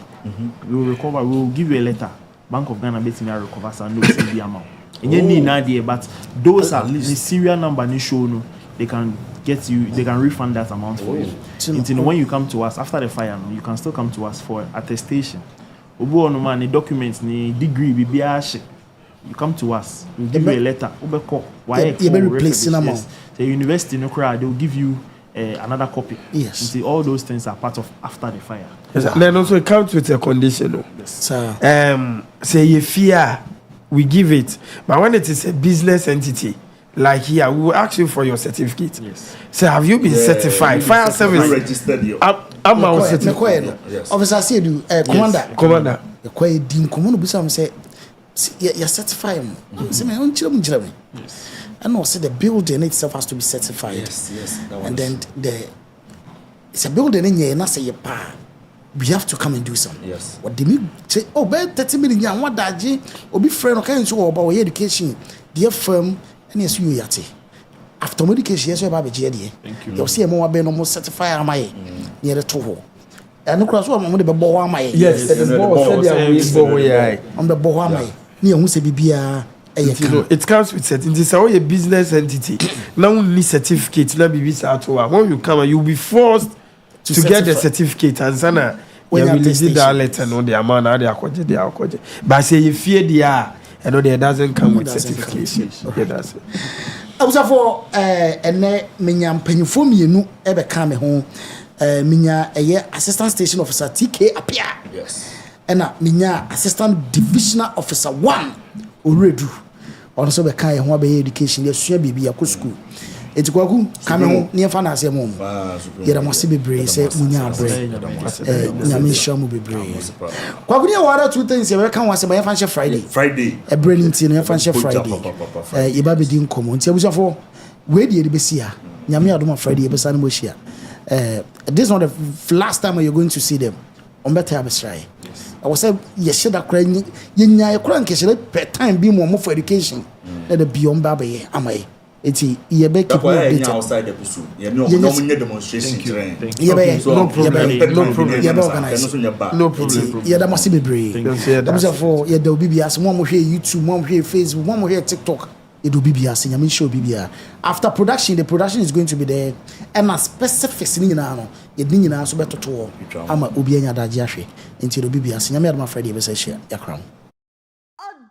We will recover. We will give you a letter. Bank of Ghana bet me I recover some notes in the amount. And you need an idea, but those are the serial number ni show no. They can get you. They can refund that amount for you. Until when you come to us after the fire, you can still come to us for attestation. Obu ono man, the documents, the degree, be you come to us, we'll give you a letter. You replacing amount. The university no crowd, they will give you another copy. Yes. See, all those things are part of after the fire. Yes. Then also it comes with a condition. Yes. Say you fear, we give it. But when it is a business entity, like here, we will ask you for your certificate. Yes. So have you been certified? Fire service registered you. I'm certified. Yes. Officer say do commander. The quiet dim command be some say you're certified. Say me on yes. And also the building itself has to be certified. Yes. And then it's a building in here, not say pa. We have to come and do something. Yes. What do you say? Oh, bet 30 million. What that G? Or be friend or kind of about education. Dear firm, and yes, you yati. After medication, yes, you have a GD. Thank you. You'll see a more being almost certified. Am I near the two? And the cross one on the bow. Yes, on the bow. Near who say Bibia. It comes with certain. It's a business entity. Now only certificate. Now be visa to when you come, you'll be forced to get the certificate and sana when you release that letter no the amount they are but say you fear they are and no there doesn't come with certification. Okay, that's it. I was for ene menya mpanyifo mienu ebe ka me ho menya assistant station officer TK Apia. Yes. ɛna menya assistant divisional officer 1 already on so be kan ho be education yesua bibi yakɔ school etikwaku kame ho ne fa na ase mo yɛda mo se bebre sɛ munya abre nyame hwa mo bebre kwaku ne wara two things yɛ kan wase ba yɛ fa nhye friday ebre ni nti no yɛ fa nhye friday yɛba be di nkomo nti abusafo we de besi a nyame adoma friday yɛbesa no mo hia this is not the last time you're going to see them on better abesrai I was say yes that cry nya ye kura nkehire per time bi mo for education let the beyond baba ye amai eti ye be keep updated outside the pursue ye no demonstration train no problem ye da must be brave for ye da obi as mo hwe YouTube mo hwe Facebook mo hwe TikTok it will be bias nyame show bibia after production the production is going to be there and a specifics ni nyina no ye ni nyina so betoto ama obi anya daje ahwe enti do bibias nyame adama Friday be say share yakram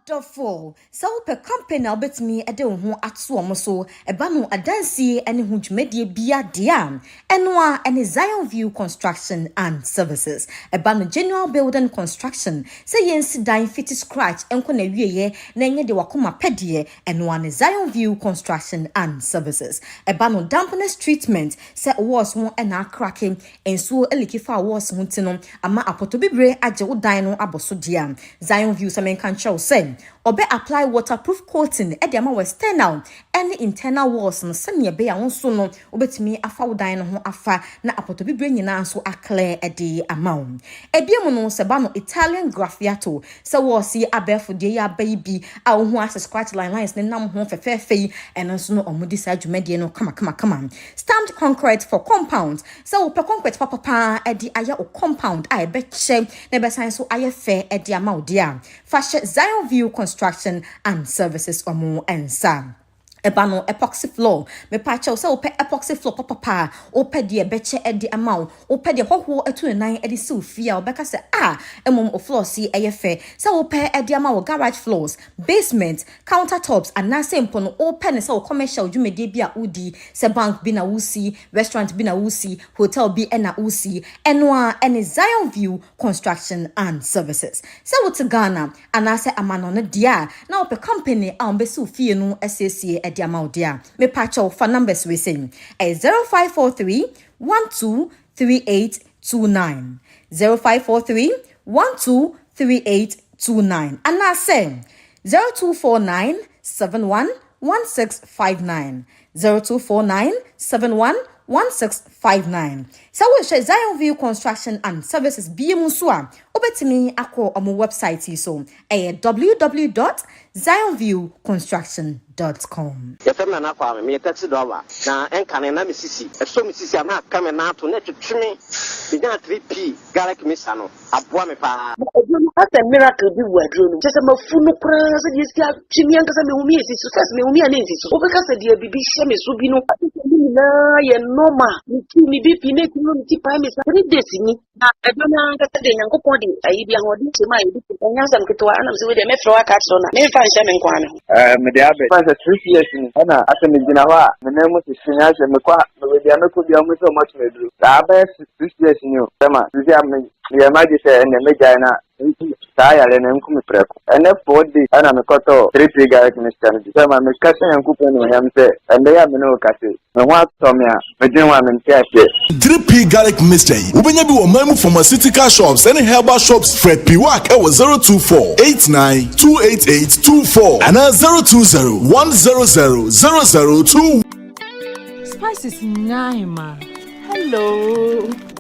Otumfour so per company albet me ede ho ato omo so eba no adansie ene ho dwumadie bia dia enoa ene Zion View Construction and Services eba no general building construction say yensi dan fit scratch enko na wieye na enye de wakoma pedie enoa ne Zion View Construction and Services eba no dampness treatment say walls ho na cracking enso elikifa walls ho tino ama apoto bibre age wo dan no aboso dia Zion View samen kan show say obe apply waterproof coating e de ama external and internal walls no sene be ya wonso no obetimi afa wodan no ho afa na apoto bibre nyina so akle e de ama ebiemu no se ba no Italian graffiato se was yi abefo de ya baby a wo ho as scratch lines ne nam ho fefefe eno so no omudi sa dwumade no kama stamped concrete for compound se wo pe concrete papa e de aya o compound a e be che na be san so aye fe e de ama odia fashion Zion View Construction and Services omo ensa ebano epoxy floor me pacha so ope epoxy floor papa ope de beche edi amount ope de hoho etunan edi si ofia obeka se emom o floor si eyefe so ope edi amount garage floors basement countertops and na sempo no ope ne so commercial dwumede bia udi se bank bi na wusi restaurant bi na wusi hotel bi na wusi enwa ene Zion View Construction and Services so what Ghana anase amano no dia na ope company a ombesi ofie no SSA dia me pacho for numbers we say 0543 123829 0543 123829 and I say 0249 711659 0249 711659 so we share Zion View Construction and Services BMUSUA obetimi akọ omo website so www.zionviewconstruction.com yefem na kwa me taxi driver na enkane na misisi eso misisi ama kame na ato na twetweme binya 3p garlic misa no aboa me pa odunu ata miracle bi wadro no jese mafunu kra se di sia twimi anka se me humi esi so se me humi ana esi so obeka se di bibi hye me so bi no na ye normal mi bibi ne ti no ti pa me sa 3 days ni edona anka se de nyankopon di ayi bi ahodi ti ma ebi nya sam keto ana se we de me fro aka so na me fa hye me nkwa me me de abe fa 3 years ni ana ase me gina ho a me na mu si nya hye me kwa me de ameko bi amu so much me dru da ba 6 years ni o tema si am ye maji se ene me jaina saya le nem kumi preko ene 4 days ana me koto 3 garlic mixture ni tema me kase nyankopon ni yam se ende ya me no kase me ho atomia me din wa me ntiase 3p garlic mixture ubenya bi wo mamu pharmaceutical shops and herbal shops Fred Piwak e wo 02489288824 and 020100002 Spice is nine, ma. Hello.